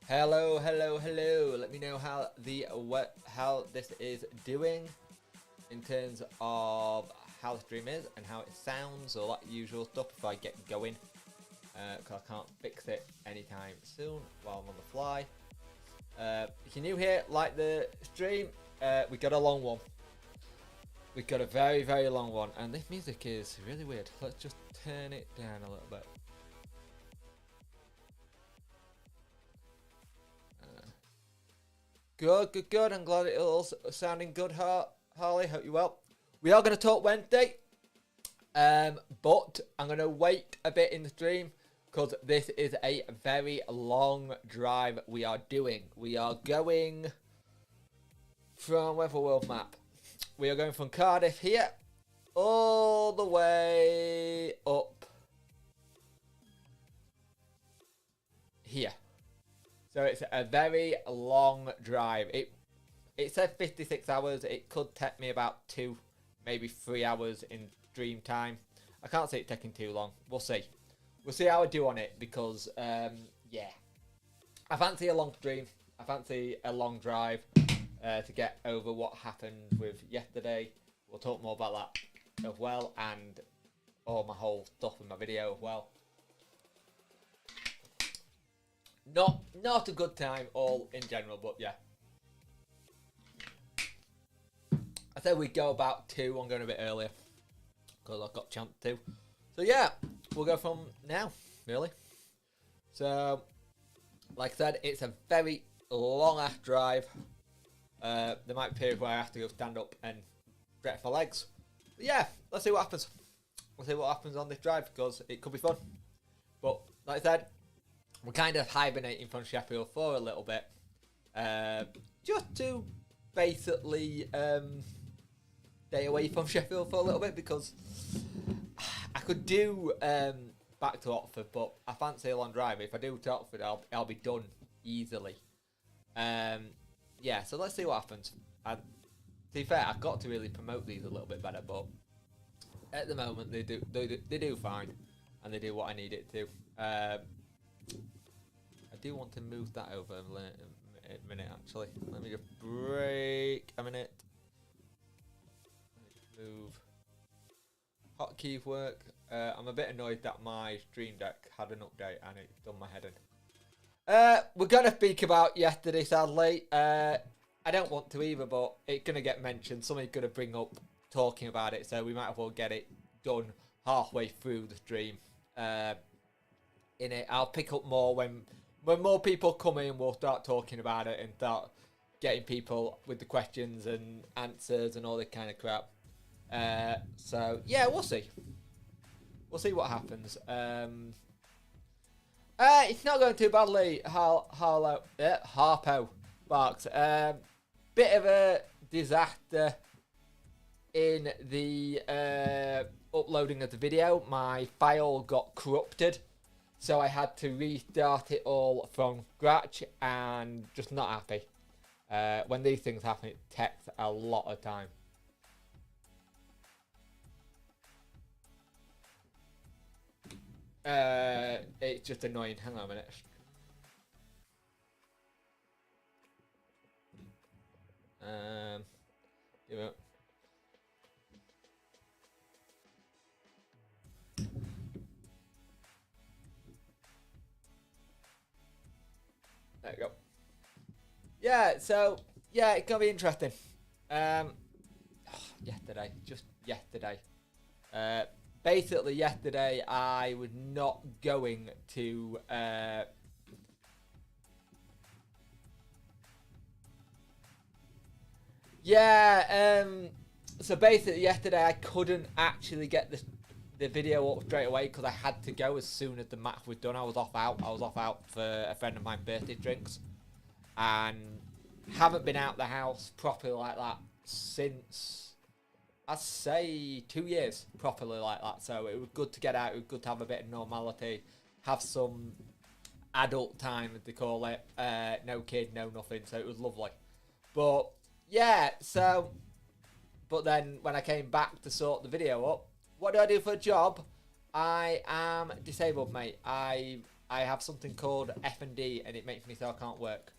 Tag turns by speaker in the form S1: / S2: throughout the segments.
S1: Hello, hello, hello. Let me know how this is doing in terms of how the stream is and how it sounds, all that usual stuff before I get going. Because I can't fix it anytime soon while I'm on the fly. If you're new here, like the stream, we got a long one. We got a very, very long one, and this music is really weird. Let's just turn it down a little bit. Good. I'm glad it's all sounding good, Harley. Hope you're well. We are going to talk Wednesday, but I'm going to wait a bit in the stream because this is a very long drive we are doing. We are going from Weather World Map. We are going from Cardiff here all the way up here. So it's a very long drive. It said 56 hours. It could take me about 2, maybe 3 hours in stream time. I can't see it taking too long. We'll see. We'll see how I do on it because, yeah. I fancy a long stream. I fancy a long drive to get over what happened with yesterday. We'll talk more about that as well, and all my whole stuff in my video as well. Not a good time all in general, but yeah. I said we'd go about 2. I'm going a bit earlier because I've got a chance to. So yeah, we'll go from now, really. So, like I said, it's a very long ass drive. There might be periods where I have to go stand up and stretch my legs. But yeah, let's see what happens. We'll see what happens on this drive because it could be fun. But like I said, we're kind of hibernating from Sheffield for a little bit. Just to basically stay away from Sheffield for a little bit because I could do back to Oxford, but I fancy a long drive. If I do to Oxford, I'll be done easily. Yeah, so let's see what happens. And to be fair, I've got to really promote these a little bit better, but at the moment they do fine, and they do what I need it to. I do want to move that over a minute, actually. Let me just break a minute. Move. Hotkeys work. I'm a bit annoyed that my Stream Deck had an update and it's done my head in. We're going to speak about yesterday, sadly. I don't want to either, but it's going to get mentioned. Somebody's going to bring up talking about it, so we might as well get it done halfway through the stream. In it, I'll pick up more when more people come in. We'll start talking about it and start getting people with the questions and answers and all that kind of crap. So yeah, we'll see. We'll see what happens. It's not going too badly. Harpo Barks. Bit of a disaster in the uploading of the video. My file got corrupted. So I had to restart it all from scratch and just not happy. When these things happen, it takes a lot of time. It's just annoying. Hang on a minute. Give it. There we go. Yeah, so yeah, it's gonna be interesting. Yesterday, just yesterday. Basically, yesterday I was not going to. So basically, yesterday I couldn't actually get the video up straight away because I had to go as soon as the match was done. I was off out for a friend of mine's birthday drinks, and haven't been out the house properly like that since, I'd say, 2 years properly like that. So it was good to get out. It was good to have a bit of normality, have some adult time, as they call it. No kid, no nothing. So it was lovely. But yeah, so, but then when I came back to sort the video up, what do I do for a job? I am disabled, mate. I I have something called F&D, and it makes me so I can't work.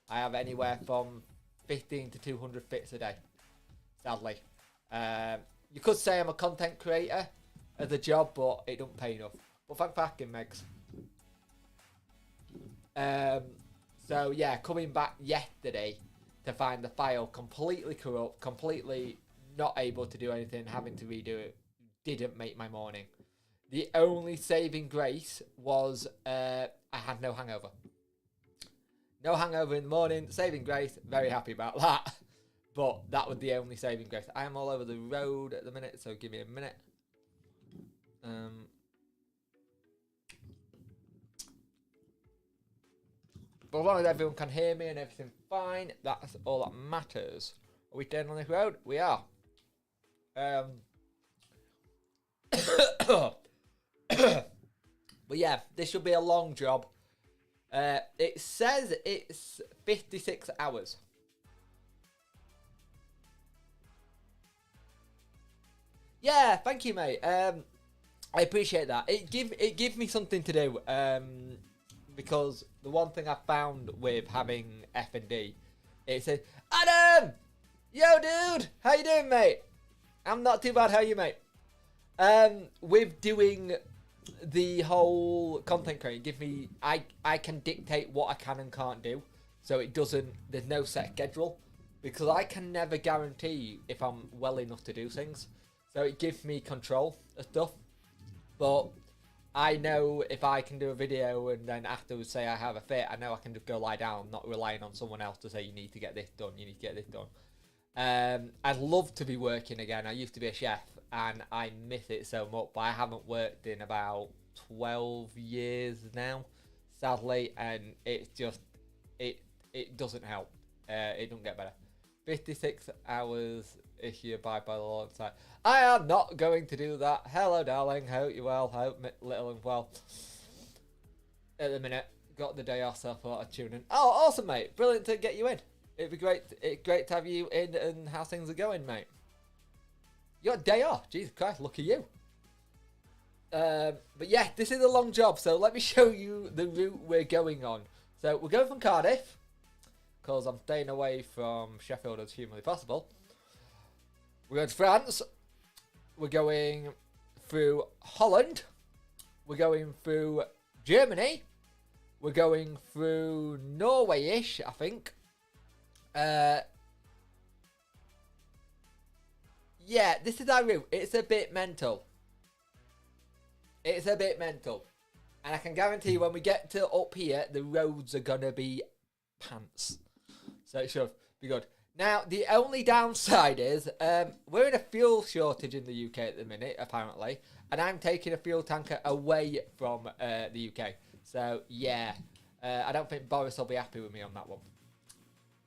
S1: I have anywhere from 15 to 200 fits a day, sadly. You could say I'm a content creator as a job, but it don't pay enough. But thanks for asking, Megs. So yeah, coming back yesterday to find the file completely corrupt, completely not able to do anything, having to redo it, didn't make my morning. The only saving grace was I had no hangover. No hangover in the morning, saving grace, very happy about that. But that was the only saving grace. I am all over the road at the minute, so give me a minute. But as long as everyone can hear me and everything's fine, that's all that matters. Are we staying on this road? We are. But yeah, this should be a long job. It says it's 56 hours. Yeah, thank you, mate. I appreciate that. It give me something to do. Because the one thing I found with having F&D, it said, Adam! Yo, dude! How you doing, mate? I'm not too bad. How are you, mate? With doing the whole content creating, give me, I can dictate what I can and can't do. So it doesn't, there's no set schedule. Because I can never guarantee if I'm well enough to do things. So it gives me control of stuff. But I know if I can do a video and then afterwards say I have a fit, I know I can just go lie down, not relying on someone else to say you need to get this done, you need to get this done. I'd love to be working again. I used to be a chef and I miss it so much, but I haven't worked in about 12 years now, sadly, and it's just, it doesn't help. It doesn't get better. 56 hours if you abide by the law inside. I am not going to do that. Hello, darling. Hope you're well. Hope little and well. At the minute, got the day off, so I thought I'd tune in. Oh, awesome, mate. Brilliant to get you in. It'd be great. It's great to have you in and how things are going, mate. You got a day off. Jesus Christ, look at you. But yeah, this is a long job, so let me show you the route we're going on. So we're going from Cardiff, because I'm staying away from Sheffield as humanly possible. We're going to France. We're going through Holland. We're going through Germany. We're going through Norway-ish, I think. Yeah, this is our route. It's a bit mental. It's a bit mental. And I can guarantee when we get to up here, the roads are going to be pants. So it should be good. Now, the only downside is we're in a fuel shortage in the UK at the minute, apparently. And I'm taking a fuel tanker away from the UK. So, yeah. I don't think Boris will be happy with me on that one.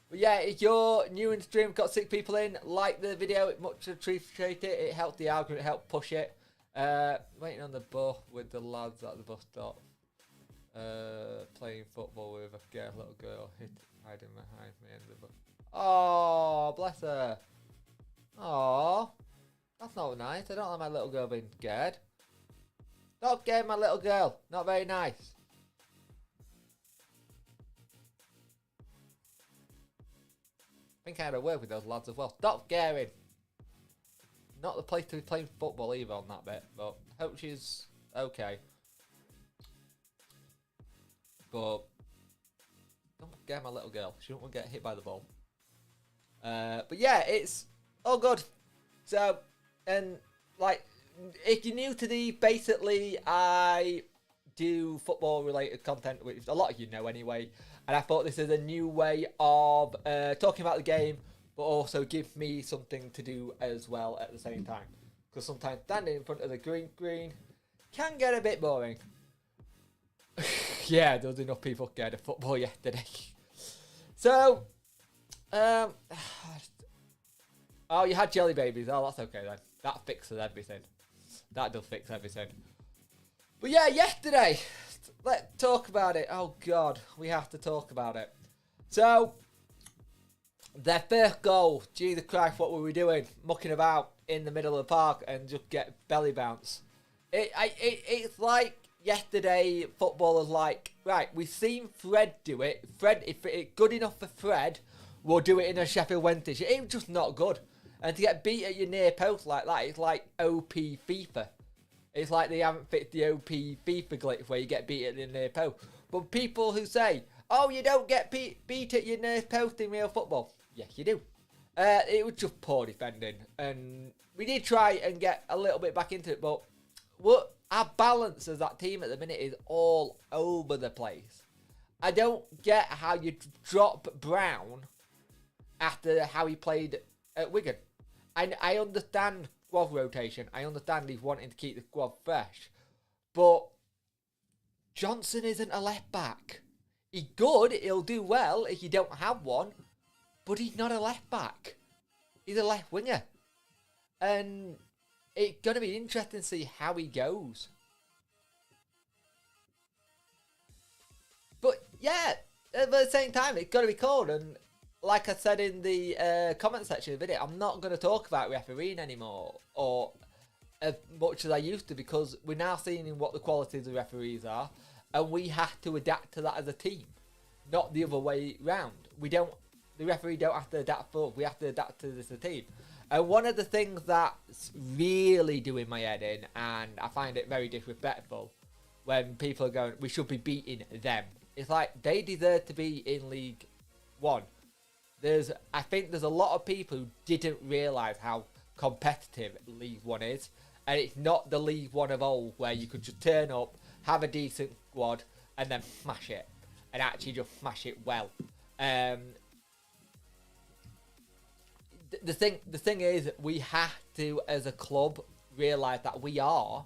S1: But yeah, if you're new in the stream, got 6 people in, like the video. It much appreciate it. It helped the algorithm, it helped push it. Waiting on the bus with the lads at the bus stop. Playing football with a little girl hiding behind me in the bus. Oh, bless her. Oh, that's not nice. I don't like my little girl being scared. Stop scaring my little girl. Not very nice. I think I had a word with those lads as well. Stop scaring. Not the place to be playing football either on that bit, but hope she's okay. But don't scare my little girl. She won't get hit by the ball. But yeah, it's all good. So, and like, if you're new to the, basically, I do football related content, which a lot of you know anyway. And I thought this is a new way of talking about the game, but also give me something to do as well at the same time. Because sometimes standing in front of the green screen can get a bit boring. Yeah, there was enough people scared of football yesterday. So, oh, you had jelly babies. Oh, that's okay then. That fixes everything. That does fix everything. But yeah, yesterday, let's talk about it. Oh God, we have to talk about it. So, their first goal. Jesus Christ, what were we doing? Mucking about in the middle of the park and just get belly bounce. It's like yesterday footballers like, right, we've seen Fred do it. Fred, if it's good enough for Fred, we'll do it in a Sheffield Wednesday shirt. It was just not good. And to get beat at your near post like that, it's like OP FIFA. It's like they haven't fixed the OP FIFA glitch where you get beat at the near post. But people who say, oh, you don't get beat at your near post in real football. Yes, you do. It was just poor defending. And we did try and get a little bit back into it. But our balance as that team at the minute is all over the place. I don't get how you drop Brown after how he played at Wigan. I understand squad rotation. I understand he's wanting to keep the squad fresh. But Johnson isn't a left back. He's good. He'll do well if you don't have one. But he's not a left back. He's a left winger. And it's going to be interesting to see how he goes. But yeah, at the same time, it's got to be called. And like I said in the comment section of the video, I'm not going to talk about refereeing anymore, or as much as I used to, because we're now seeing what the qualities of referees are, and we have to adapt to that as a team, not the other way round. The referee don't have to adapt for us, we have to adapt to this as a team. And one of the things that's really doing my head in, and I find it very disrespectful, when people are going, we should be beating them. It's like, they deserve to be in League One. I think there's a lot of people who didn't realise how competitive League One is. And it's not the League One of old where you could just turn up, have a decent squad, and then smash it. And actually just smash it well. The thing is, we have to, as a club, realise that we are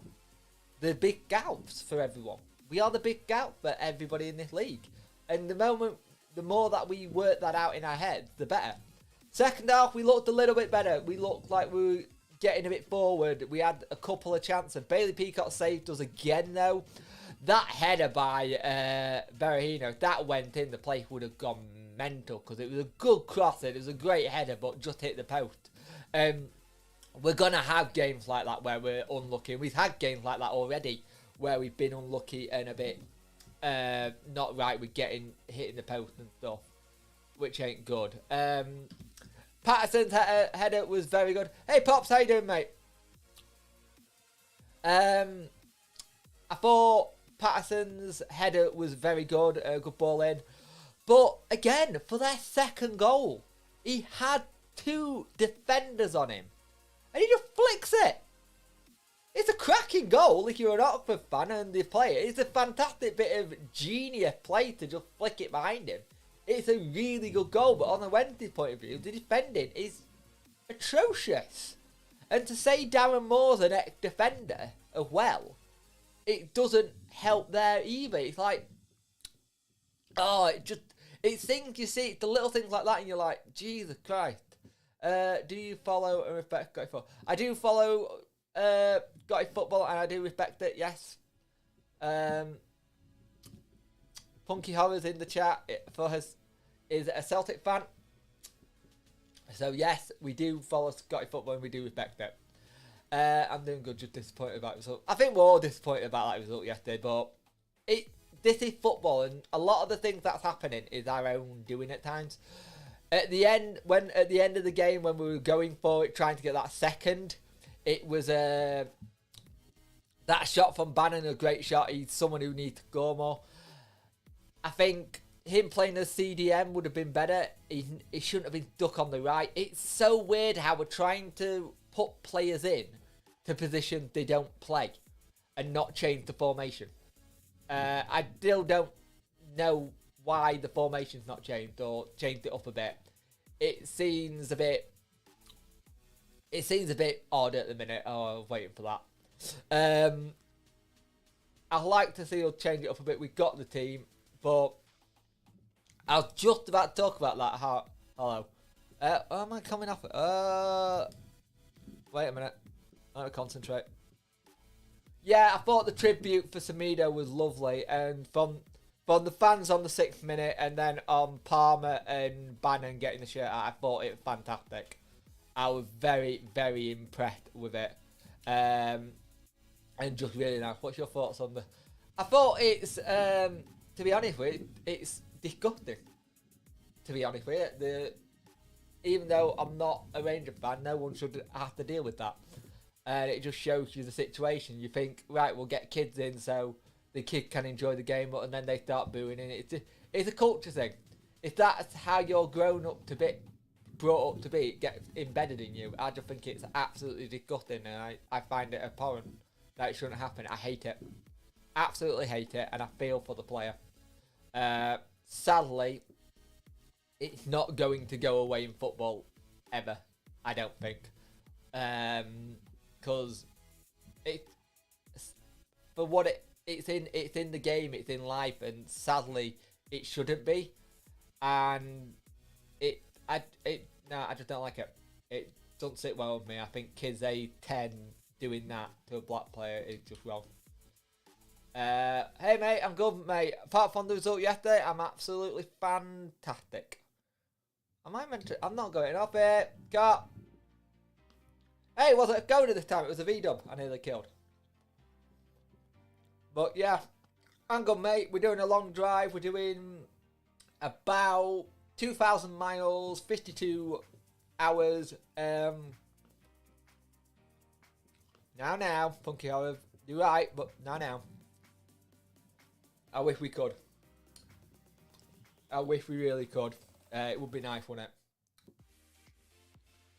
S1: the big gouts for everyone. We are the big gout for everybody in this league. And the more that we work that out in our heads, the better. Second half, we looked a little bit better. We looked like we were getting a bit forward. We had a couple of chances. Bailey Peacock saved us again, though. That header by Berahino, that went in. The place would have gone mental because it was a good cross. It was a great header, but just hit the post. We're going to have games like that where we're unlucky. We've had games like that already where we've been unlucky and a bit not right with hitting the post and stuff, which ain't good. Patterson's header was very good. Hey Pops, how you doing, mate? I thought Patterson's header was very good, a good ball in. But again, for their second goal, he had two defenders on him, and he just flicks it. It's a cracking goal if you're an Oxford fan and the player. It's a fantastic bit of genius play to just flick it behind him. It's a really good goal, but on the Wednesday point of view, the defending is atrocious. And to say Darren Moore's an ex-defender as well, it doesn't help there either. It's like, it's things you see, it's the little things like that, and you're like, Jesus Christ. Do you follow and respect Scottish football? I do follow Scottish football, and I do respect it, yes. Punky Horrors in the chat for us is a Celtic fan. So yes, we do follow Scottish football and we do respect it. I'm doing good, just disappointed about the result. I think we're all disappointed about that result yesterday, but this is football, and a lot of the things that's happening is our own doing at times. At the end of the game, when we were going for it, trying to get that second, it was that shot from Bannon, a great shot. He's someone who needs to go more. I think him playing as CDM would have been better. He shouldn't have been stuck on the right. It's so weird how we're trying to put players in to positions they don't play and not change the formation. I still don't know why the formation's not changed or changed it up a bit. It seems a bit odd at the minute. Oh, I was waiting for that. I'd like to see us change it up a bit. We've got the team, but I was just about to talk about that. Hello. Am I coming off it? Wait a minute. Let me concentrate. Yeah, I thought the tribute for Semedo was lovely, and from the fans on the 6th minute, and then on Palmer and Bannon getting the shirt out, I thought it was fantastic. I was very, very impressed with it, and just really nice. What's your thoughts on the? I thought it's, to be honest with you, it's disgusting. To be honest with you, even though I'm not a Rangers fan, no one should have to deal with that. And it just shows you the situation. You think, right, we'll get kids in so the kid can enjoy the game, and then they start booing, and it's a culture thing. If that's how you're brought up to be, it gets embedded in you. I just think it's absolutely disgusting, and I find it abhorrent that it shouldn't happen. I hate it. Absolutely hate it, and I feel for the player. Sadly, it's not going to go away in football ever. I don't think, because for what it's in the game, it's in life, and sadly, it shouldn't be. And I just don't like it. It doesn't sit well with me. I think kids age 10 doing that to a black player is just wrong. Hey mate, I'm good mate. Apart from the result yesterday, I'm absolutely fantastic. I'm not going off it. Cut. Hey, it wasn't a goal this time. It was a V-dub. I nearly killed. But yeah, I'm good mate. We're doing a long drive. We're doing about 2,000 miles, 52 hours. Now, Funky Olive. You're right, but now. I wish we could. I wish we really could. It would be nice, wouldn't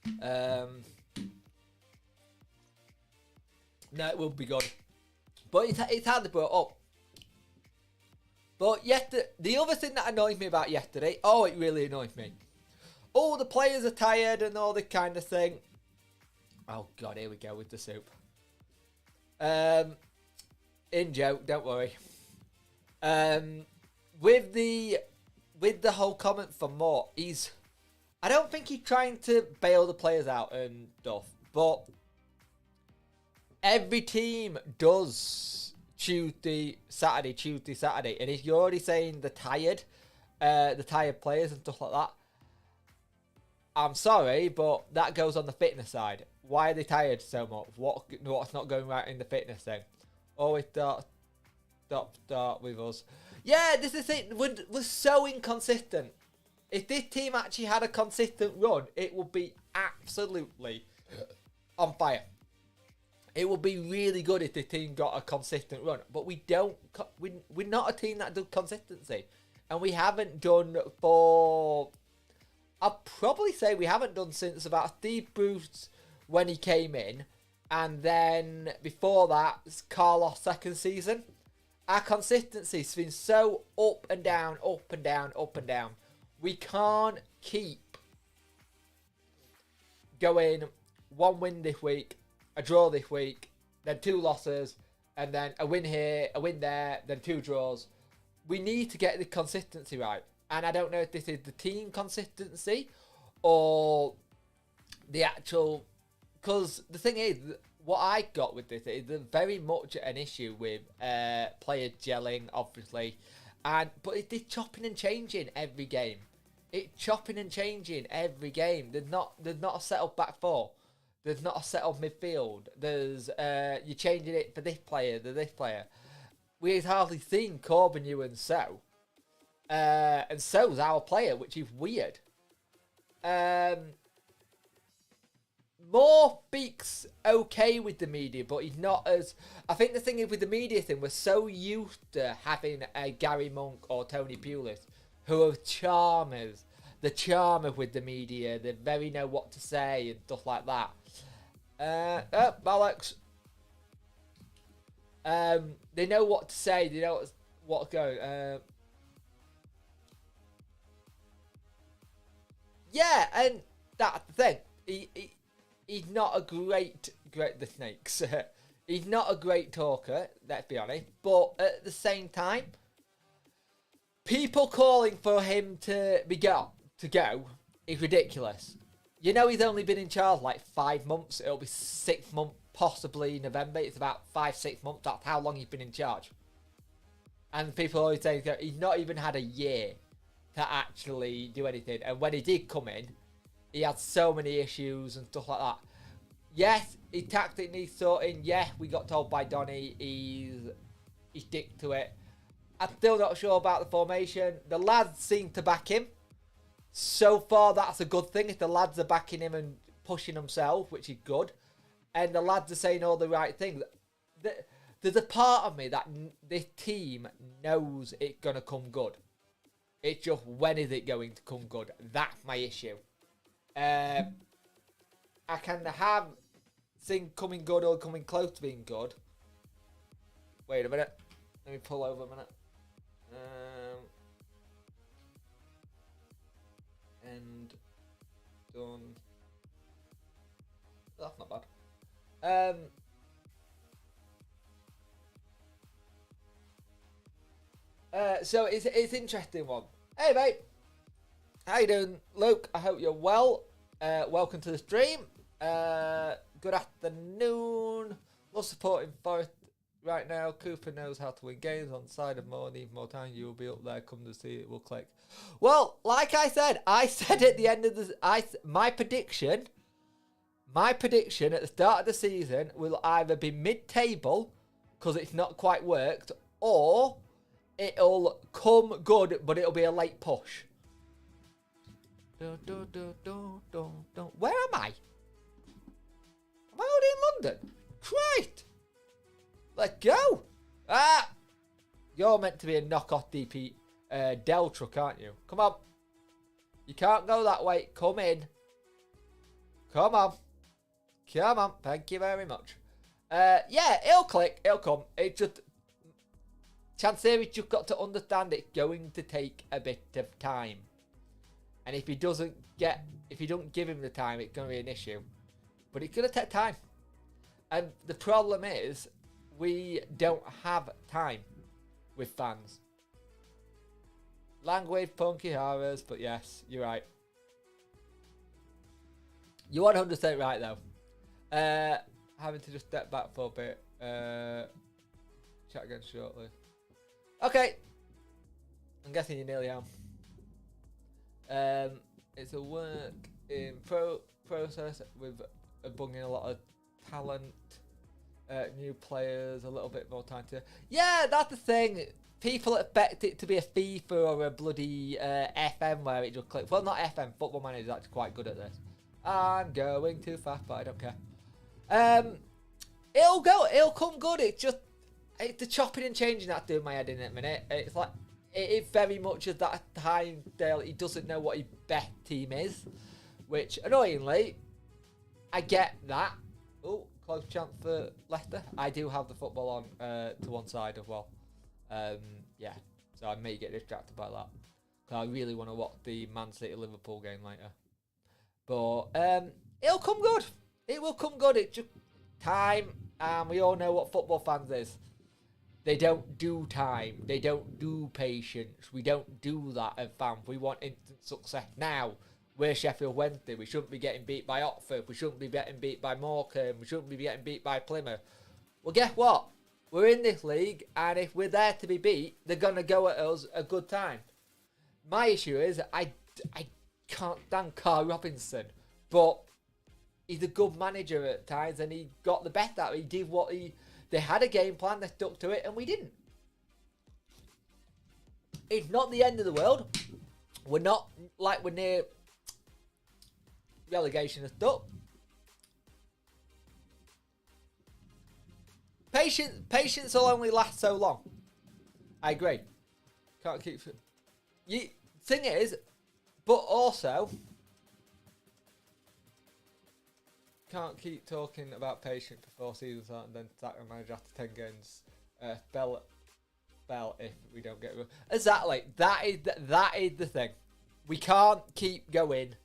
S1: it? No, it would be good. But it's hardly brought up. But the other thing that annoyed me about yesterday, it really annoyed me. Oh, the players are tired and all this kind of thing. Oh God, here we go with the soup. In joke, don't worry. With the whole comment from Mort, I don't think he's trying to bail the players out and stuff, but every team does Tuesday, Saturday, and if you're already saying the tired players and stuff like that, I'm sorry, but that goes on the fitness side. Why are they tired so much? What's not going right in the fitness thing? Always start with us. Yeah, this is it. We're so inconsistent. If this team actually had a consistent run, it would be absolutely on fire. It would be really good if the team got a consistent run. But we don't. We're not a team that does consistency. And we haven't done for... I'll probably say we haven't done since about Steve Bruce when he came in. And then before that, it's Carlos' second season. Our consistency's been so up and down, up and down, up and down. We can't keep going 1 win this week, a draw this week, then 2 losses, and then a win here, a win there, then 2 draws. We need to get the consistency right. And I don't know if this is the team consistency or the actual... Because the thing is, what I got with this is very much an issue with players gelling, obviously. But it's chopping and changing every game. It's chopping and changing every game. There's not a settled back four. There's not a settled midfield. There's you're changing it for this player, to this player. We've hardly seen Corbin, you and So. And So's our player, which is weird. Moore speaks okay with the media, but he's not as... I think the thing is with the media thing, we're so used to having a Gary Monk or Tony Pulis, who are charmers. The charmer with the media. They very know what to say and stuff like that. Alex. They know what to say. They know what's going. Yeah, and that's the thing. He's not a great the snakes. He's not a great talker, let's be honest. But at the same time, people calling for him to go is ridiculous. You know he's only been in charge like 5 months. It'll be 6 months, possibly November. It's about 5-6 months. That's how long he's been in charge. And people always say he's not even had a year to actually do anything. And when he did come in, he had so many issues and stuff like that. Yes, his tactic needs sorting. Yeah, we got told by Donny he's he stick to it. I'm still not sure about the formation. The lads seem to back him. So far, that's a good thing. If the lads are backing him and pushing themselves, which is good, and the lads are saying all the right things. There's a part of me that this team knows it's going to come good. It's just, when is it going to come good? That's my issue. I can have things coming good or coming close to being good. Wait a minute. Let me pull over a minute. And done. That's not bad. So it's an interesting one. Hey mate, how you doing, Luke? I hope you're well. Welcome to the stream. Good afternoon. Love supporting Forest right now. Cooper knows how to win games on the side of more. Need more time. You will be up there. Come to see it. We'll click. Well, like I said at the end of the my prediction at the start of the season will either be mid-table because it's not quite worked, or it'll come good, but it'll be a late push. Where am I? Am I already in London? Great. Let's go. You're meant to be a knockoff DP Dell truck, aren't you? Come on. You can't go that way. Come in. Come on. Come on. Thank you very much. Yeah, it'll click. It'll come. It just... Chansiri's just got to understand it's going to take a bit of time. And if he don't give him the time, it's going to be an issue. But it's going to take time. And the problem is, we don't have time with fans. Language, punky horrors, but yes, you're right. You're 100% right, though. Having to just step back for a bit. Chat again shortly. Okay. I'm guessing you nearly am. It's a work in process with bunging a lot of talent, new players, a little bit more time to... Yeah, that's the thing. People expect it to be a FIFA or a bloody FM where it just clicks. Well, not FM. Football Manager is actually quite good at this. I'm going too fast, but I don't care. It'll come good. It's just... It's the chopping and changing that's doing my head in a minute. It's like, it is very much at that time, Dale, he doesn't know what his best team is. Which, annoyingly, I get that. Oh, close chance for Leicester. I do have the football on to one side as well. Yeah, so I may get distracted by that. Because I really want to watch the Man City-Liverpool game later. But it'll come good. It will come good. It's just time. And we all know what football fans is. They don't do time. They don't do patience. We don't do that as fans. We want instant success now. We're Sheffield Wednesday. We shouldn't be getting beat by Oxford. We shouldn't be getting beat by Morecambe. We shouldn't be getting beat by Plymouth. Well, guess what? We're in this league, and if we're there to be beat, they're going to go at us a good time. My issue is I can't stand Carl Robinson, but he's a good manager at times, and he got the best out of it. He did what he... They had a game plan, they stuck to it, and we didn't. It's not the end of the world. We're not like we're near relegation and stuff. Patience will only last so long. I agree. Can't keep... Thing is, but also... Can't keep talking about patience for 4 seasons and then sack a manager after 10 games. Spell if we don't get... Exactly. That is the thing. We can't keep going.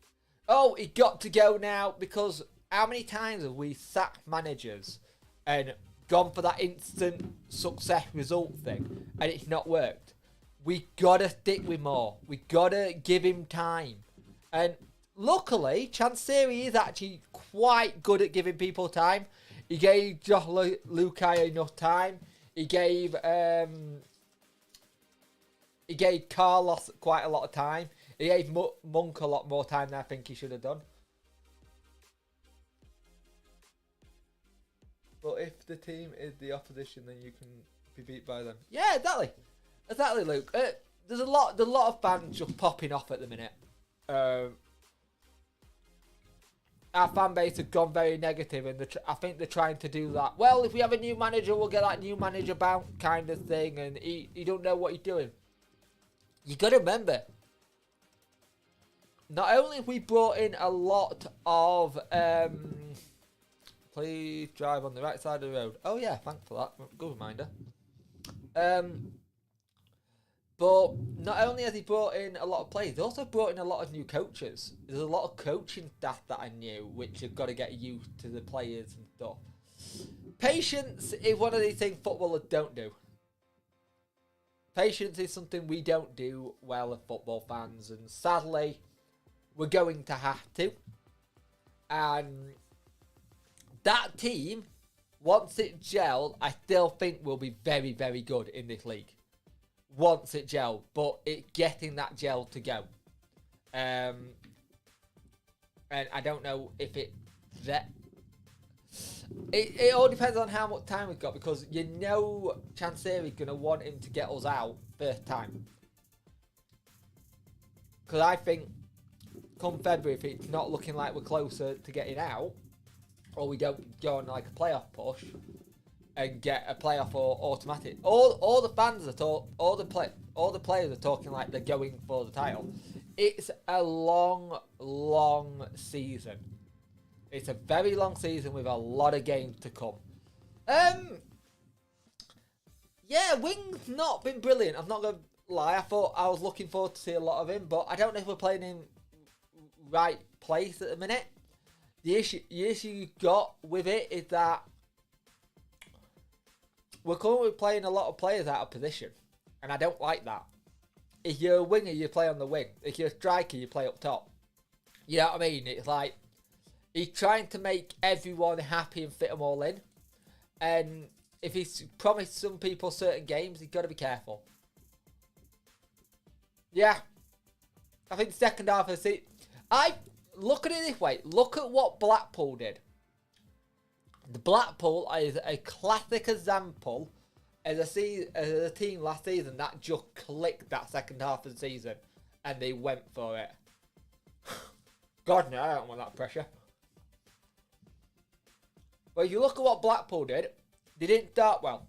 S1: Oh, he got to go now, because how many times have we sacked managers and gone for that instant success result thing and it's not worked? We gotta stick with more. We gotta give him time. And luckily, Chansiri is actually quite good at giving people time. He gave Josh Lukai enough time. He gave Carlos quite a lot of time. He gave Monk a lot more time than I think he should have done. But if the team is the opposition, then you can be beat by them. Yeah, exactly, Luke. There's a lot of fans just popping off at the minute. Our fan base have gone very negative, and I think they're trying to do that. Well, if we have a new manager, we'll get that new manager bounce kind of thing, and he don't know what he's doing. You got to remember, not only have we brought in a lot of please drive on the right side of the road. Oh yeah, thanks for that. Good reminder. But not only has he brought in a lot of players, he also brought in a lot of new coaches. There's a lot of coaching staff that I knew, which have got to get used to the players and stuff. Patience is one of these things footballers don't do. Patience is something we don't do well as football fans, and sadly, we're going to have to. And that team, once it gelled, I still think will be very, very good in this league. Once it gelled, but it's getting that gel to go. And I don't know if it all depends on how much time we've got, because you know Chanseri's going to want him to get us out first time. Because I think come February, if it's not looking like we're closer to getting out, or we don't go on like a playoff push and get a playoff or automatic, all the fans are all the players are talking like they're going for the title. It's a long season. It's a very long season with a lot of games to come. Yeah, Wing's not been brilliant. I'm not gonna lie. I thought I was looking forward to see a lot of him, but I don't know if we're playing in right place at the minute. The issue you got with it is that we're currently playing a lot of players out of position, and I don't like that. If you're a winger, you play on the wing. If you're a striker, you play up top. You know what I mean? It's like he's trying to make everyone happy and fit them all in. And if he's promised some people certain games, he's got to be careful. Yeah. I think second half of the season... Look at it this way. Look at what Blackpool did. The Blackpool is a classic example as a team last season that just clicked that second half of the season, and they went for it. God, no, I don't want that pressure. But if you look at what Blackpool did, they didn't start well.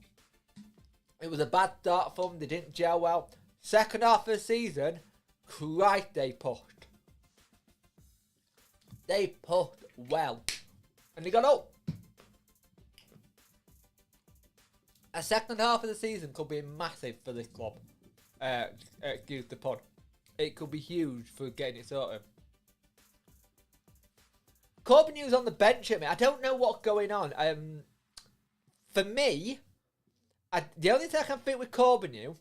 S1: It was a bad start for them. They didn't gel well. Second half of the season, Christ, they pushed. They pushed well. And they got up. A second half of the season could be massive for this club. Excuse the pun. It could be huge for getting it sorted. Corbenu's on the bench at me. I don't know what's going on. For me, the only thing I can think with Corbenu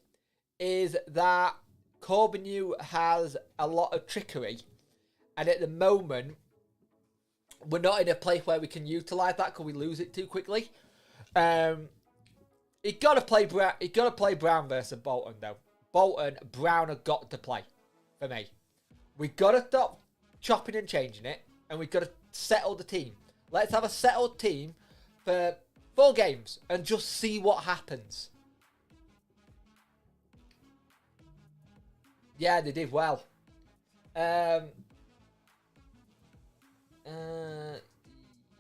S1: is that Corbenu has a lot of trickery. And at the moment, we're not in a place where we can utilise that because we lose it too quickly. He got to play Brown. He got to play Brown versus Bolton though. Brown have got to play for me. We got to stop chopping and changing it, and we got to settle the team. Let's have a settled team for 4 games and just see what happens. Yeah, they did well.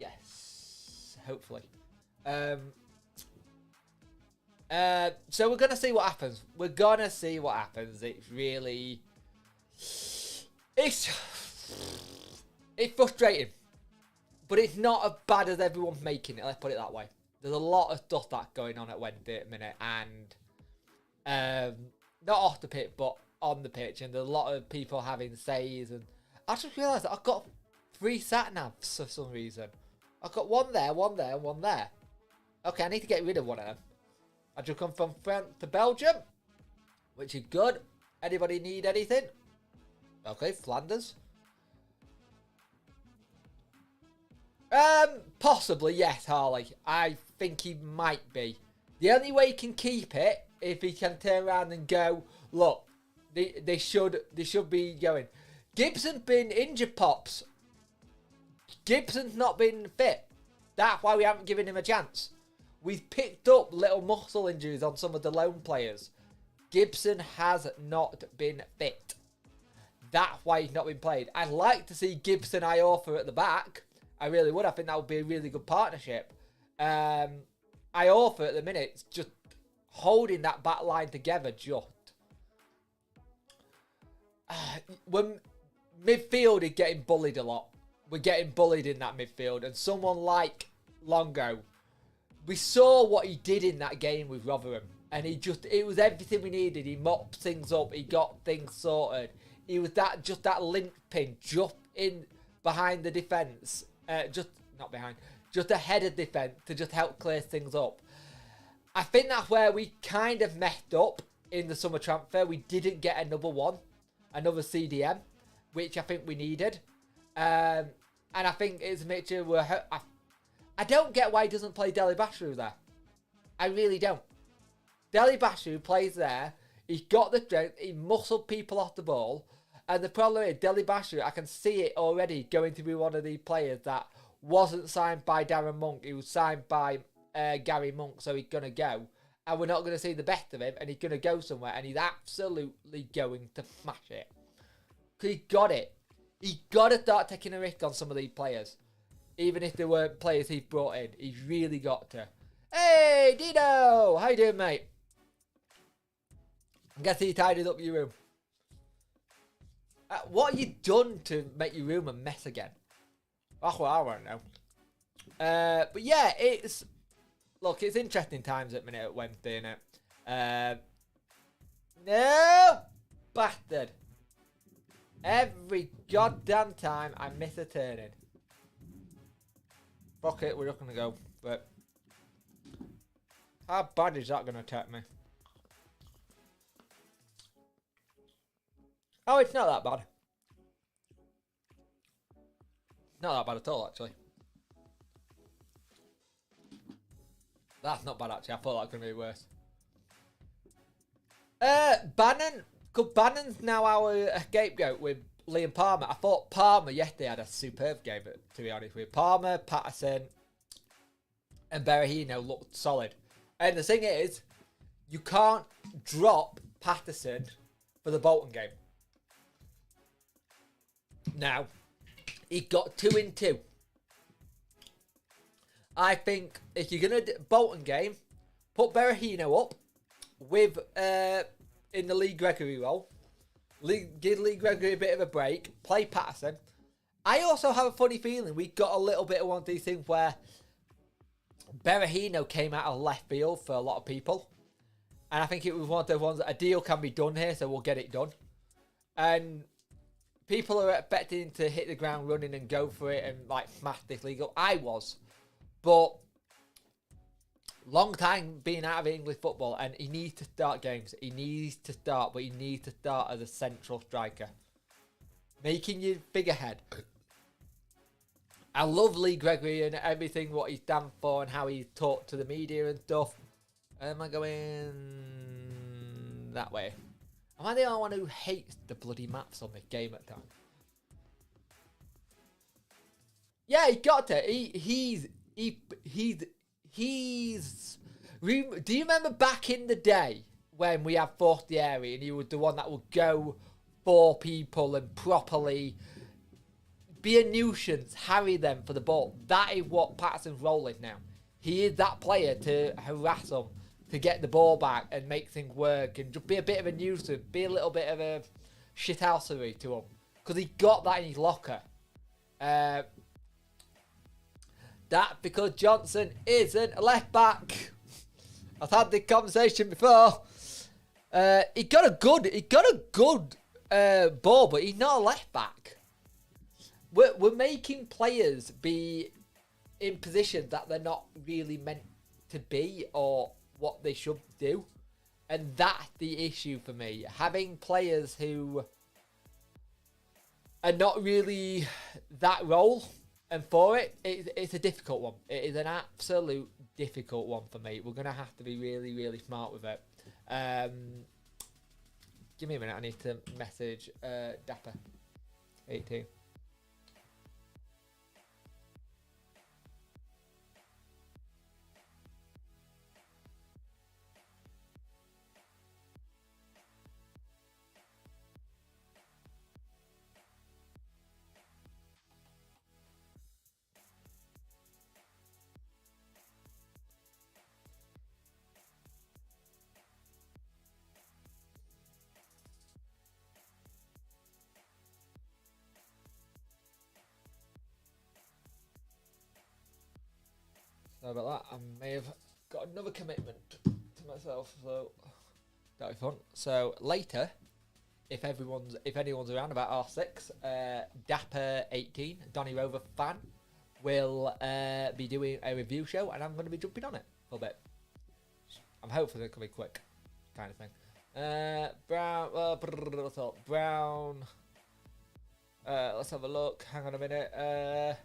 S1: Yes, hopefully. So we're gonna see what happens. We're gonna see what happens. It's really, it's frustrating, but it's not as bad as everyone's making it. Let's put it that way. There's a lot of stuff that's going on at Wednesday at the minute, and not off the pitch, but on the pitch, and there's a lot of people having says. And I just realised that I've got 3 sat-navs for some reason. I've got one there, and one there. Okay, I need to get rid of one of them. I just come from France to Belgium, which is good. Anybody need anything? Okay, Flanders. Possibly, yes, Harley. I think he might be. The only way he can keep it, if he can turn around and go, look, they should be going. Gibson's been injured, Pops. Gibson's not been fit. That's why we haven't given him a chance. we've picked up little muscle injuries on some of the lone players. Gibson has not been fit. That's why he's not been played. I'd like to see Gibson Iorfa at the back. I really would. I think that would be a really good partnership. Iorfa at the minute, just holding that back line together, just. When midfield is getting bullied a lot. We're getting bullied in that midfield. And someone like Longo, we saw what he did in that game with Rotherham. And it was everything we needed. He mopped things up. He got things sorted. He was that linchpin just in behind the defence. Just ahead of defence to just help clear things up. I think that's where we kind of messed up in the summer transfer. We didn't get another CDM, which I think we needed. And I think it's a mixture where I don't get why he doesn't play Deli Bashiru there. I really don't. Deli Bashiru plays there. He's got the strength. He muscled people off the ball. And the problem is, Deli Bashiru, I can see it already going to be one of these players that wasn't signed by Darren Monk. He was signed by Gary Monk, so he's going to go. And we're not going to see the best of him, and he's going to go somewhere, and he's absolutely going to smash it. Because he got it. He got to start taking a risk on some of these players. Even if they weren't players he brought in. He's really got to. Hey, Dino! How you doing, mate? I guess he tidied up your room. What have you done to make your room a mess again? That's what I want to know. But yeah, it's interesting times at the minute at Wednesday, innit? No! Bastard. Every goddamn time I miss a turning. Fuck it, we're not going to go. But how bad is that going to attack me? Oh, it's not that bad. Not that bad at all, actually. That's not bad, actually. I thought that was going to be worse. Bannon. Because Bannon's now our scapegoat with Liam Palmer. I thought Palmer yesterday had a superb game, to be honest with you. Palmer, Patterson, and Berahino looked solid. And the thing is, you can't drop Patterson for the Bolton game. Now, he got 2 in 2. I think if you're going to Bolton game, put Berahino up with in the Lee Gregory role. Give Lee Gregory a bit of a break. Play Patterson. I also have a funny feeling we got a little bit of one of these things where Berahino came out of left field for a lot of people. And I think it was one of the ones that a deal can be done here, so we'll get it done. And people are expecting him to hit the ground running and go for it and like smash this league up. I was. But long time being out of English football, and he needs to start games. He needs to start, but he needs to start as a central striker. Making your figurehead. I love Lee Gregory and everything, what he's done for and how he's talked to the media and stuff. Am I going that way? Am I the only one who hates the bloody maps on this game at times? Yeah, he got to. Do you remember back in the day when we had Forstieri and he was the one that would go for people and properly be a nuisance, harry them for the ball? That is what Patterson's role is now. He is that player to harass them, to get the ball back and make things work and just be a bit of a nuisance, be a little bit of a shithousery to him. Because he got that in his locker. That because Johnson isn't a left back. I've had the conversation before. He got a good ball, but he's not a left back. We're making players be in positions that they're not really meant to be or what they should do. And that's the issue for me. Having players who are not really that role. And for it, it's a difficult one. It is an absolute difficult one for me. We're going to have to be really, really smart with it. Give me a minute. I need to message Dapper 18. Sorry about that. I may have got another commitment to myself, so that'll be fun. So later, if anyone's around about R6, Dapper18, Donny Rover fan, will be doing a review show, and I'm going to be jumping on it a little bit. I'm hoping it can be quick, kind of thing. Brown. Let's have a look. Hang on a minute.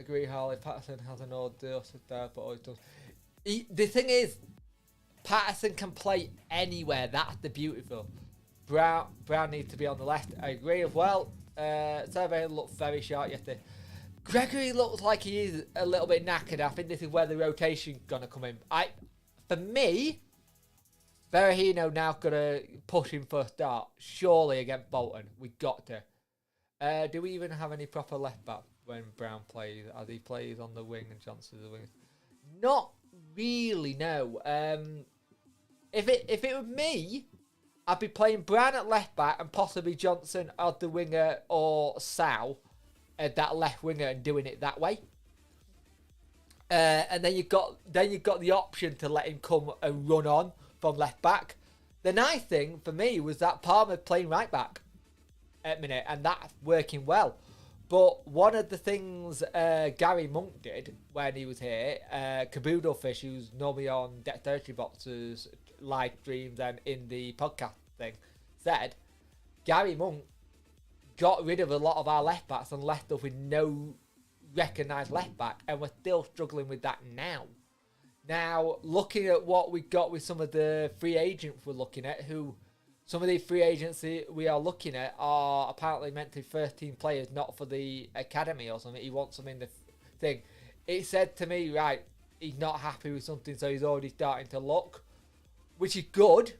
S1: Agree, Harley. Patterson has an order, but always does. The thing is, Patterson can play anywhere. That's the beautiful. Brown needs to be on the left. I agree as well. Survey looks very sharp yesterday. Gregory looks like he is a little bit knackered. I think this is where the rotation's gonna come in. For me, Berahino now gonna push him for a start. Surely against Bolton, we got to. Do we even have any proper left back when Brown plays? As he plays on the wing and Johnson's the wing? Not really. No. If it were me, I'd be playing Brown at left back and possibly Johnson as the winger or Sal at that left winger and doing it that way. And then you've got the option to let him come and run on from left back. The nice thing for me was that Palmer playing right back at minute, and that's working well. But one of the things Gary Monk did when he was here, Caboodlefish, who's normally on Dexterity Boxes live streams and in the podcast thing, said Gary Monk got rid of a lot of our left backs and left us with no recognised left back, and we're still struggling with that now. Now, looking at what we got with some of the free agents we're looking at, some of the free agents we are looking at are apparently meant to be first-team players, not for the academy or something. He wants them in the thing. It said to me, right, he's not happy with something, so he's already starting to look, which is good.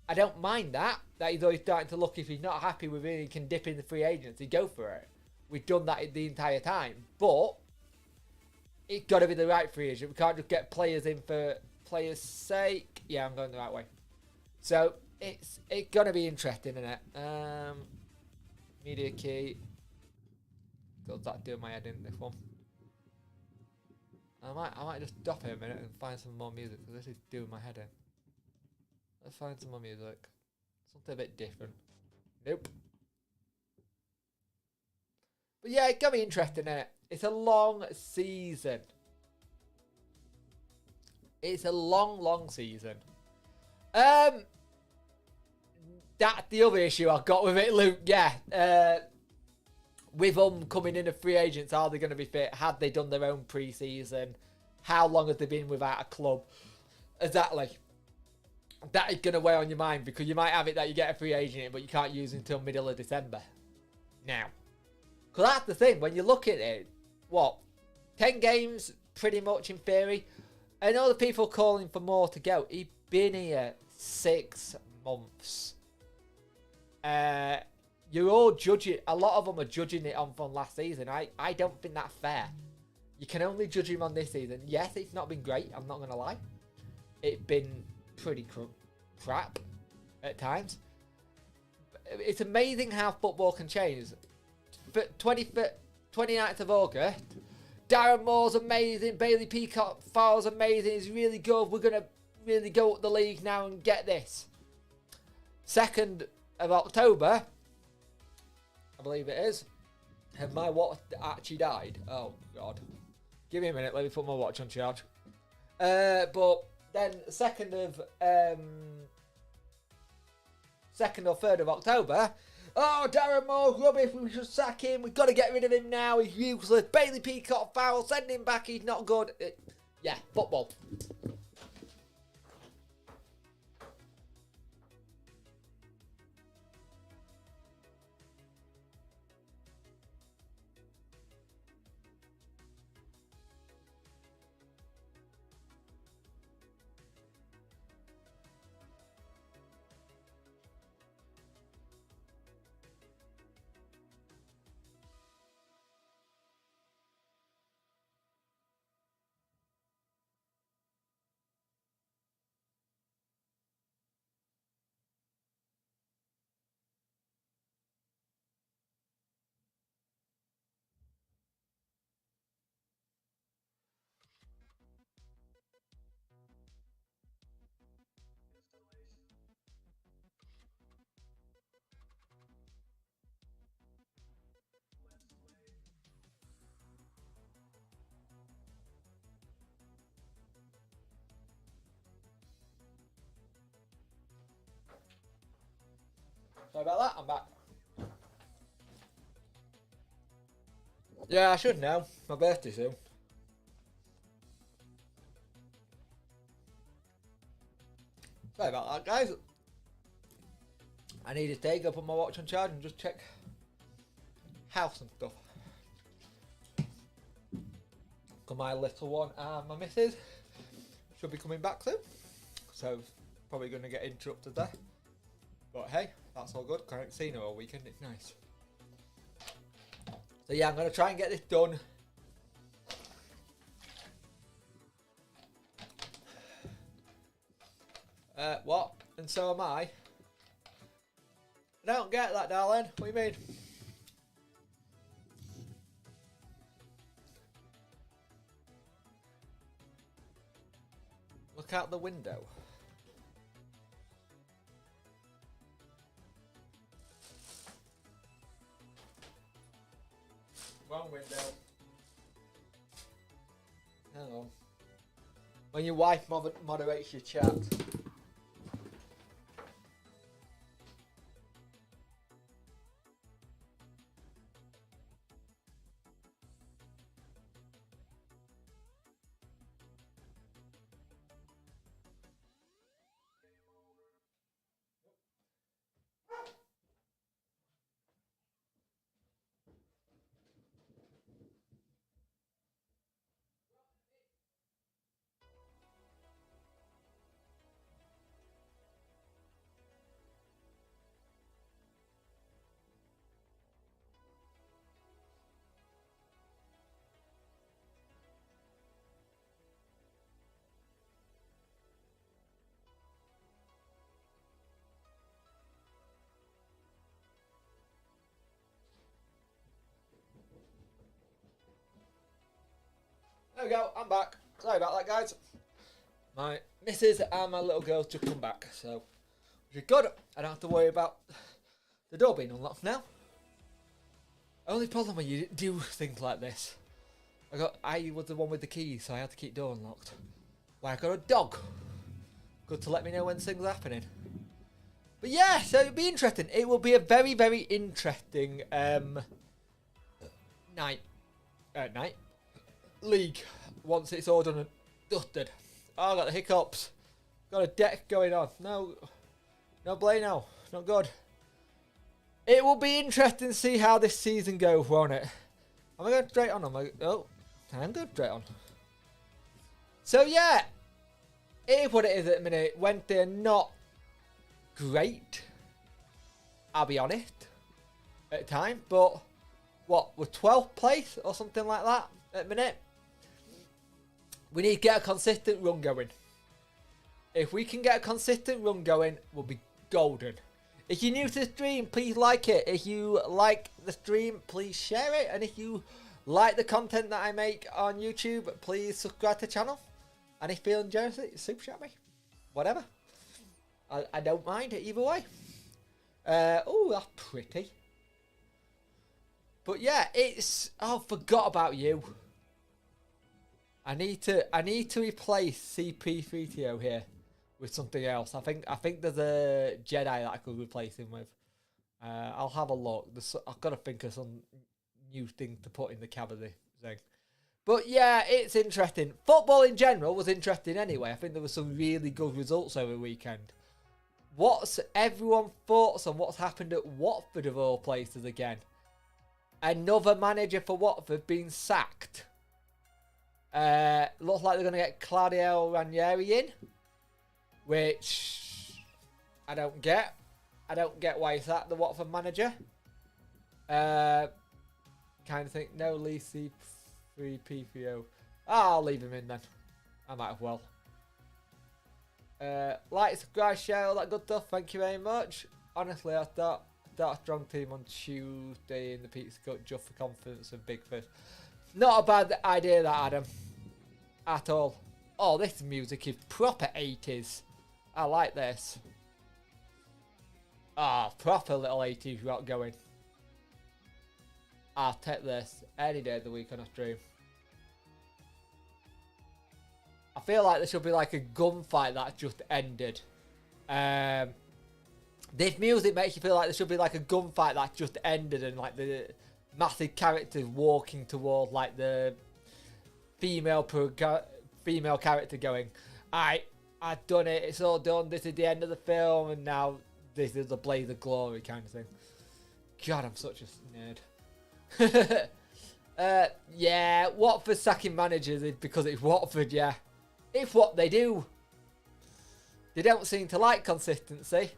S1: I don't mind that he's already starting to look. If he's not happy with it, he can dip in the free agency, go for it. We've done that the entire time, but it's got to be the right free agent. We can't just get players in for players' sake. Yeah, I'm going the right way. So it's going to be interesting, isn't it? Media key. Does that do my head in this one? I might just stop here a minute and find some more music, because this is doing my head in. Let's find some more music. Something a bit different. Nope. But yeah, it's going to be interesting, isn't it? It's a long season. It's a long season. That's the other issue I've got with it, Luke. Yeah. With them coming in as free agents, are they going to be fit? Had they done their own pre-season? How long have they been without a club? Exactly. That is going to weigh on your mind, because you might have it that you get a free agent, but you can't use it until middle of December. Now. Because that's the thing, when you look at it, 10 games, pretty much in theory. I know the people calling for more to go. He's been here 6 months. You're all judging, a lot of them are judging it on from last season. I don't think that's fair. You can only judge him on this season. Yes, it's not been great, I'm not going to lie. It's been pretty crap at times. It's amazing how football can change. 29th of August, Darren Moore's amazing, Bailey Peacock Fowler's amazing, he's really good, we're going to really go up the league now and get this. 2nd of October, I believe it is, and my watch actually died. Oh God. Give me a minute, let me put my watch on charge. But then 2nd or 3rd of October, oh, Darren Moore's rubbish, we should sack him, we've got to get rid of him now, he's useless. Bailey Peacock foul, send him back, he's not good. Yeah, football. Sorry about that, I'm back. Yeah, I should know. My birthday soon. Sorry about that, guys. I need to take up on my watch on charge and just check house and stuff. Got my little one and my missus should be coming back soon. So, probably going to get interrupted there. But hey, that's all good. Can't see her all weekend. It's nice. So yeah, I'm going to try and get this done. What? And so am I. I don't get that, darling. What do you mean? Look out the window. Wrong window. Hang on. When your wife moderates your chat. There we go, I'm back. Sorry about that, guys. My missus and my little girl just come back, so which is good. I don't have to worry about the door being unlocked now. Only problem when you do things like this, I was the one with the keys, so I had to keep door unlocked. Well, I got a dog. Good to let me know when things are happening. But yeah, so it'll be interesting. It will be a very, very interesting league once it's all done and dusted. Oh, I got the hiccups. Got a deck going on. No bueno. Not good. It will be interesting to see how this season goes, won't it? Am I going straight on? Oh, I'm going straight on. So yeah, it is what it is at the minute. Wednesday are not great, I'll be honest, at the time. But what, we're 12th place or something like that at the minute. We need to get a consistent run going. If we can get a consistent run going, we'll be golden. If you're new to the stream, please like it. If you like the stream, please share it. And if you like the content that I make on YouTube, please subscribe to the channel. And if you're feeling generous, super chat me. Whatever. I don't mind it either way. Oh, that's pretty. But yeah, it's... Oh, forgot about you. I need to replace CP3TO here with something else. I think there's a Jedi that I could replace him with. I'll have a look. I've got to think of some new thing to put in the cabinet thing. But yeah, it's interesting. Football in general was interesting anyway. I think there were some really good results over the weekend. What's everyone's thoughts on what's happened at Watford of all places again? Another manager for Watford being sacked. Looks like they're going to get Claudio Ranieri in, which I don't get. I don't get why he's sacked, the Watford manager. Kind of think, no Lee C3 PPO. I'll leave him in then. I might as well. Like, subscribe, share, all that good stuff. Thank you very much. Honestly, I thought a strong team on Tuesday in the Pizza Cup just for confidence and big fish. Not a bad idea that, Adam. At all. Oh, this music is proper 80s. I like this. Ah, oh, proper little 80s rock going. I'll take this any day of the week on a stream. I feel like there should be like a gunfight that just ended. This music makes you feel like there should be like a gunfight that just ended and like the massive characters walking toward like the female character going, I've done it, it's all done, this is the end of the film, and now this is the blaze of glory kind of thing. God, I'm such a nerd. Yeah, Watford sacking managers is because it's Watford, yeah. It's what they do. They don't seem to like consistency.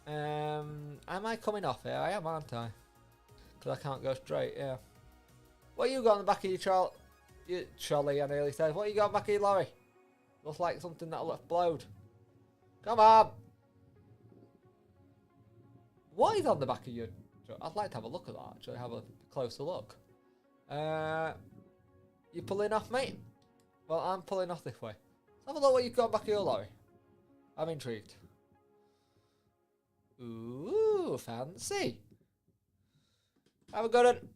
S1: Am I coming off here? I am, aren't I? Because I can't go straight, yeah. What you got on the back of your trolley, I nearly said. What you got on the back of your lorry? Looks like something that'll explode. Come on! What is on the back of your... I'd like to have a look at that, actually. Have a closer look. You pulling off, mate? Well, I'm pulling off this way. Let's have a look what you've got on the back of your lorry. I'm intrigued. Ooh, fancy. Have a good one.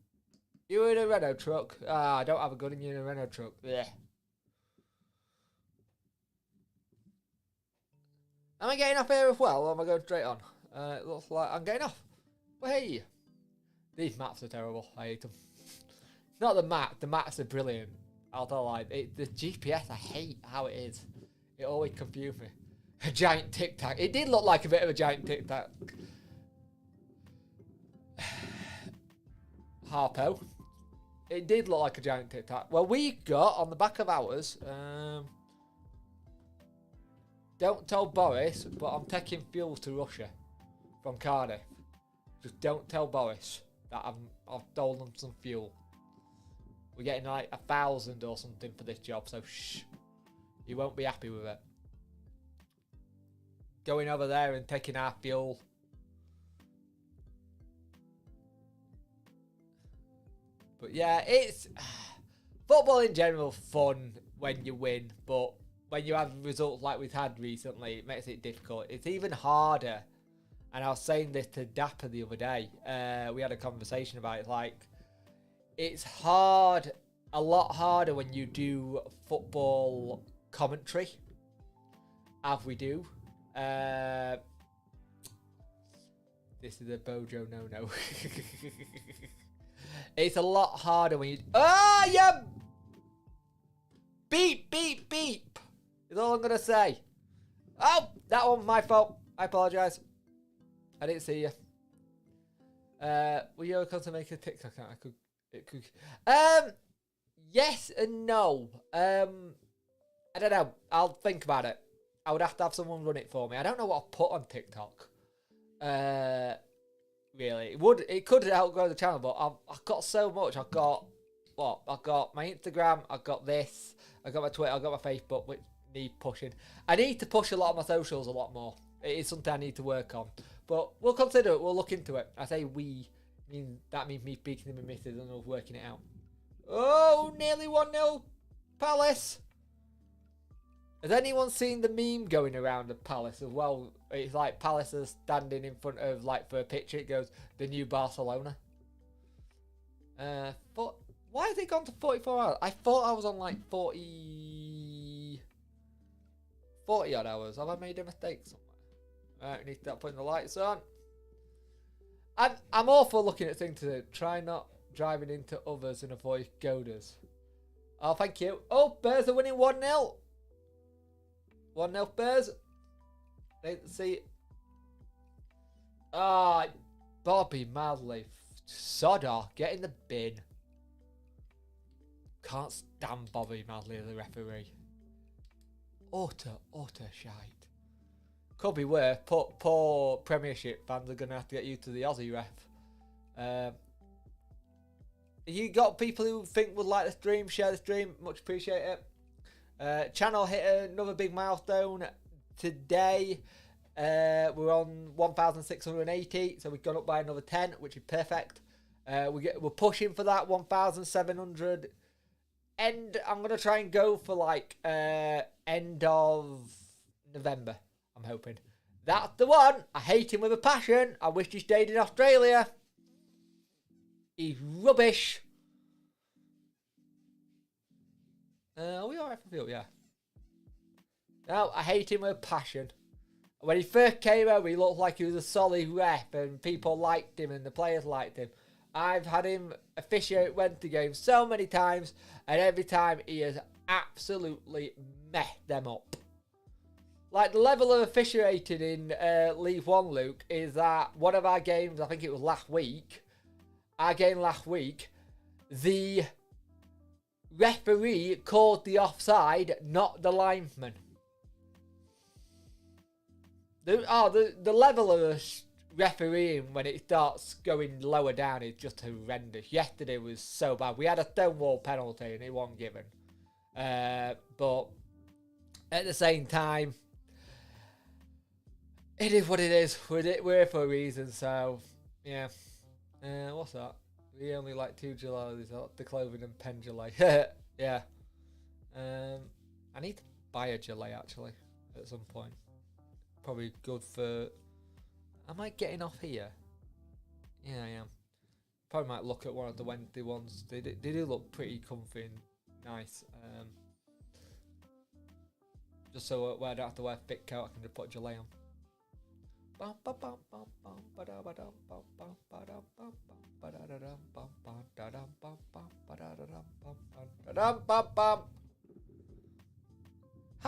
S1: You in a Renault truck? Ah, I don't have a gun in you in a Renault truck. Blech. Am I getting off here as well, or am I going straight on? It looks like I'm getting off. But hey, these maps are terrible. I hate them. Not the map. The maps are brilliant. I'll tell you, the GPS, I hate how it is. It always confuses me. A giant tic tac. It did look like a bit of a giant tic tac. Harpo. It did look like a giant tic tac. Well, we got on the back of ours. Don't tell Boris, but I'm taking fuel to Russia from Cardiff. Just don't tell Boris that I've stolen some fuel. We're getting like 1,000 or something for this job, so shh. You won't be happy with it. Going over there and taking our fuel. But yeah, it's football in general fun when you win, but when you have results like we've had recently, it makes it difficult. It's even harder. And I was saying this to Dapper the other day. We had a conversation about it. Like, it's hard, a lot harder when you do football commentary, as we do. This is a Bojo no-no. It's a lot harder when you... Ah, yeah! Beep, beep, beep. Is all I'm going to say. Oh, that one, my fault. I apologise. I didn't see you. Were you okay to make a TikTok account? It could. Yes and no. I don't know. I'll think about it. I would have to have someone run it for me. I don't know what I'll put on TikTok. Really, it could outgrow the channel, but I've got so much. I've got what? I've got my Instagram. I've got this. I've got my Twitter. I've got my Facebook, which need pushing. I need to push a lot of my socials a lot more. It is something I need to work on. But we'll consider it. We'll look into it. I say we. That means me speaking to my missus and us working it out. Oh, nearly 1-0 Palace. Has anyone seen the meme going around at Palace as well? It's like Palace is standing in front of, like, for a picture, it goes, the new Barcelona. But why has it gone to 44 hours? I thought I was on, like, 40 odd hours. Have I made a mistake somewhere? Right, we need to start putting the lights on. I'm all for looking at things to try not driving into others and avoid goaders. Oh, thank you. Oh, Bears are winning 1-0. 1-0 Bears. Let's see. Ah, Bobby Madley. Sodder, get in the bin. Can't stand Bobby Madley as a referee. Utter shite. Could be worse. Poor Premiership fans are going to have to get used to the Aussie ref. You got people who think would like the stream, share the stream. Much appreciate it. Channel hit another big milestone today. We're on 1,680, so we've gone up by another 10, which is perfect. We're pushing for that 1,700. And I'm going to try and go for like end of November. I'm hoping. That's the one. I hate him with a passion. I wish he stayed in Australia. He's rubbish. Are we alright for field? Yeah. No, I hate him with a passion. When he first came over, he looked like he was a solid rep, and people liked him, and the players liked him. I've had him officiate Wednesday games so many times, and every time he has absolutely messed them up. Like, the level of officiating in League One, Luke, is that one of our games, I think it was last week, the referee called the offside, not the linesman. The level of refereeing when it starts going lower down is just horrendous. Yesterday was so bad. We had a Stonewall penalty and it wasn't given. But at the same time, it is what it is. We're here for a reason, so yeah. What's that? We only like 2 Gelatos, the clothing and pen gelée. Yeah. I need to buy a gelée actually at some point. Probably good for. Am I getting off here? Yeah, I am. Probably might look at one of the Wednesday ones. They do look pretty comfy and nice. Just so I don't have to wear a thick coat, I can just put a gelée on. How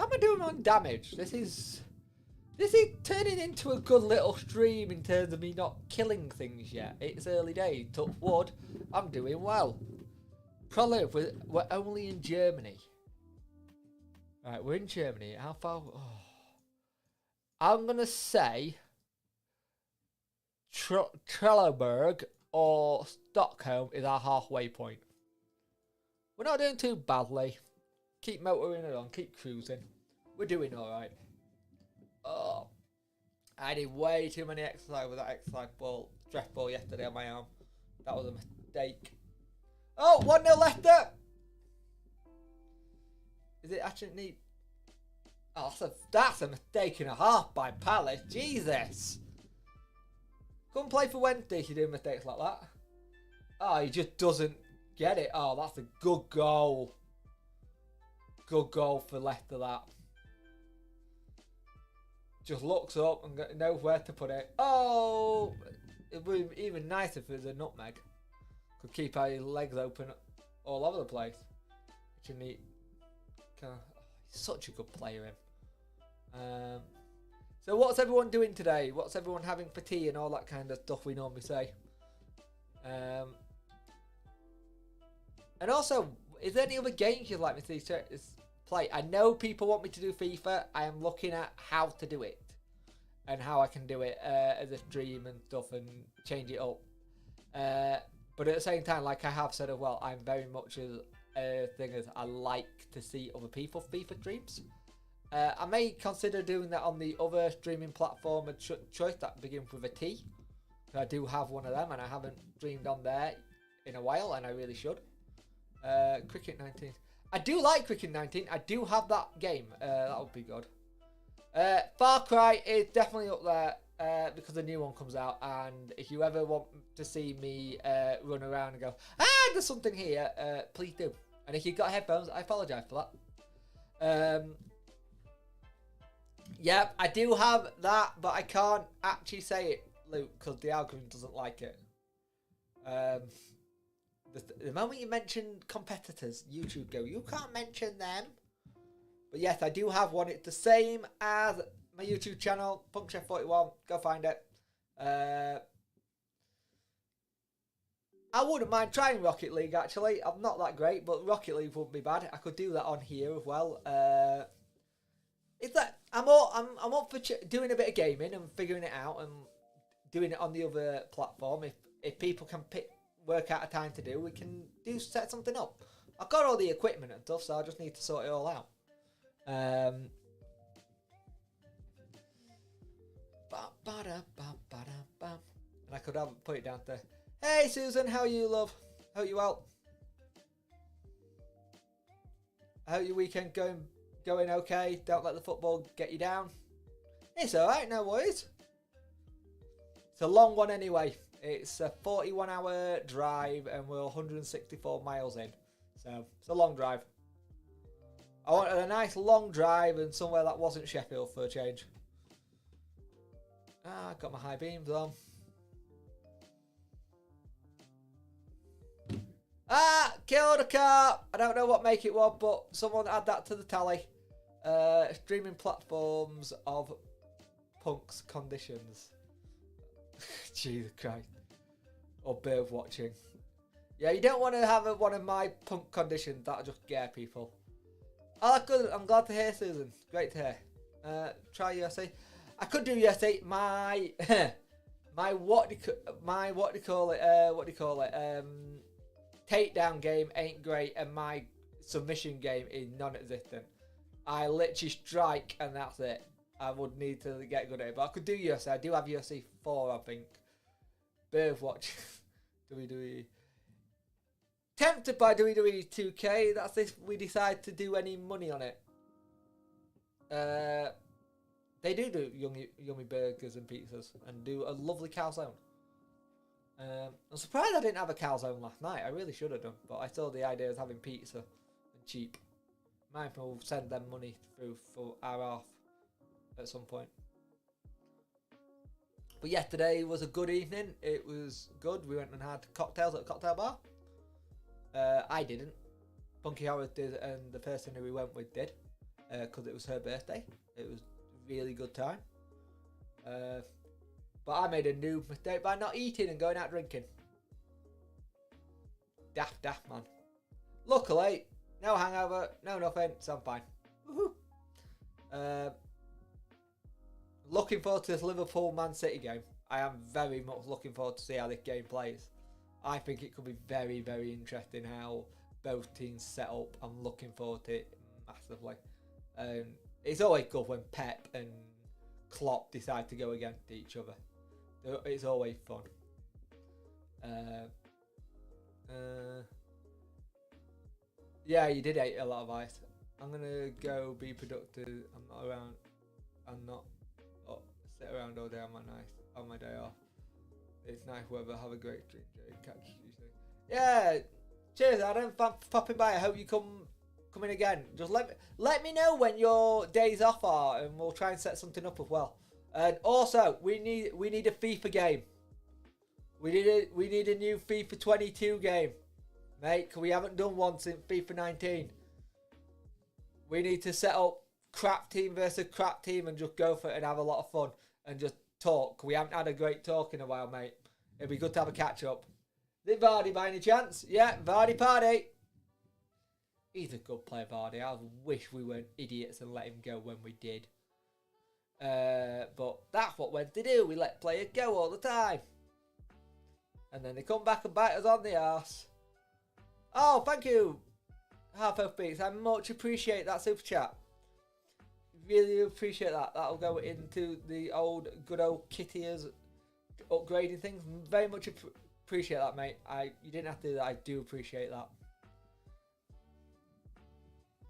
S1: am I doing on damage? This is turning into a good little stream in terms of me not killing things yet. It's early days. Touch wood. I'm doing well. Probably we're only in Germany. Right, we're in Germany. How far? Oh. I'm going to say Trelleborg or Stockholm is our halfway point. We're not doing too badly. Keep motoring along, keep cruising. We're doing alright. Oh, I did way too many exercise with that exercise ball, stress ball yesterday on my arm. That was a mistake. Oh, 1-0 Leicester! Is it actually neat? Oh, that's a mistake and a half by Palace. Jesus! Come play for Wednesday if you're doing mistakes like that. Oh, he just doesn't get it. Oh, that's a good goal. Good goal for Leicester, that. Just looks up and knows where to put it. Oh! It would be even nicer if it was a nutmeg. Could keep our legs open all over the place. Which you need. He's such a good player, him. So what's everyone doing today? What's everyone having for tea and all that kind of stuff we normally say? And also, is there any other games you'd like me to play? I know people want me to do FIFA. I am looking at how to do it. And how I can do it as a stream and stuff and change it up. But at the same time, like I have said as well, I'm very much a thing as I like to see other people FIFA streams. I may consider doing that on the other streaming platform of choice that begins with a T. I do have one of them and I haven't streamed on there in a while and I really should. Cricket 19. I do like Cricket 19. I do have that game. That would be good. Far Cry is definitely up there because the new one comes out. And if you ever want to see me run around and go, there's something here, please do. And if you've got headphones, I apologise for that. Yep, I do have that, but I can't actually say it, Luke, because the algorithm doesn't like it. The moment you mention competitors, YouTube go, you can't mention them. But yes, I do have one. It's the same as my YouTube channel, Punkchef41. Go find it. I wouldn't mind trying Rocket League, actually. I'm not that great, but Rocket League wouldn't be bad. I could do that on here as well. It's that I'm up for doing a bit of gaming and figuring it out and doing it on the other platform. If people can work out a time to do, we can set something up. I've got all the equipment and stuff, so I just need to sort it all out. And I could have put it down there. Hey Susan, how are you, love? Hope you well. I hope your weekend going okay. Don't let the football get you down. It's alright, no worries. It's a long one anyway. It's a 41-hour drive and we're 164 miles in. So it's a long drive. I wanted a nice long drive and somewhere that wasn't Sheffield for a change. Ah, got my high beams on. Ah, killed a car. I don't know what make it was, but someone add that to the tally. Streaming platforms of punks conditions. Jesus Christ. Or bird watching. Yeah, you don't want to have one of my punk conditions. That'll just scare people. Oh, good. I'm glad to hear, Susan. Great to hear. Try USA. I could do USA. My what do you call it? Takedown game ain't great, and my submission game is non-existent. I literally strike, and that's it. I would need to get good at it, but I could do UFC. I do have UFC 4, I think. Birdwatch. WWE. Tempted by WWE 2K. That's if we decide to do any money on it. They do yummy burgers and pizzas and do a lovely calzone. I'm surprised I didn't have a calzone last night. I really should have done, but I saw the idea of having pizza and cheap. Might will send them money through for our half at some point. But yeah, today was a good evening. It was good. We went and had cocktails at a cocktail bar. I didn't. Punky Howard did, and the person who we went with did, because it was her birthday. It was a really good time. But I made a new mistake by not eating and going out drinking. Daft, man. Luckily, no hangover, no nothing, so I'm fine. Woohoo! Looking forward to this Liverpool-Man City game. I am very much looking forward to see how this game plays. I think it could be very, very interesting how both teams set up. I'm looking forward to it massively. It's always good when Pep and Klopp decide to go against each other. It's always fun. Yeah, you did eat a lot of ice. I'm gonna go be productive. I'm not around. I'm not sit around all day on my day off. It's nice weather. Have a great stream. Catch you soon. Yeah. Cheers, Adam. Popping by. I hope you come in again. Just let me know when your days off are, and we'll try and set something up as well. And also, we need a FIFA game. We need a new FIFA 22 game, mate. Cause we haven't done one since FIFA 19. We need to set up crap team versus crap team and just go for it and have a lot of fun and just talk. We haven't had a great talk in a while, mate. It'd be good to have a catch up. Is it Vardy by any chance? Yeah, Vardy party. He's a good player, Vardy. I wish we weren't idiots and let him go when we did. But that's what Wednesday do. We let players go all the time. And then they come back and bite us on the arse. Oh, thank you, Half Elf Beats. I much appreciate that super chat. Really appreciate that. That'll go into the good old Kitty's upgrading things. Very much appreciate that, mate. You didn't have to do that. I do appreciate that.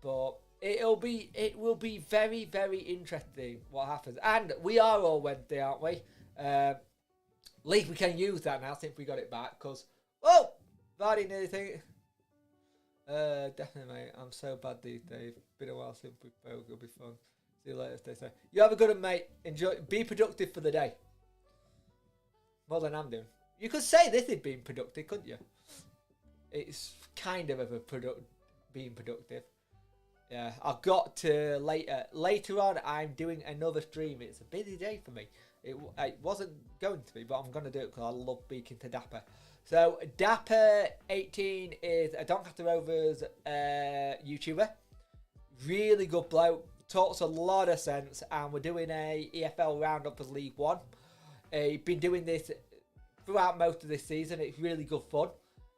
S1: But it will be very, very interesting what happens. And we are all Wednesday, aren't we? At least we can use that now since we got it back. Because, oh, Vardy nearly think. Definitely, mate. I'm so bad these days. Been a while since we spoke. It'll be fun. See you later, stay safe. You have a good one, mate. Enjoy. Be productive for the day. More than I'm doing. You could say this is being productive, couldn't you? It's kind of being productive. Yeah, I've got to later on. I'm doing another stream. It's a busy day for me. It wasn't going to be, but I'm going to do it because I love speaking to Dapper. So Dapper18 is a Doncaster Rovers YouTuber. Really good bloke. Talks a lot of sense, and we're doing a EFL roundup as League One. He's been doing this throughout most of this season. It's really good fun.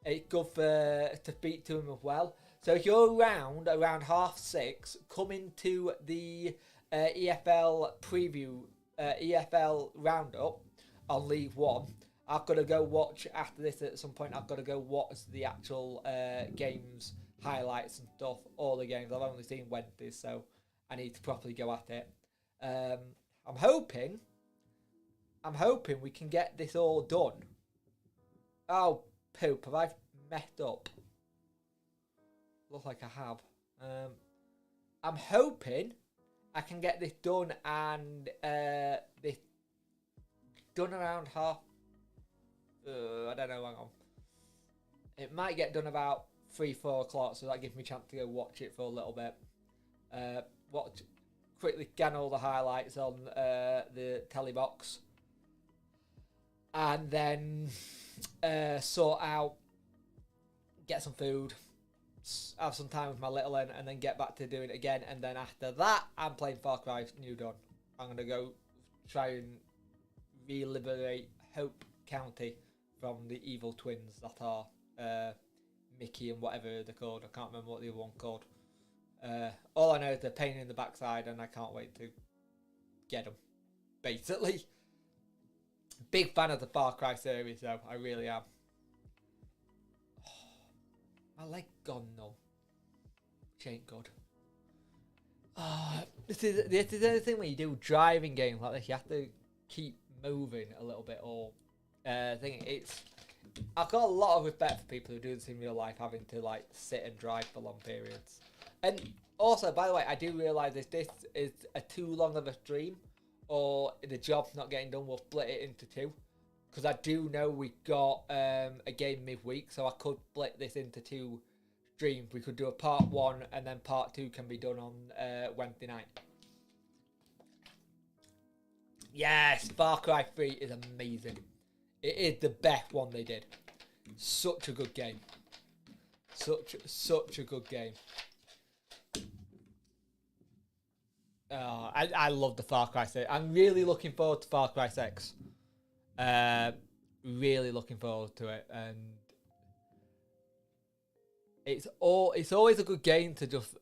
S1: It's good to speak to him as well. So if you're around 6:30, come into the EFL preview, EFL roundup on League One. I've got to go watch after this at some point. I've got to go watch the actual games, highlights and stuff, all the games. I've only seen Wednesdays, so I need to properly go at it. I'm hoping we can get this all done. Oh, poop, have I messed up? Looks like I have. I'm hoping I can get this done and this done around half. I don't know. Hang on. It might get done about 3-4 o'clock, so that gives me a chance to go watch it for a little bit. Quickly scan all the highlights on the telly box, and then sort out, get some food, have some time with my little one, and then get back to doing it again. And then after that, I'm playing Far Cry New Dawn. I'm gonna go try and re-liberate Hope County from the evil twins that are Mickey and whatever they're called. I can't remember what the other one called. All I know is they're pain in the backside, and I can't wait to get them. Basically, big fan of the Far Cry series, though. I really am. Oh, my leg gone numb, which ain't good. This is the other thing when you do driving games like this. You have to keep moving a little bit, or I've got a lot of respect for people who do this in real life, having to like sit and drive for long periods. And also, by the way, I do realise if this is too long of a stream, or the job's not getting done, we'll split it into two. Because I do know we got a game midweek, so I could split this into two streams. We could do a part 1, and then part 2 can be done on Wednesday night. Yes, Far Cry 3 is amazing. It is the best one they did. Such a good game. Such a good game. I love the Far Cry 6. I'm really looking forward to Far Cry 6. Really looking forward to it, and it's always a good game to just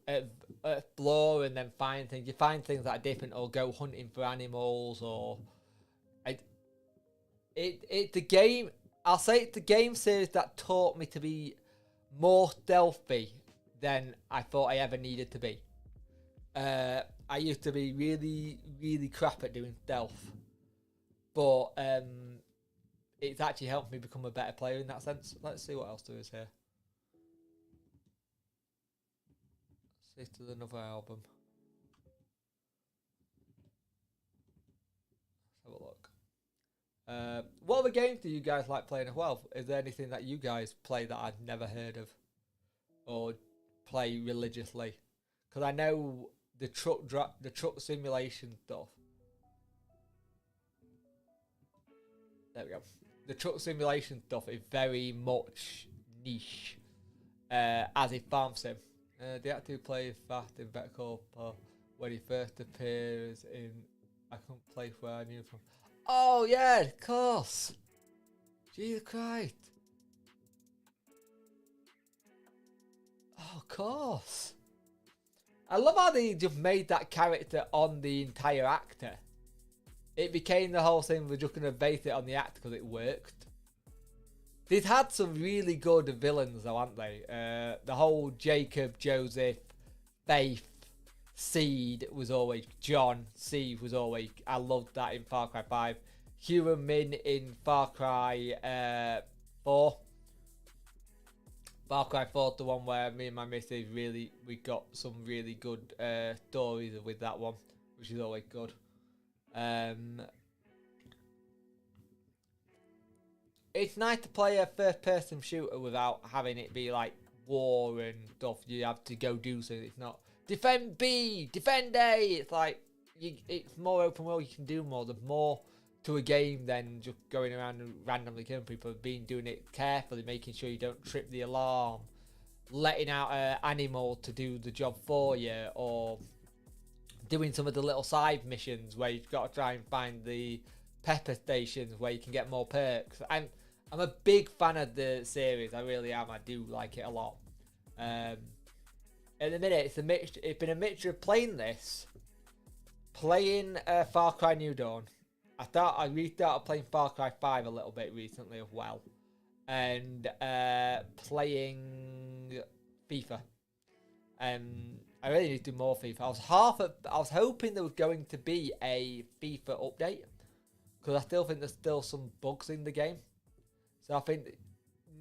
S1: explore and then find things. You find things that are different, or go hunting for animals, or it's the game. I'll say it's the game series that taught me to be more stealthy than I thought I ever needed to be. I used to be really, really crap at doing stealth, but it's actually helped me become a better player in that sense. Let's see what else there is here. Let's see to another album. Let's have a look. What other games do you guys like playing as well? Is there anything that you guys play that I've never heard of, or play religiously? Because I know the truck simulation stuff. There we go. The truck simulation stuff is very much niche, as a farm sim. The actor who plays fast in Better Call Saul, when he first appears in I Couldn't Place Where I Knew From. Oh yeah, of course. Jesus Christ. Oh, of course. I love how they just made that character on the entire actor. It became the whole thing. We're just going to base it on the actor because it worked. They've had some really good villains though, haven't they? The whole Jacob, Joseph, Faith, Seed was always John. Steve was always. I loved that in Far Cry 5. Hugh and Min in Far Cry 4. Far Cry 4, the one where me and my missus we got some really good stories with that one, which is always good. It's nice to play a first-person shooter without having it be like war and stuff. You have to go do something. It's not defend B, defend A. It's like it's more open world. You can do more. There's more to a game than just going around and randomly killing people. Doing it carefully, making sure you don't trip the alarm, letting out an animal to do the job for you, or doing some of the little side missions where you've got to try and find the pepper stations where you can get more perks. I'm a big fan of the series. I really am. I do like it a lot. At the minute, it's been a mixture of playing this, playing Far Cry New Dawn. I restarted playing Far Cry 5 a little bit recently as well, and playing FIFA. I really need to do more FIFA. I was hoping there was going to be a FIFA update, because I still think there's still some bugs in the game. So I think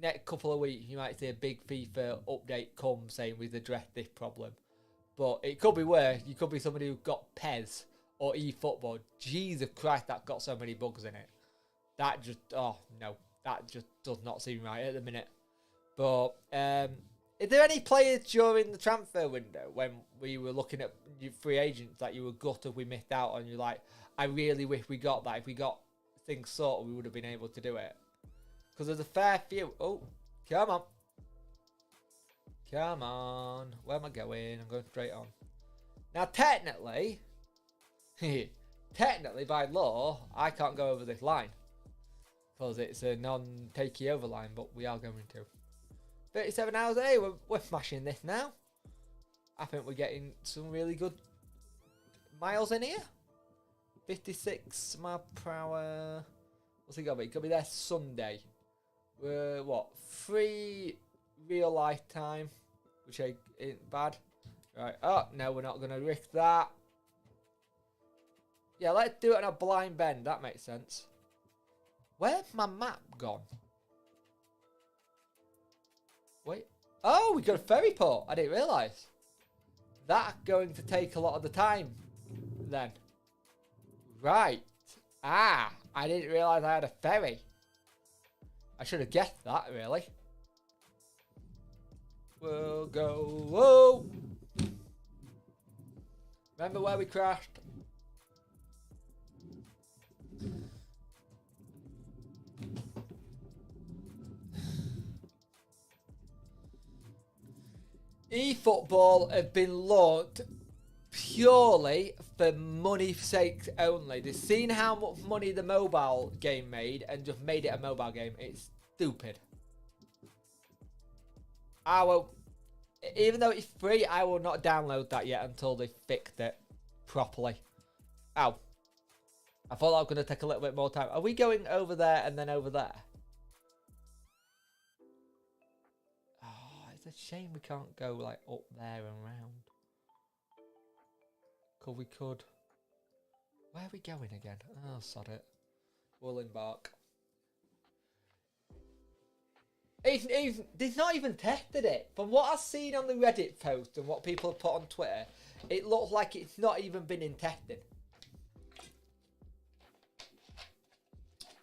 S1: next couple of weeks you might see a big FIFA update come saying we've addressed this problem. But it could be worse. You could be somebody who got PES or eFootball. Jesus Christ, that got so many bugs in it. That just, oh no, that just does not seem right at the minute. But is there any players during the transfer window when we were looking at free agents that you were gutted we missed out on? You're like, I really wish we got that. If we got things sorted, we would have been able to do it. Because there's a fair few. Oh, come on. Come on. Where am I going? I'm going straight on. Now, technically, by law, I can't go over this line. Because it's a non-takey over line, but we are going to. 37 hours. Hey, we're smashing this now. I think we're getting some really good miles in here. 56 mile per hour. What's it going to be? It could be there Sunday. We're, what, 3 real life time, which ain't bad. Right. Oh, no, we're not going to risk that. Yeah, let's do it on a blind bend. That makes sense. Where's my map gone? Wait. Oh, we got a ferry port. I didn't realise. That's going to take a lot of the time then. Right. Ah, I didn't realise I had a ferry. I should have guessed that, really. We'll go. Whoa. Remember where we crashed? eFootball have been launched purely for money's sake only. They've seen how much money the mobile game made and just made it a mobile game. It's stupid. I will, even though it's free, I will not download that yet until they fixed it properly. Ow. I thought that was going to take a little bit more time. Are we going over there and then over there? It's a shame we can't go like up there and round. Cause we could. Where are we going again? Oh, sod it. We'll embark. They've not even tested it. From what I've seen on the Reddit post and what people have put on Twitter, it looks like it's not even been in testing.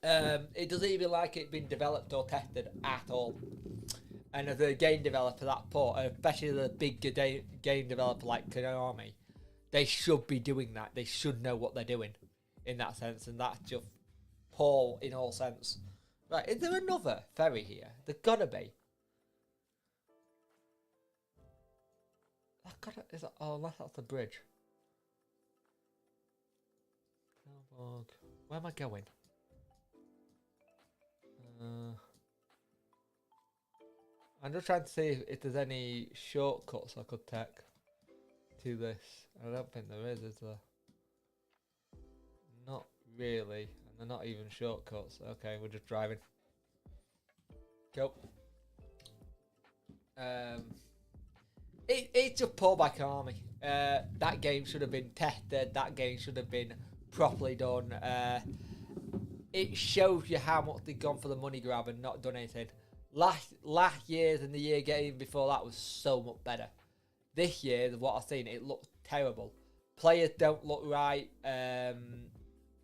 S1: It doesn't even like it been developed or tested at all. And as a game developer, that port, especially the big game developer like Konami, they should be doing that. They should know what they're doing in that sense. And that's just poor in all sense. Right, is there another ferry here? There's gotta be. Oh, unless that's the bridge. Where am I going? I'm just trying to see if there's any shortcuts I could take to this. I don't think there is there? Not really. And they're not even shortcuts. Okay, we're just driving. Cool. It's just poor by Konami. That game should have been tested. That game should have been properly done. It shows you how much they've gone for the money grab and not done anything. Last year's and the year game before that was so much better. This year, what I've seen, it looks terrible. Players don't look right.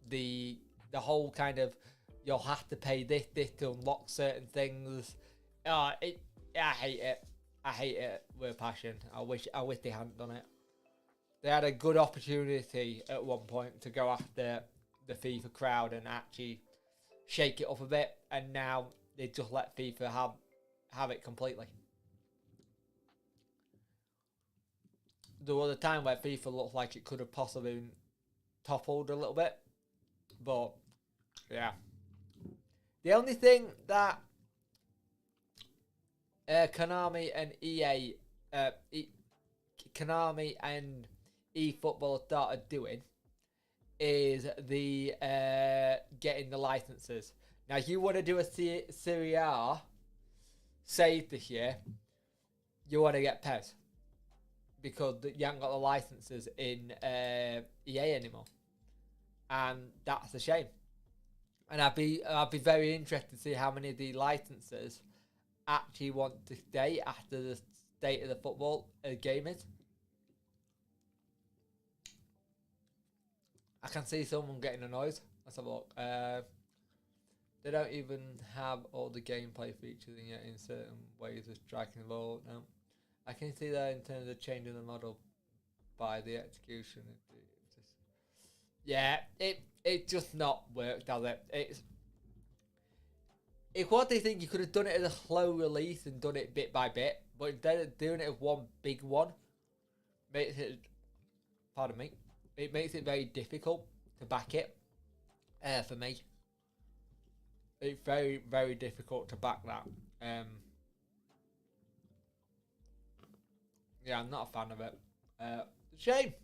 S1: The whole kind of you'll have to pay this to unlock certain things. I hate it. I hate it with a passion. I wish they hadn't done it. They had a good opportunity at one point to go after the FIFA crowd and actually shake it up a bit, and now they just let FIFA have it completely. There was a time where FIFA looked like it could have possibly been toppled a little bit, but yeah. The only thing that Konami and EA, Konami and eFootball started doing is the getting the licenses. Now, if you want to do a Serie A save this year, you want to get PES because you haven't got the licenses in EA anymore, and that's a shame. And I'd be very interested to see how many of the licenses actually want to stay after the state of the football game is. I can see someone getting annoyed. Let's have a look. They don't even have all the gameplay features in yet in certain ways of striking the ball. No, I can see that in terms of changing the model by the execution. Yeah, it just not worked, does it? If what they think you could have done it as a slow release and done it bit by bit, but instead of doing it as one big one, makes it, pardon me, it makes it very difficult to back it. For me, it's very, very difficult to back that. Yeah, I'm not a fan of it. Shame,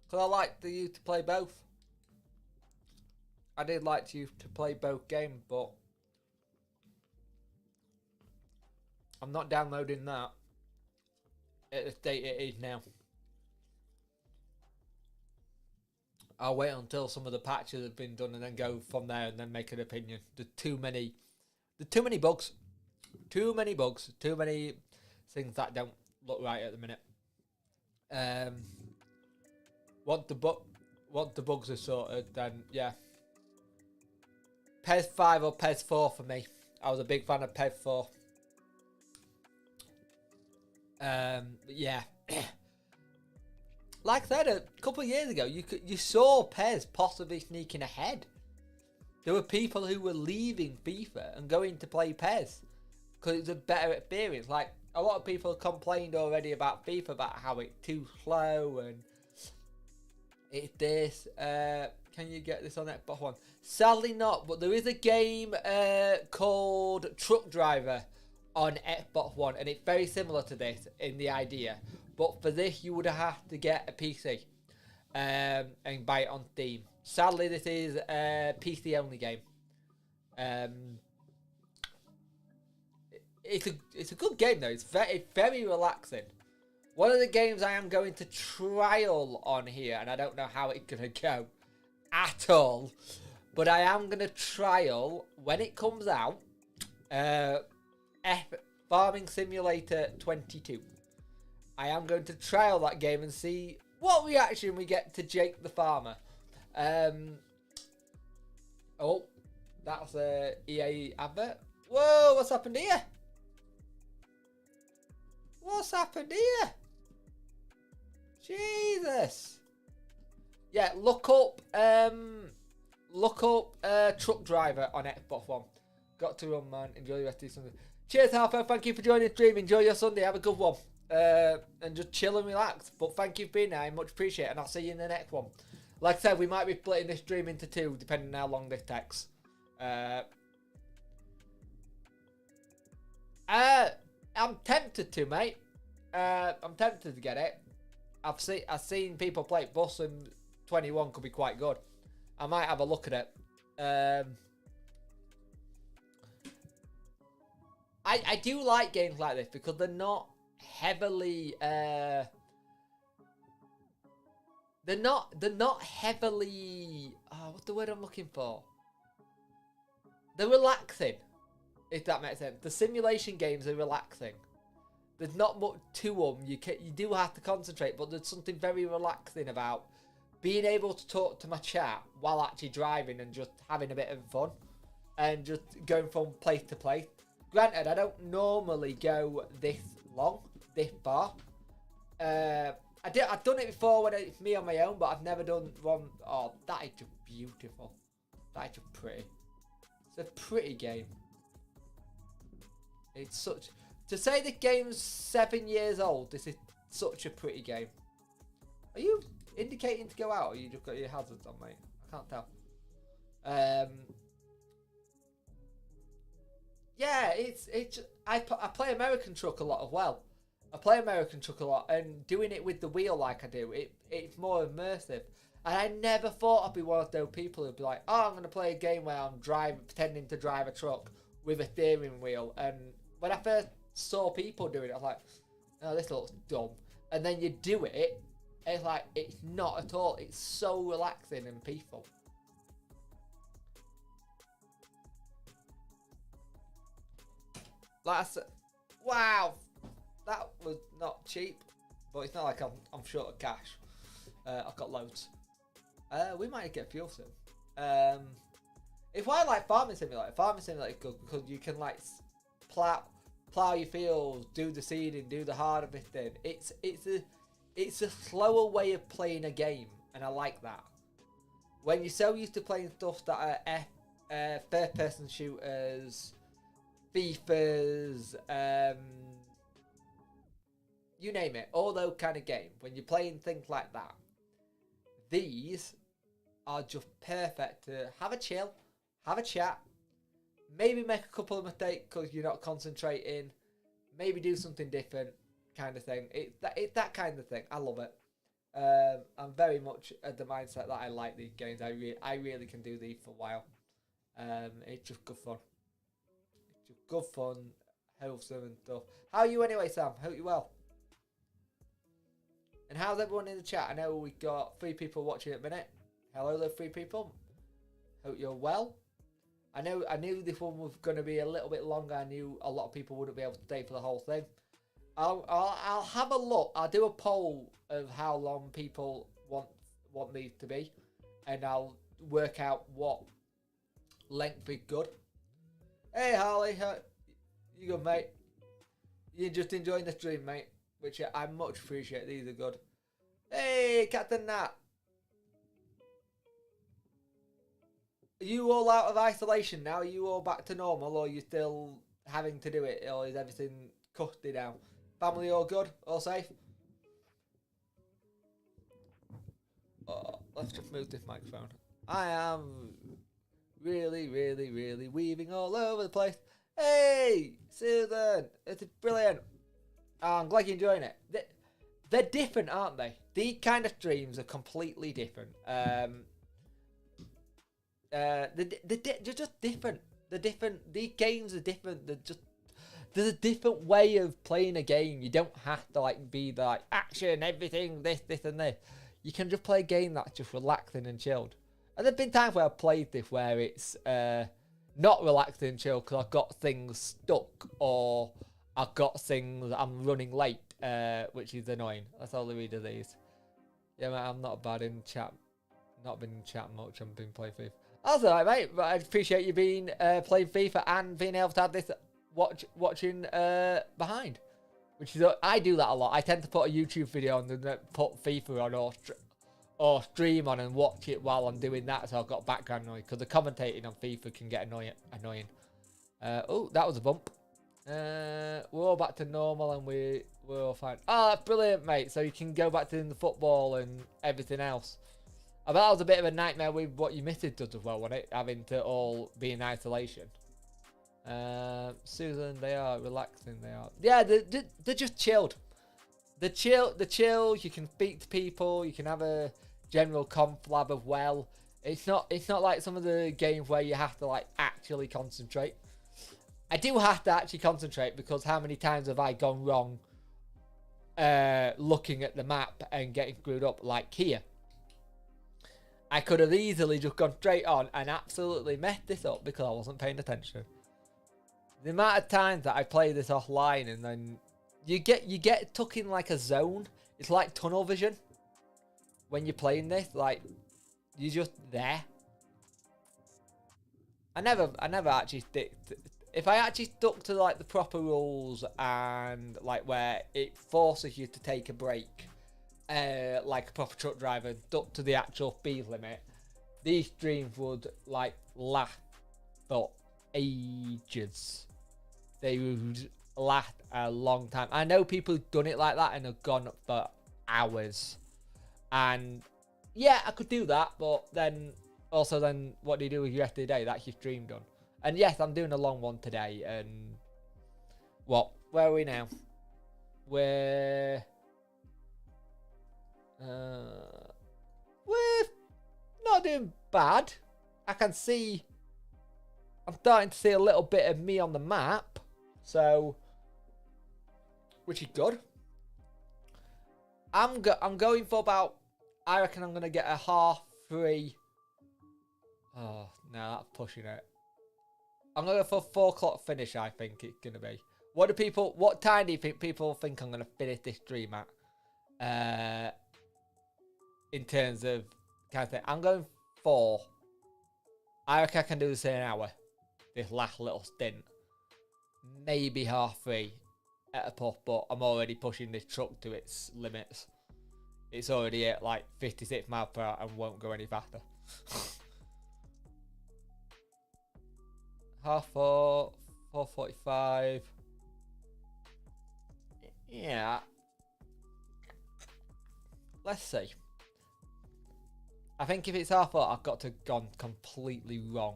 S1: because I like you to play both. I did like you to play both games, but I'm not downloading that at the state it is now. I'll wait until some of the patches have been done and then go from there and then make an opinion. There's too many bugs. Too many bugs. Too many things that don't look right at the minute. Once the bugs are sorted, then yeah. PES 5 or PES 4 for me. I was a big fan of PES 4. Yeah. Like I said, a couple of years ago, you saw PES possibly sneaking ahead. There were people who were leaving FIFA and going to play PES because it's a better experience. Like, a lot of people complained already about FIFA, about how it's too slow and it's this. Can you get this on Xbox One? Sadly not, but there is a game called Truck Driver on Xbox One, and it's very similar to this in the idea. But for this, you would have to get a PC and buy it on Steam. Sadly, this is a PC only game. It's a good game though. It's very relaxing. One of the games I am going to trial on here, and I don't know how it's gonna go at all, but I am gonna trial when it comes out. Farming Simulator 22. I am going to trial that game and see what reaction we get to Jake the Farmer. Oh, that's a EA advert. Whoa, what's happened here? What's happened here? Jesus. Yeah, look up Truck Driver on Xbox One. Got to run, man. Enjoy the rest of your Sunday. Cheers, Harper. Thank you for joining the stream. Enjoy your Sunday. Have a good one. And just chill and relax. But thank you for being there. I much appreciate it. And I'll see you in the next one. Like I said, we might be splitting this stream into two, depending on how long this takes. I'm tempted to, mate. I'm tempted to get it. I've seen people play it. Bus and 21 could be quite good. I might have a look at it. I do like games like this because they're not heavily they're not heavily what's the word I'm looking for? They're relaxing, if that makes sense. The simulation games are relaxing. There's not much to them. You do have to concentrate, but there's something very relaxing about being able to talk to my chat while actually driving and just having a bit of fun and just going from place to place. Granted, I don't normally go this long, this far. I've done it before when it's me on my own, but I've never done one. Oh, that is just beautiful. That is just pretty. It's a pretty game. It's such... To say the game's 7 years old, this is such a pretty game. Are you indicating to go out, or you just got your hazards on, mate? I can't tell. Yeah, I play American Truck a lot as well. I play American Truck a lot, and doing it with the wheel like I do, it's more immersive. And I never thought I'd be one of those people who'd be like, oh, I'm going to play a game where I'm pretending to drive a truck with a steering wheel. And when I first saw people doing it, I was like, oh, this looks dumb. And then you do it, and it's like, it's not at all. It's so relaxing and peaceful. Like I said, wow, that was not cheap, but it's not like I'm short of cash. I've got loads. We might get fuel soon. It's why I like Farming Simulator. Farming Simulator is good because you can like plow your fields, do the seeding, do the harvesting. It's a slower way of playing a game, and I like that. When you're so used to playing stuff that are third-person shooters, FIFAs, you name it, all those kind of games. When you're playing things like that, these are just perfect to have a chill, have a chat, maybe make a couple of mistakes because you're not concentrating, maybe do something different, kind of thing. It's that kind of thing. I love it. I'm very much at the mindset that I like these games. I really can do these for a while. It's just good fun. It's just good fun, wholesome and stuff. How are you anyway, Sam? Hope you're well. And how's everyone in the chat? I know we got 3 people watching at the minute. Hello there, 3 people. Hope you're well. I knew this one was going to be a little bit longer. I knew a lot of people wouldn't be able to stay for the whole thing. I'll have a look. I'll do a poll of how long people want these to be, and I'll work out what length is good. Hey Harley, you good, mate? You just enjoying the stream, mate, which I much appreciate. These are good. Hey Captain Nat, are you all out of isolation now? Are you all back to normal, or are you still having to do it, or is everything custody now? Family all good? All safe? Oh, let's just move this microphone. I am really weaving all over the place. Hey, Susan, it's brilliant. Oh, I'm glad you're enjoying it. They're different, aren't they? These kind of streams are completely different. They're just different. They're different. These games are different. There's a different way of playing a game. You don't have to like be like action, everything, this and this. You can just play a game that's just relaxing and chilled. And there've been times where I've played this where it's not relaxing and chilled because I've got things stuck or I've got things I'm running late, which is annoying. That's all the read of these. Yeah, mate, I'm not bad in chat. Not been in chat much. I've been playing FIFA. That's alright, mate. But I appreciate you being playing FIFA and being able to have this watching behind, which is I do that a lot. I tend to put a YouTube video on and then put FIFA on or stream on and watch it while I'm doing that, so I've got background noise because the commentating on FIFA can get annoying. Oh, that was a bump. We're all back to normal and we're all fine. Oh, that's brilliant, mate. So you can go back to the football and everything else. I bet that was a bit of a nightmare with what you missed does as well, wasn't it? Having to all be in isolation. Susan, they are relaxing. They are. Yeah, they're just chilled. They're chill. You can speak to people. You can have a general conflab as well. It's not like some of the games where you have to like actually concentrate. I do have to actually concentrate because how many times have I gone wrong looking at the map and getting screwed up like here? I could have easily just gone straight on and absolutely messed this up because I wasn't paying attention. The amount of times that I play this offline and then you get tucked in like a zone. It's like tunnel vision when you're playing this. Like you're just there. I never actually stick. If I actually stuck to like the proper rules and like where it forces you to take a break, like a proper truck driver, stuck to the actual speed limit, these streams would like last for ages. They would last a long time. I know people who've done it like that and have gone for hours. And yeah, I could do that, but then what do you do with the rest of the day? That's your stream done. And yes, I'm doing a long one today. And what? Where are we now? We're not doing bad. I'm starting to see a little bit of me on the map. So, which is good. I'm going for about, I reckon I'm going to get a 3:30. Oh, no, that's pushing it. I'm going to go for 4 o'clock finish, I think it's going to be. What time do you think people think I'm going to finish this stream at? In terms of kind of thing. I'm going 4. I reckon I can do this in an hour. This last little stint. Maybe half 3 at a puff, but I'm already pushing this truck to its limits. It's already at like 56 miles per hour and won't go any faster. Half 4, 4:45. Yeah. Let's see. I think if it's half 4, I've got to have gone completely wrong.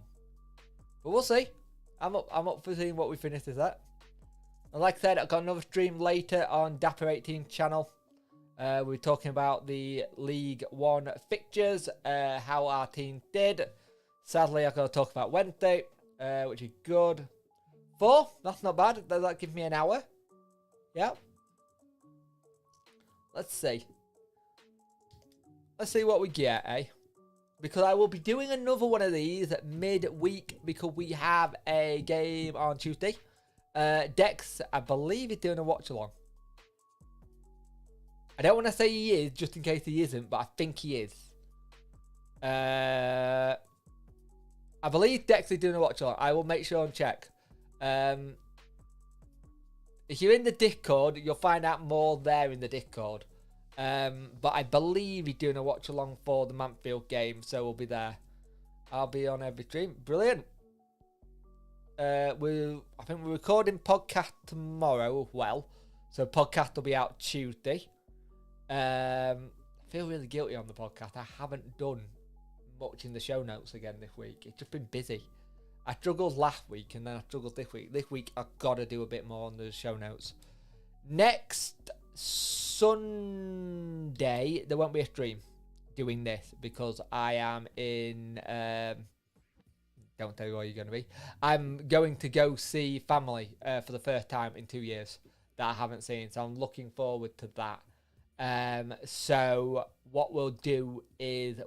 S1: But we'll see. I'm up for seeing what we finish this at. And like I said, I've got another stream later on Dapper18 channel. We're talking about the League One fixtures, how our team did. Sadly, I've got to talk about Wednesday, which is good. 4, that's not bad. Does that give me an hour? Yeah. Let's see. Let's see what we get, eh? Because I will be doing another one of these mid-week because we have a game on Tuesday. Dex, I believe, is doing a watch-along. I don't want to say he is, just in case he isn't, but I think he is. I believe Dex is doing a watch-along. I will make sure and check. If you're in the Discord, you'll find out more there in the Discord. But I believe he's doing a watch-along for the Mansfield game, so we'll be there. I'll be on every stream. Brilliant. I think we're recording podcast tomorrow as well. So podcast will be out Tuesday. I feel really guilty on the podcast. I haven't done much in the show notes again this week. It's just been busy. I struggled last week and then I struggled this week. This week I've got to do a bit more on the show notes. Next Sunday, there won't be a stream doing this because I am in... don't tell you where you're going to be. I'm going to go see family for the first time in 2 years that I haven't seen. So I'm looking forward to that. So what we'll do is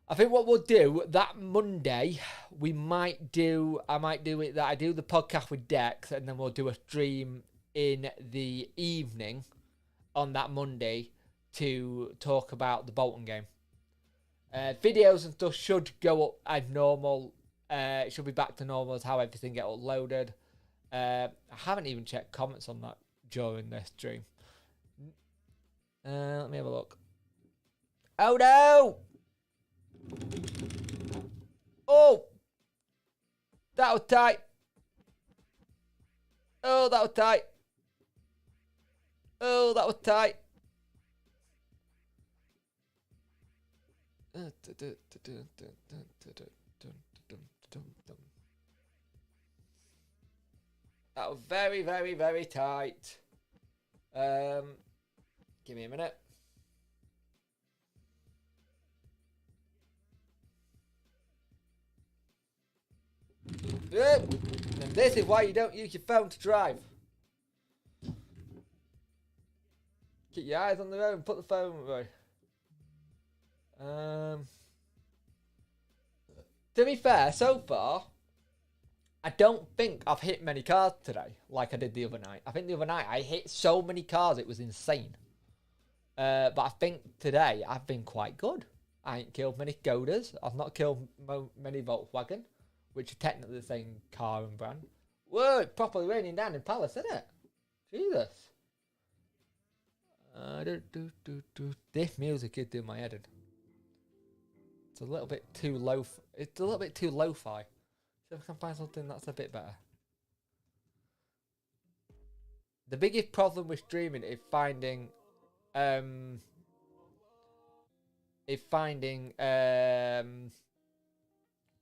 S1: I think what we'll do that Monday, I might do it that I do the podcast with Dex and then we'll do a stream in the evening on that Monday to talk about the Bolton game. Videos and stuff should go up as normal. It should be back to normal as how everything gets uploaded. I haven't even checked comments on that during this stream. Let me have a look. Oh no! Oh! That was tight. Oh, that was tight. Oh, that was tight. That was very, very, very tight. Give me a minute. And this is why you don't use your phone to drive. Keep your eyes on the road and put the phone away. To be fair, so far, I don't think I've hit many cars today like I did the other night. I think the other night I hit so many cars it was insane. But I think today I've been quite good. I ain't killed many Skodas. I've not killed many Volkswagen, which are technically the same car and brand. Whoa, it's properly raining down in Palace, isn't it? Jesus. This music is doing my head in. It's a little bit too low. It's a little bit too lo-fi. See if I can find something that's a bit better. The biggest problem with streaming is finding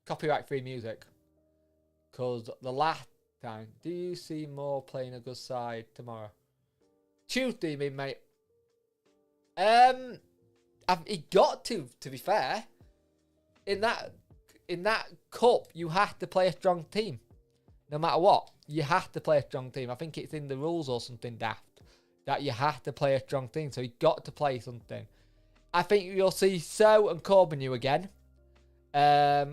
S1: copyright-free music. Because the last time, do you see more playing a good side tomorrow? Tuesday, mate. It got to be fair. In that cup, you have to play a strong team. No matter what, you have to play a strong team. I think it's in the rules or something daft that you have to play a strong team. So you got to play something. I think you'll see So and Corbin again. I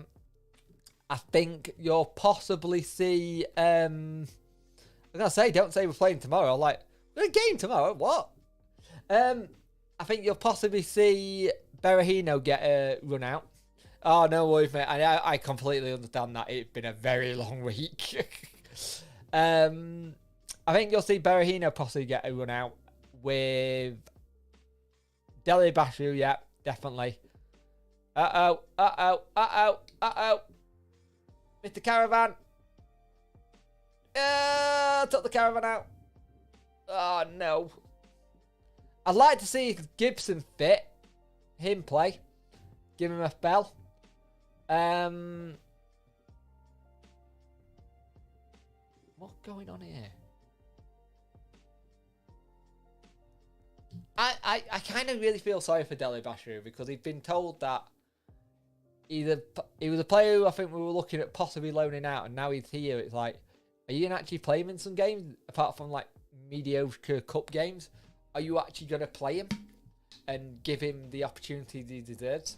S1: think you'll possibly see. I'm gonna say, don't say we're playing tomorrow. Like, we're in a game tomorrow. What? I think you'll possibly see Berahino get a run out. Oh, no worries, mate. I completely understand that. It's been a very long week. I think you'll see Berahino possibly get a run out with Deli Bashu. Yeah, definitely. Uh-oh. Mr. Caravan. Took the Caravan out. Oh, no. I'd like to see Gibson fit. Him play. Give him a spell. What's going on here? I kind of really feel sorry for Deli Bashu because he's been told that he was a player who I think we were looking at possibly loaning out, and now he's here. It's like, are you going to actually play him in some games apart from like mediocre cup games? Are you actually going to play him and give him the opportunity he deserves?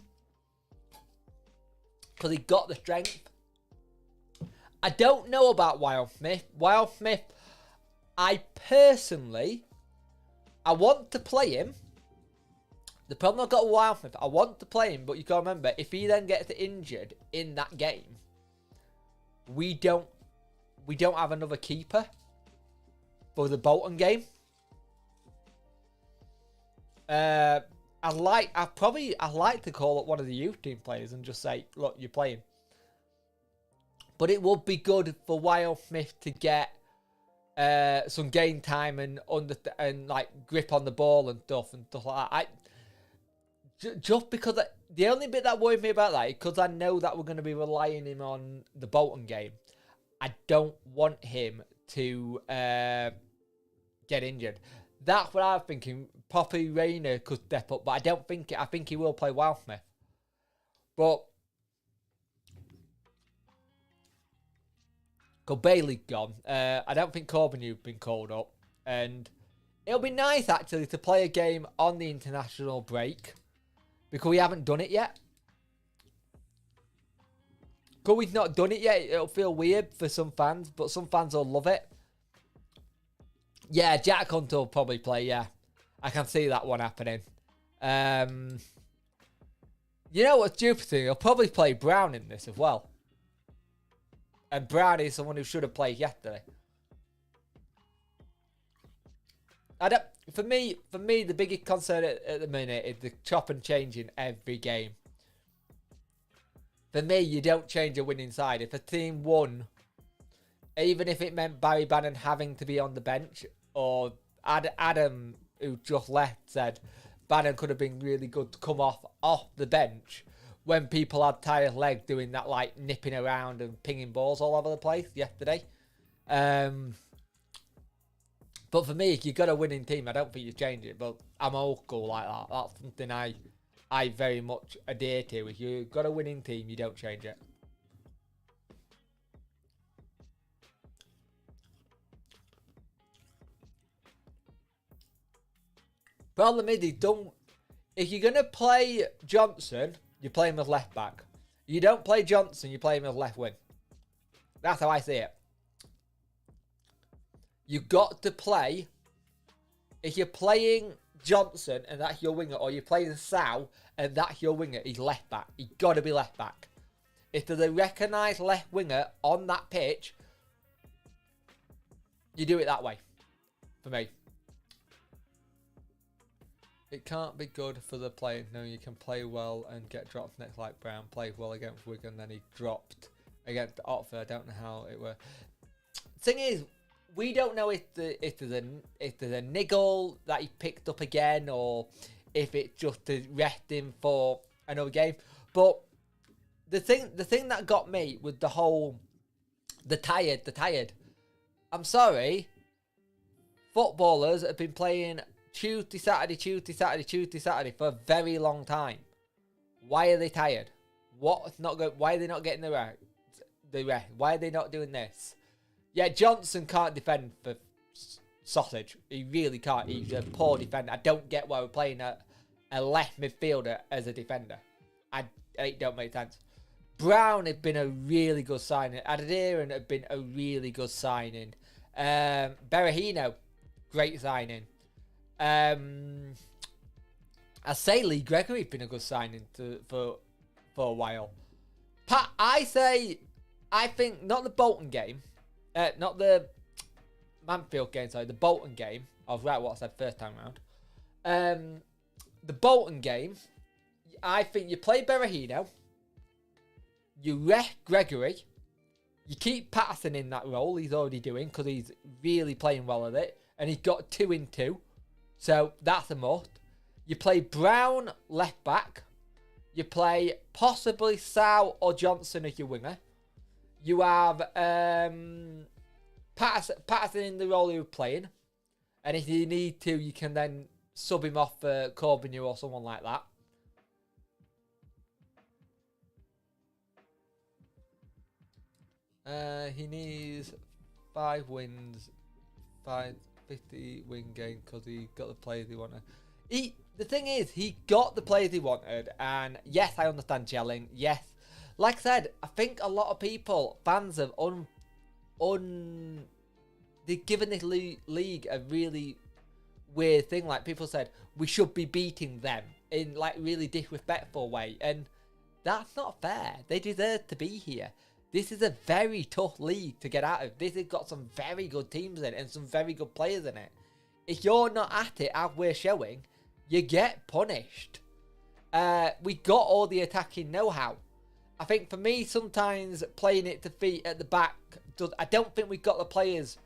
S1: Because he got the strength. I don't know about Wildsmith. Wildsmith, I want to play him. The problem I've got with Wildsmith, I want to play him, but you got to remember, if he then gets injured in that game, we don't have another keeper for the Bolton game. I'd like to call up one of the youth team players and just say, look, you're playing. But it would be good for Wildsmith to get some game time and like grip on the ball and stuff like that. Just because the only bit that worried me about that is because I know that we're going to be relying him on the Bolton game. I don't want him to get injured. That's what I'm thinking. Poppy Rayner could step up, but I don't think it. I think he will play Wildsmith. But Bailey's gone. I don't think Corbenu's been called up. And it'll be nice, actually, to play a game on the international break. Because we haven't done it yet. Because we've not done it yet, it'll feel weird for some fans. But some fans will love it. Yeah, Jack Hunter will probably play, yeah. I can see that one happening. You know what's stupid thing? He'll probably play Brown in this as well. And Brown is someone who should have played yesterday. For me, the biggest concern at the minute is the chop and change in every game. For me, you don't change a winning side. If a team won, even if it meant Barry Bannon having to be on the bench, or Adam, who just left, said Bannon could have been really good to come off the bench when people had tired legs doing that, like nipping around and pinging balls all over the place yesterday. But for me, if you've got a winning team, I don't think you change it. But I'm old school like that. That's something I very much adhere to. If you've got a winning team, you don't change it. Problem is, if you're going to play Johnson, you play him as left back. You don't play Johnson, you play him as left wing. That's how I see it. You've got to play, if you're playing Johnson and that's your winger, or you're playing Sal and that's your winger, he's left back. He's got to be left back. If there's a recognised left winger on that pitch, you do it that way, for me. It can't be good for the player. No, you can play well and get dropped next like Brown. Played well against Wigan, then he dropped against Oxford. I don't know how it worked. Thing is, we don't know if there's a niggle that he picked up again, or if it's just to rest him for another game. But the thing that got me with the tired. I'm sorry, footballers have been playing Tuesday, Saturday for a very long time. Why are they tired? What's not good? Why are they not getting the rest? Why are they not doing this? Yeah, Johnson can't defend for sausage. He really can't. He's a poor defender. I don't get why we're playing a left midfielder as a defender. It don't make sense. Brown had been a really good signing. Adediran had been a really good signing. Berahino, great signing. I say Lee Gregory been a good signing for for a while. Pat, I think not the Bolton game, not the Manfield game, sorry, the Bolton game. I was right what I said first time round. The Bolton game, I think you play Berahino, you rest Gregory, you keep Patterson in that role he's already doing because he's really playing well at it, and he's got 2 in 2, so that's a must. You play Brown left back, you play possibly Sal or Johnson as your winger. You have Patterson in the role he was playing, and if you need to, you can then sub him off for Corbeanu or someone like that. He needs 5 wins, 50 win game because he got the players he wanted. The thing is, he got the players he wanted, and yes, I understand gelling. Yes, like I said, I think a lot of people, fans of they've given this league a really weird thing. Like people said, we should be beating them in like really disrespectful way, and that's not fair. They deserve to be here. This is a very tough league to get out of. This has got some very good teams in it and some very good players in it. If you're not at it as we're showing, you get punished. We got all the attacking know-how. I think for me, sometimes playing it to feet at the back, I don't think we've got the players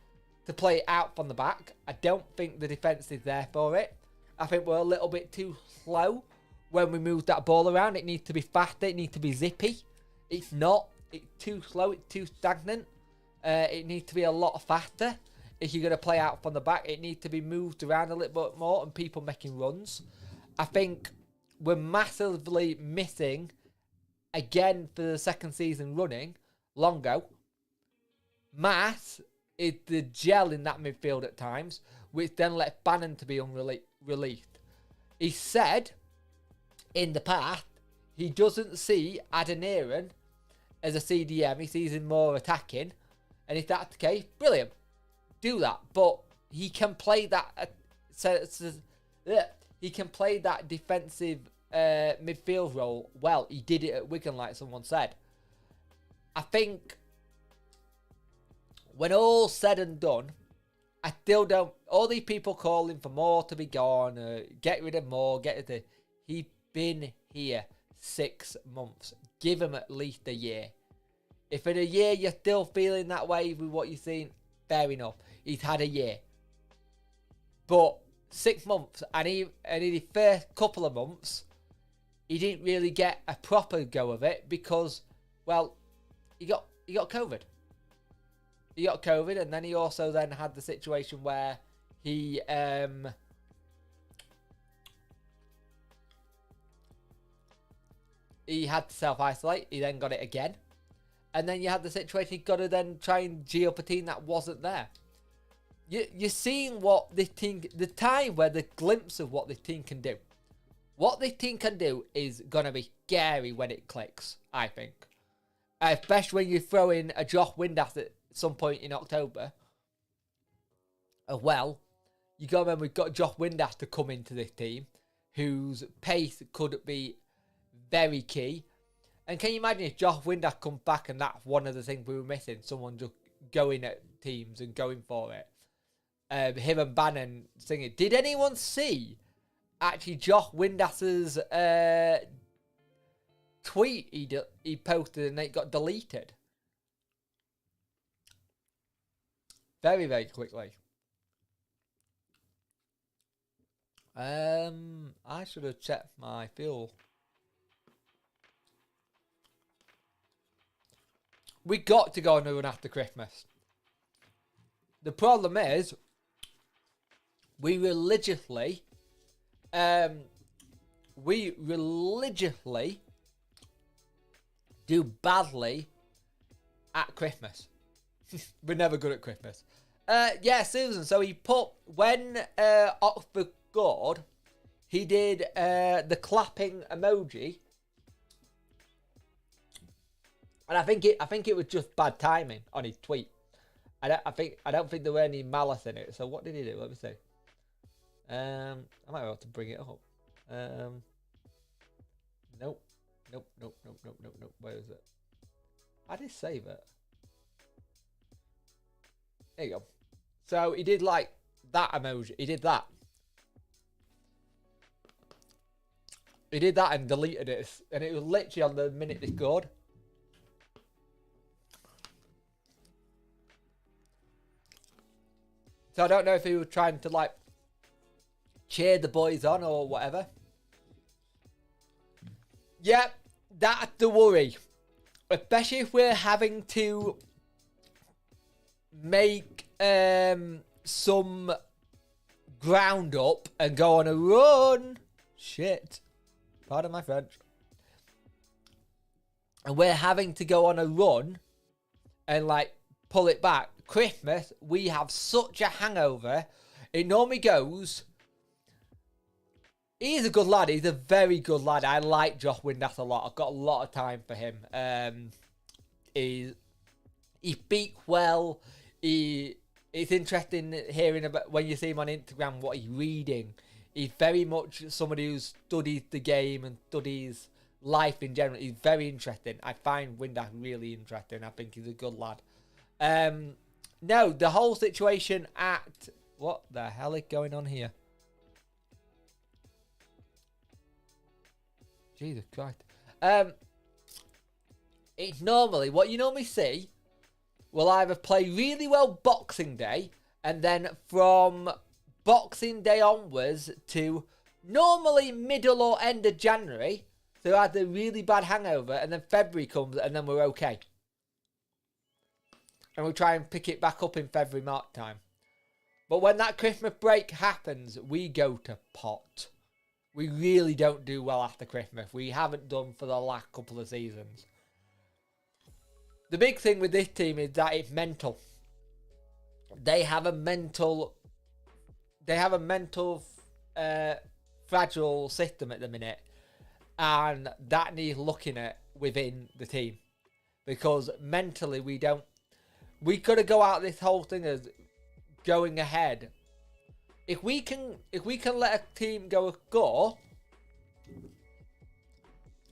S1: to play it out from the back. I don't think the defence is there for it. I think we're a little bit too slow when we move that ball around. It needs to be faster. It needs to be zippy. It's not. It's too slow. It's too stagnant. It needs to be a lot faster. If you're going to play out from the back, it needs to be moved around a little bit more and people making runs. I think we're massively missing, again for the second season running, Longo. Mass is the gel in that midfield at times, which then lets Bannon to be unreleased. He said in the past he doesn't see Adeniran as a CDM. He sees him more attacking, and if that's the case, brilliant. Do that, but he can play that. He can play that defensive midfield role well. He did it at Wigan, like someone said. I think when all's said and done, I still don't. All these people calling for Moore to be gone, get rid of Moore, get rid of. He's been here 6 months. Give him at least a year. If in a year you're still feeling that way with what you've seen, fair enough. He's had a year. But 6 months, and in the first couple of months, he didn't really get a proper go of it because, well, he got COVID. He got COVID, and then he also then had the situation where he had to self-isolate. He then got it again. And then you had the situation he got to then try and G up a team that wasn't there. You're seeing what this team, the time where the glimpse of what this team can do. What this team can do is going to be scary when it clicks, I think. Especially when you throw in a Josh Windass at some point in October. Well, you got to remember we've got Josh Windass to come into this team, whose pace could be very key. And can you imagine if Josh Windass comes back and that's one of the things we were missing? Someone just going at teams and going for it. Him and Bannon singing. Did anyone see actually Josh Windass's tweet he posted and it got deleted? Very, very quickly. I should have checked my fuel. We got to go on a run after Christmas. The problem is, we religiously do badly at Christmas. We're never good at Christmas. Yeah, Susan. So he put, when Oxford scored, he did the clapping emoji. And I think it was just bad timing on his tweet. I don't think there were any malice in it. So what did he do? Let me see. I might be able to bring it up. Nope. Nope. Where is it? I did save it. There you go. So he did like that emoji. He did that. He did that and deleted it. And it was literally on the minute they scored. So I don't know if he was trying to like cheer the boys on or whatever. Yep, that's the worry. Especially if we're having to make some ground up and go on a run. Shit. Pardon my French. And we're having to go on a run and like pull it back. Christmas, we have such a hangover. It normally goes... He's a good lad. He's a very good lad. I like Josh Windass a lot. I've got a lot of time for him. He speaks well. It's interesting hearing about when you see him on Instagram what he's reading. He's very much somebody who studies the game and studies life in general. He's very interesting. I find Windass really interesting. I think he's a good lad. No, the whole situation at... What the hell is going on here? Jesus Christ. It's normally... What you normally see... We'll either play really well Boxing Day, and then from Boxing Day onwards to normally middle or end of January, so I had a really bad hangover, and then February comes, and then we're okay. And we'll try and pick it back up in February, March time. But when that Christmas break happens, we go to pot. We really don't do well after Christmas. We haven't done for the last couple of seasons. The big thing with this team is that it's mental. They have a mental fragile system at the minute, and that needs looking at within the team, because mentally we got to go out this whole thing as going ahead. If we can let a team go a score.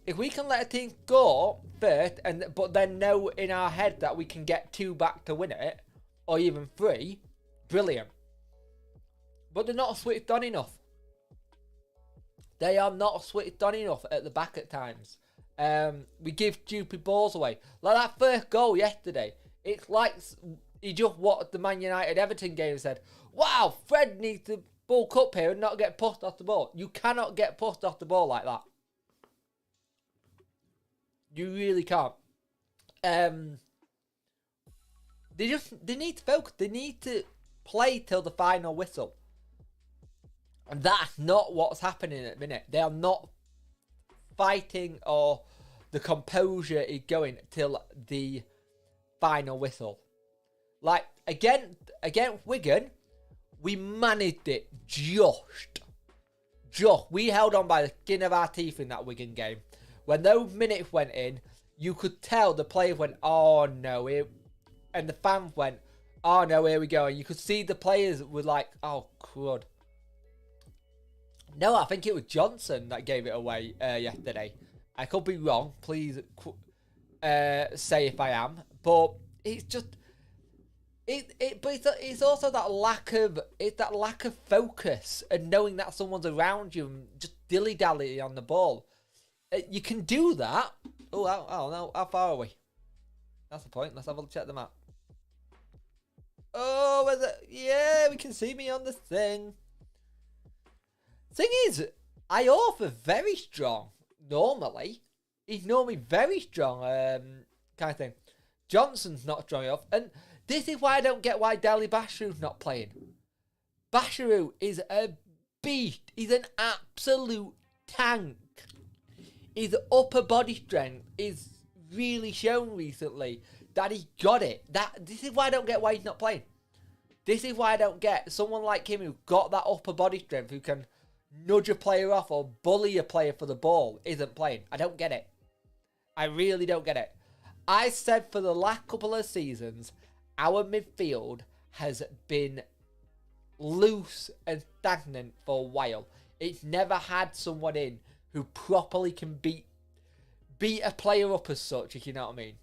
S1: If we can let a team score first, but then know in our head that we can get 2 back to win it, or even 3, brilliant. But they're not switched on enough. They are not switched on enough at the back at times. We give stupid balls away. Like that first goal yesterday. It's like he just watched the Man United Everton game and said, wow, Fred needs to bulk up here and not get pushed off the ball. You cannot get pushed off the ball like that. You really can't. They need to focus. They need to play till the final whistle. And that's not what's happening at the minute. They are not fighting, or the composure is going till the final whistle. Like, again, Wigan, we managed it just. We held on by the skin of our teeth in that Wigan game. When those minutes went in, you could tell the players went, oh no, and the fans went, oh no, here we go. And you could see the players were like, oh crud. No, I think it was Johnson that gave it away yesterday. I could be wrong. Please say if I am. But it's just, it's also that lack of focus and knowing that someone's around you and just dilly dally on the ball. You can do that. Oh no, how far are we? That's the point. Let's have a check the map. Oh, is it? Yeah, we can see me on the thing. Thing is, Iorfa very strong. Normally, he's normally very strong. Kind of thing. Johnson's not strong enough, and this is why I don't get why Deli Bashiru's not playing. Bashiru is a beast. He's an absolute tank. His upper body strength is really shown recently that he got it. This is why I don't get why he's not playing. This is why I don't get someone like him who got that upper body strength, who can nudge a player off or bully a player for the ball, isn't playing. I don't get it. I really don't get it. I said for the last couple of seasons, our midfield has been loose and stagnant for a while. It's never had someone in who properly can beat a player up as such, if you know what I mean.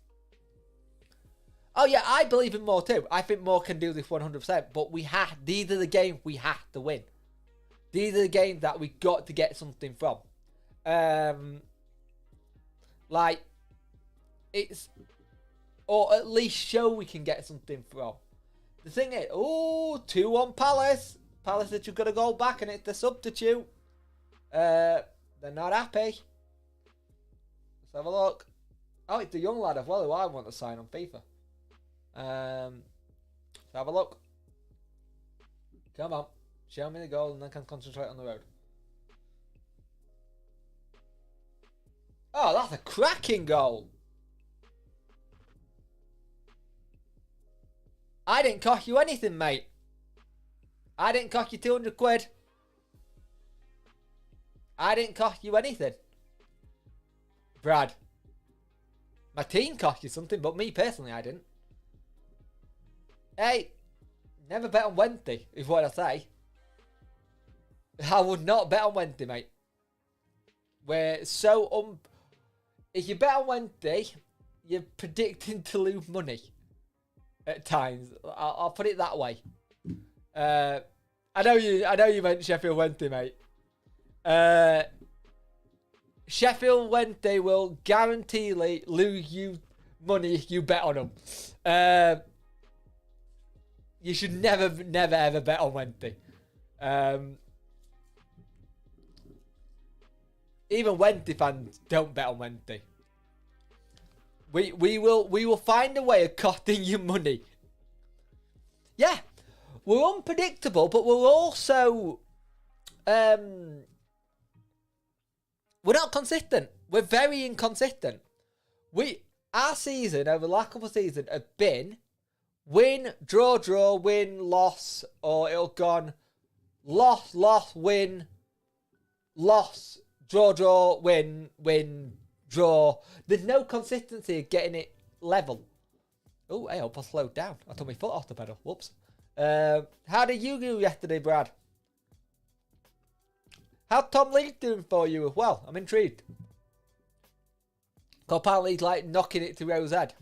S1: Oh yeah, I believe in Moore too. I think Moore can do this 100%, but these are the games we have to win. These are the games that we got to get something from. Like, it's, or at least show we can get something from. The thing is, 2-1 Palace. Palace that you've got to go back and it's the substitute. They're not happy. Let's have a look. Oh, it's the young lad as well who I want to sign on FIFA. Let's have a look. Come on. Show me the goal and then I can concentrate on the road. Oh, that's a cracking goal. I didn't cost you anything, mate. I didn't cost you 200 quid. I didn't cost you anything. Brad. My team cost you something, but me personally, I didn't. Hey, never bet on Wednesday, is what I say. I would not bet on Wednesday, mate. We're so if you bet on Wednesday, you're predicting to lose money. At times, I'll put it that way. I know you meant Sheffield Wednesday, mate. Sheffield Wednesday will guaranteedly lose you money if you bet on them. You should never ever bet on Wednesday. Even Wednesday fans don't bet on Wednesday. We will find a way of costing you money. Yeah, we're unpredictable, but we're also we're not consistent. We're very inconsistent. Our season over the last couple of seasons have been win, draw, win, loss, or it'll gone loss, win, loss, draw, win, draw. There's no consistency of getting it level. Oh, I hope I slowed down. I took my foot off the pedal. Whoops. How did you do yesterday, Brad? How's Tom Lee doing for you as well? I'm intrigued. Apparently he's like knocking it to Rose Head.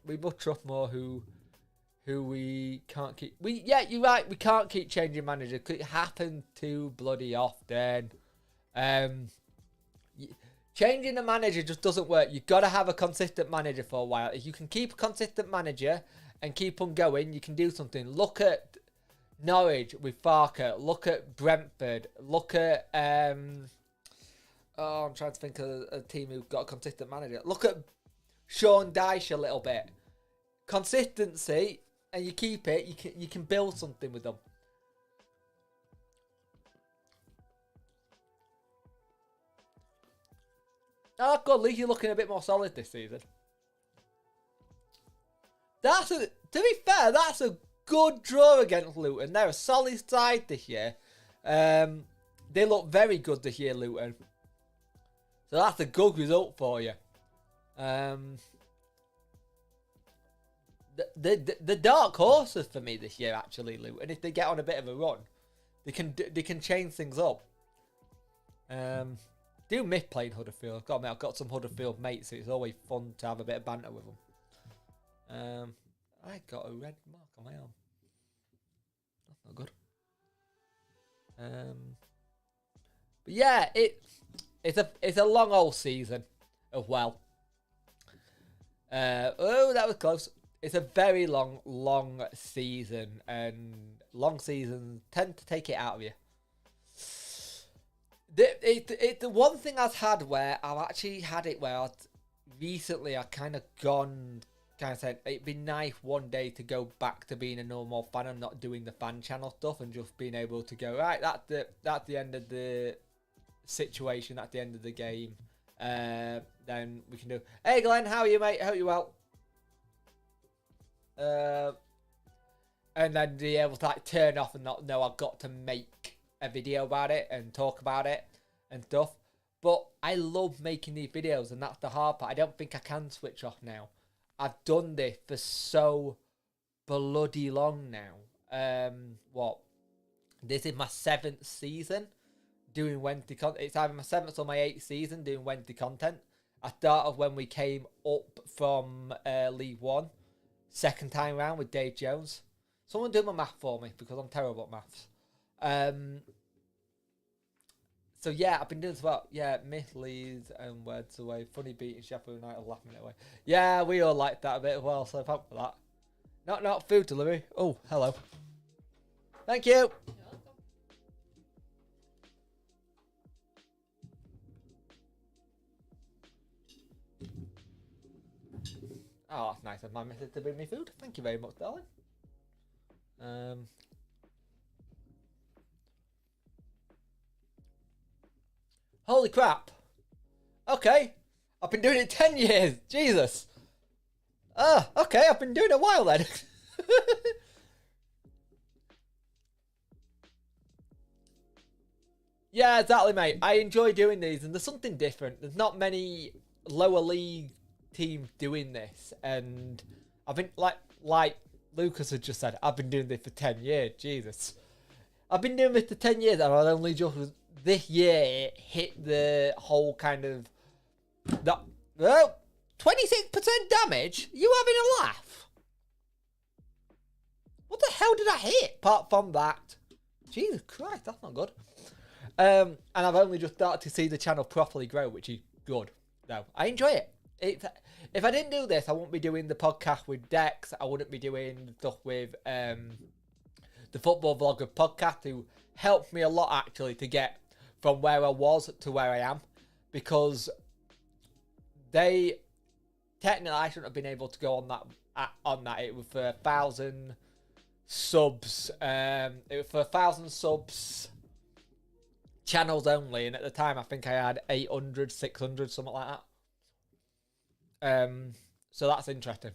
S1: We must trust more who we can't keep. Yeah, you're right. We can't keep changing manager because it happens too bloody often. Changing the manager just doesn't work. You've got to have a consistent manager for a while. If you can keep a consistent manager and keep them going, you can do something. Look at Norwich with Farker. Look at Brentford. Look at I'm trying to think of a team who've got a consistent manager. Look at Sean Dyche a little bit. Consistency, and you keep it. You can build something with them. Oh, good. At least you're looking a bit more solid this season. To be fair, that's a good draw against Luton. They're a solid side this year. They look very good this year, Luton. So that's a good result for you. The dark horses for me this year, actually, Luton. If they get on a bit of a run, they can change things up. Do miss playing Huddersfield. I've got some Huddersfield mates, so it's always fun to have a bit of banter with them. I got a red mark on my arm. That's not good. But yeah, it's a long old season as well. Oh, that was close. It's a very long season, and long seasons tend to take it out of you. The one thing I've had where I've actually had it where I kind of said it'd be nice one day to go back to being a normal fan and not doing the fan channel stuff and just being able to go, right, that's the end of the situation, that's the end of the game. Then we can do, hey Glenn, how are you, mate? Hope you're well. And then be able to like turn off and not know I've got to make a video about it and talk about it and stuff. But I love making these videos, and that's the hard part. I don't think I can switch off now. I've done this for so bloody long now. This is my 7th season doing Wednesday content. It's either my 7th or my 8th season doing Wednesday content. I started when we came up from League One, second time round with Dave Jones. Someone do my math for me because I'm terrible at maths. So yeah, I've been doing this about Myth, Leeds and Words away. Funny beating Sheffield United, laughing it away. Yeah, we all like that a bit as well, so thanks for that. Not food delivery. Oh, hello. Thank you. You're welcome. Oh, that's nice of my missus to bring me food. Thank you very much, darling. Holy crap. Okay. I've been doing it 10 years. Jesus. Okay. I've been doing it a while then. Yeah, exactly, mate. I enjoy doing these, and there's something different. There's not many lower league teams doing this, and I've been like Lucas had just said, I've been doing this for 10 years. Jesus. I've been doing this for 10 years, and I've only just this year hit the whole kind of that 26% damage. You having a laugh? What the hell did I hit? Apart from that, Jesus Christ, that's not good. And I've only just started to see the channel properly grow, which is good. No, I enjoy it. If I didn't do this, I wouldn't be doing the podcast with Dex. I wouldn't be doing stuff with the Football Vlogger podcast, who helped me a lot actually to get from where I was to where I am, because they technically I shouldn't have been able to go on that. It was for 1,000 subs. It was for 1,000 subs. Channels only, and at the time I think I had 800, 600, something like that. So that's interesting.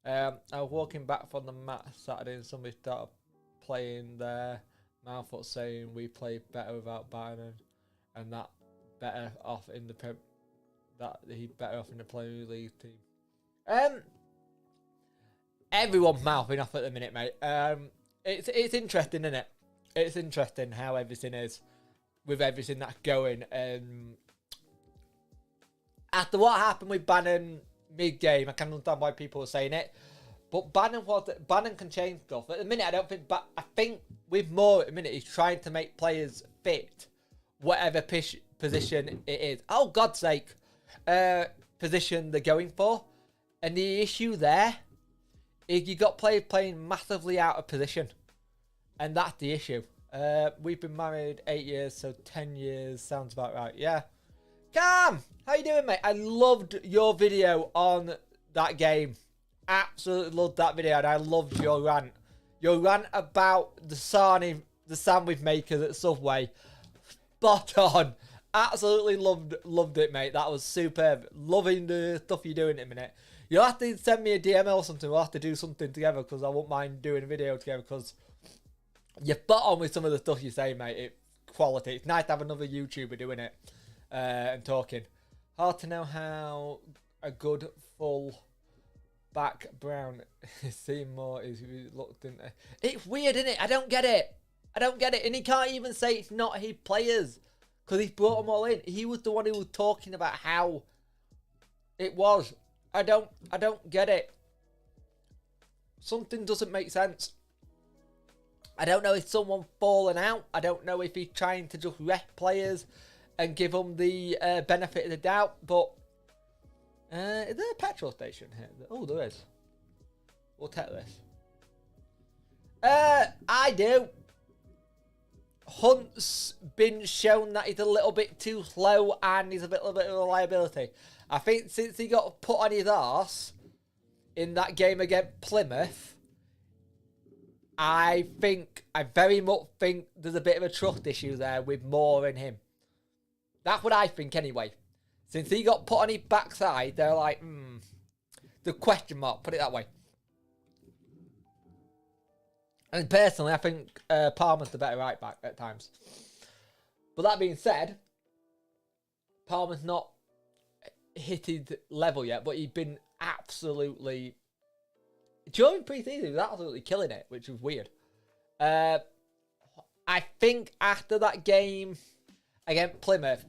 S1: I was walking back from the match Saturday and somebody started playing their mouth up saying we play better without Biden, and that better off in the he's better off in the Premier League team. Everyone's mouthing off at the minute, mate. It's interesting, isn't it? It's interesting how everything is with everything that's going. After what happened with Bannon mid-game, I can understand why people are saying it. But Bannon can change stuff. At the minute, I think with Moore at the minute, he's trying to make players fit whatever position it is. Oh, God's sake. Position they're going for. And the issue there is you got players playing massively out of position. And that's the issue. We've been married 8 years, so 10 years sounds about right. Yeah. Cam, how you doing, mate? I loved your video on that game. Absolutely loved that video, and I loved your rant. Your rant about the sandwich makers at Subway. Spot on. Absolutely loved it, mate. That was superb. Loving the stuff you're doing in a minute. You'll have to send me a DM or something. We'll have to do something together, because I won't mind doing a video together, because you're spot on with some of the stuff you say, mate. It's quality. It's nice to have another YouTuber doing it and talking. Hard to know how a good full back Brown seeing more is looked into. It's weird, isn't it? I don't get it. And he can't even say it's not his players, because he's brought them all in. He was the one who was talking about how it was. I don't get it. Something doesn't make sense. I don't know if someone's fallen out. I don't know if he's trying to just rep players and give them the benefit of the doubt. But is there a petrol station here? Oh, there is. We'll take this. I do. Hunt's been shown that he's a little bit too slow and he's a little bit of a liability. I think since he got put on his arse in that game against Plymouth, I very much think there's a bit of a trust issue there with Moore and him. That's what I think anyway. Since he got put on his backside, they're like, the question mark, put it that way. And personally, I think Palmer's the better right back at times. But that being said, Palmer's not hit his level yet, but he's been absolutely... During pre-season, he was absolutely killing it, which was weird. I think after that game against Plymouth,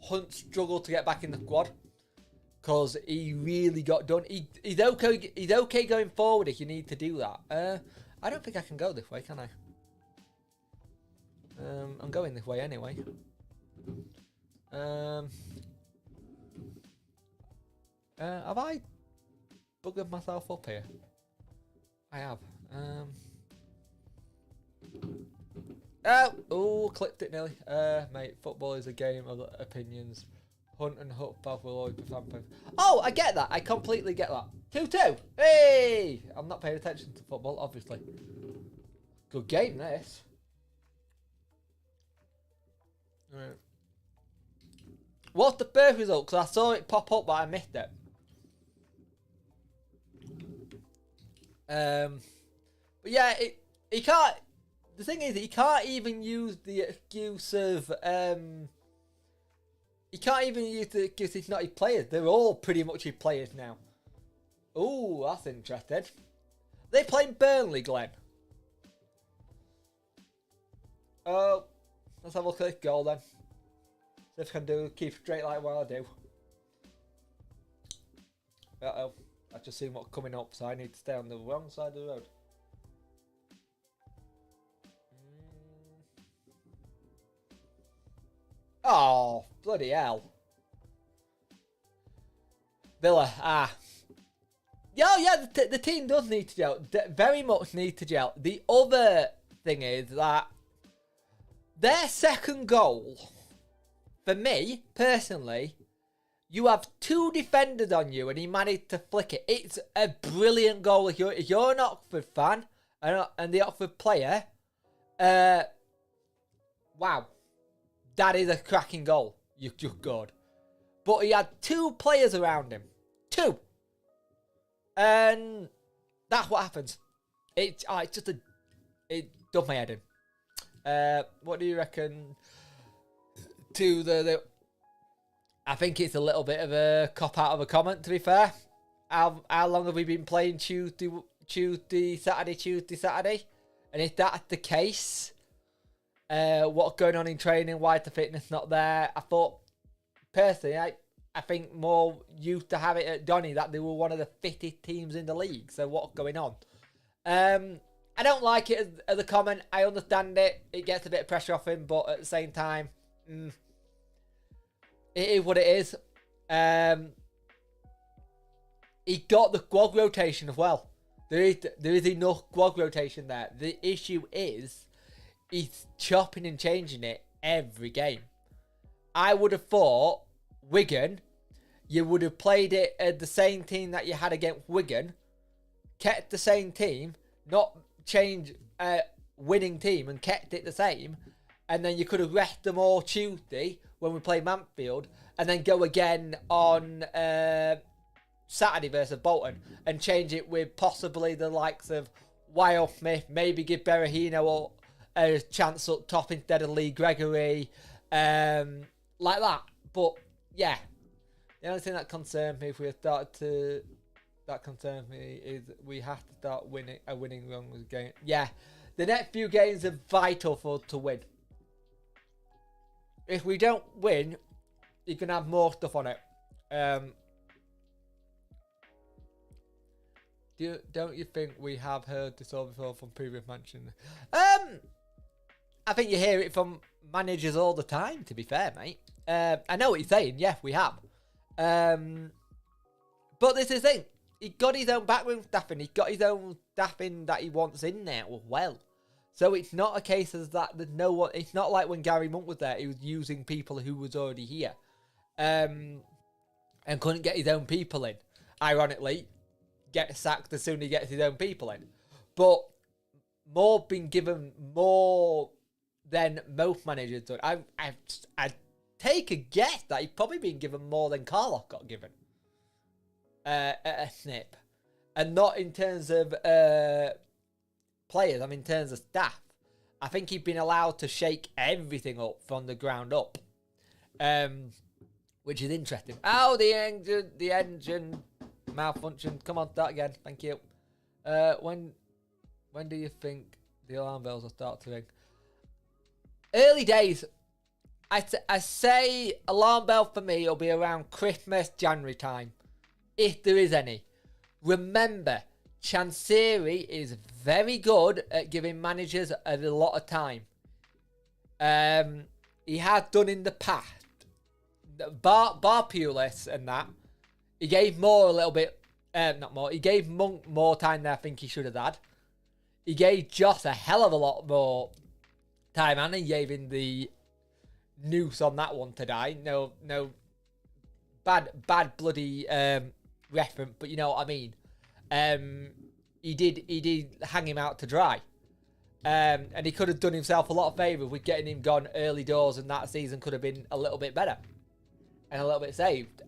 S1: Hunt struggled to get back in the squad because he really got done. He's okay. He's okay going forward if you need to do that. I don't think I can go this way, can I? I'm going this way anyway. Have I buggered myself up here? I have. Oh, clipped it nearly. Mate, football is a game of opinions. Hunt and Huckbath will always be fan favorites. Oh, I get that. I completely get that. 2-2. Hey! I'm not paying attention to football, obviously. Good game, this. Right. What's the first result? Because I saw it pop up, but I missed it. But yeah, he can't. The thing is, he can't even use the excuse of he can't even use the excuse he's not his players. They're all pretty much his players now. Oh, that's interesting. They playing Burnley, Glenn. Oh, let's have a look at this goal then. See if I can keep straight like what I do. Uh-oh. I've just seen what's coming up, so I need to stay on the wrong side of the road. Oh, bloody hell. Villa, yeah, the team does need to gel. Very much need to gel. The other thing is that their second goal, for me, personally, you have two defenders on you and he managed to flick it. It's a brilliant goal. If you're an Oxford fan and the Oxford player, wow. That is a cracking goal. You just good. But he had two players around him. Two. And that's what happens. It does my head in. What do you reckon to the I think it's a little bit of a cop out of a comment, to be fair. How long have we been playing Tuesday, Saturday? And if that's the case, what's going on in training? Why is the fitness not there? I thought, personally, I think more used to have it at Donny that they were one of the fittest teams in the league. So what's going on? I don't like it as a comment. I understand it. It gets a bit of pressure off him, but at the same time, it is what it is. He got the squad rotation as well. There is enough squad rotation there. The issue is he's chopping and changing it every game. I would have thought Wigan, you would have played it at the same team that you had against Wigan, kept the same team, not change winning team and kept it the same, and then you could have rested them all Tuesday when we play Mansfield, and then go again on Saturday versus Bolton and change it with possibly the likes of Wyle Smith, maybe give Berahino a chance up top instead of Lee Gregory, like that. But yeah, the only thing that concerns me is we have to start winning a winning run with game. Yeah, the next few games are vital for us to win. If we don't win, you can have more stuff on it. Don't you think we have heard this all before from previous mentions? I think you hear it from managers all the time, to be fair, mate. I know what you're saying. Yeah, we have. But this is the thing. He got his own backroom staffing. He got his own staffing that he wants in there as well. So it's not a case of that. There's no one. It's not like when Gary Monk was there. He was using people who was already here, and couldn't get his own people in. Ironically, get sacked as soon as he gets his own people in. But Moore been given more than most managers do. I take a guess that he's probably been given more than Carlock got given. A snip, and not in terms of players. I mean, in terms of staff. I think he's been allowed to shake everything up from the ground up, which is interesting. Oh, the engine malfunction. Come on, start again. Thank you. When do you think the alarm bells will start to ring? early days. I say alarm bell for me will be around Christmas, January time, if there is any. Remember, Chansiri is very good at giving managers a lot of time. He had done in the past. Bar Pulis and that, he gave Moore a little bit, not more, he gave Monk more time than I think he should have had. He gave Joss a hell of a lot more time, and he gave him the noose on that one to die. No bad bloody reference, but you know what I mean. He did hang him out to dry. And he could have done himself a lot of favour with getting him gone early doors, and that season could have been a little bit better and a little bit saved.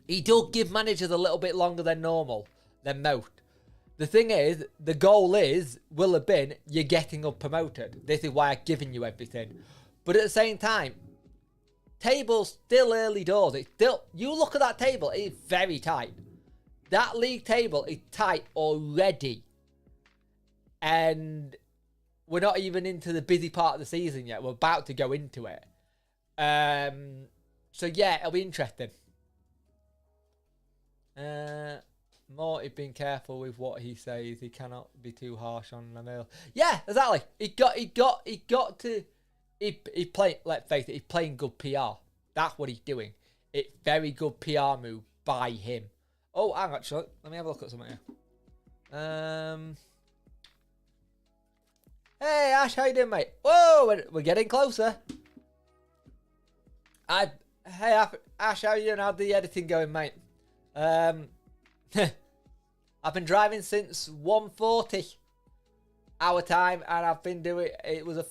S1: He does give managers a little bit longer than normal, than most. The thing is, the goal will have been, you're getting up promoted. This is why I've given you everything. But at the same time, table's still early doors. It's still, you look at that table, it's very tight. That league table is tight already. And we're not even into the busy part of the season yet. We're about to go into it. So yeah, it'll be interesting. Morty being careful with what he says. He cannot be too harsh on Emil. Yeah, exactly. He got to. He play. Let's face it. He's playing good PR. That's what he's doing. It's very good PR move by him. Oh, hang on, actually, let me have a look at something here. Hey Ash, how you doing, mate? Whoa, we're getting closer. Hey Ash, how you doing? How's the editing going, mate? I've been driving since 1:40 our time, and I've been doing. It was a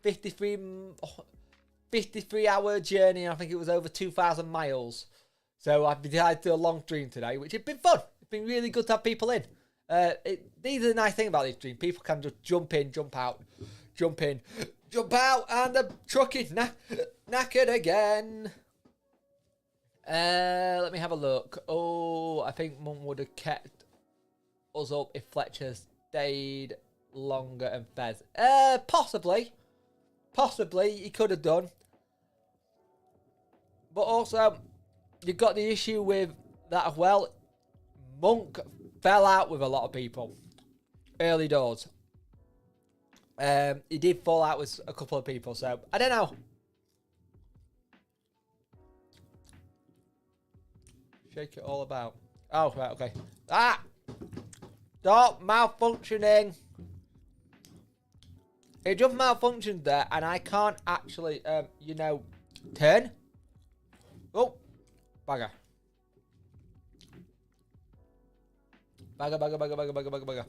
S1: 53 hour journey. And I think it was over 2,000 miles. So I've decided to do a long stream today, which has been fun. It's been really good to have people in. These are the nice thing about this stream. People can just jump in, jump out, jump in, jump out, and the truck is knackered again. Let me have a look. Oh, I think Mum would have kept us up if Fletcher stayed longer and Fez. Possibly he could have done. But also, you've got the issue with that as well. Monk fell out with a lot of people early doors. He did fall out with a couple of people, so I don't know. Shake it all about. Oh, right, okay. Ah! Stop malfunctioning. It just malfunctioned there, and I can't actually, turn. Oh, bagger. Bagger.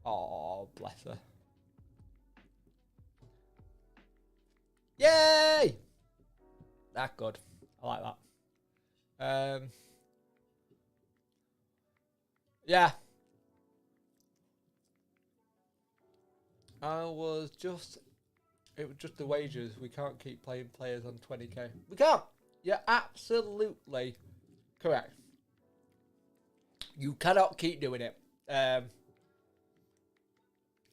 S1: Oh, bless her. Yay! That's good. I like that. Yeah. It was just the wages. We can't keep playing players on 20k. We can't. You're absolutely correct. You cannot keep doing it.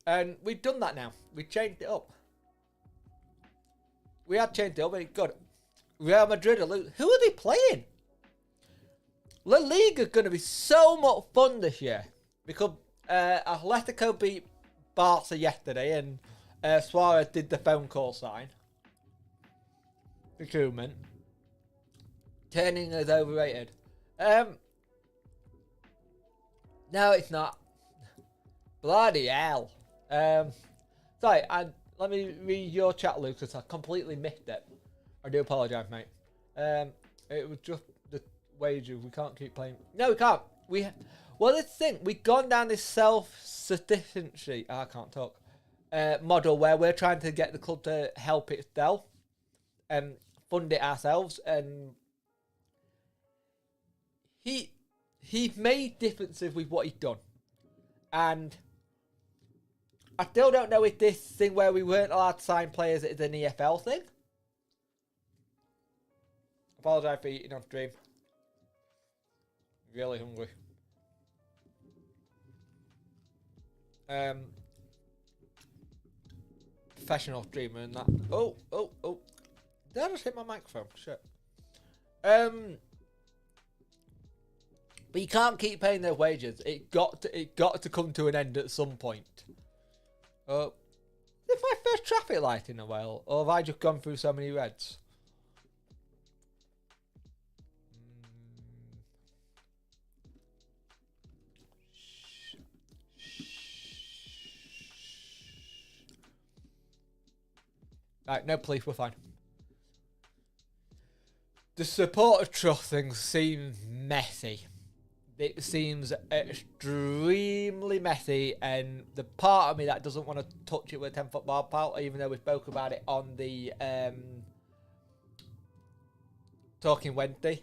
S1: And we've done that now. We changed it up. We have changed it up, and it's good. Real Madrid are losing. Who are they playing? La Liga is going to be so much fun this year because Atletico beat Barca yesterday, and Suarez did the phone call sign. Recruitment. Turning is overrated. No, it's not. Bloody hell. Sorry, let me read your chat, Lucas. I completely missed it. I do apologise, mate. It was just the wages. We can't keep playing. No, we can't. Well, this thing, we've gone down this self-sufficiency. I can't talk. Model where we're trying to get the club to help itself and fund it ourselves. And he's made differences with what he's done. And I still don't know if this thing where we weren't allowed to sign players is an EFL thing. apologise for eating on stream. Really hungry. Professional streamer and that. Oh. Did I just hit my microphone? Shit. But you can't keep paying their wages. It got to come to an end at some point. Is it my first traffic light in a while, or have I just gone through so many reds? Right, no police, we're fine. The supporter trust thing seems messy. It seems extremely messy, and the part of me that doesn't want to touch it with a 10-foot bar pal, even though we spoke about it on the Talking Wednesday,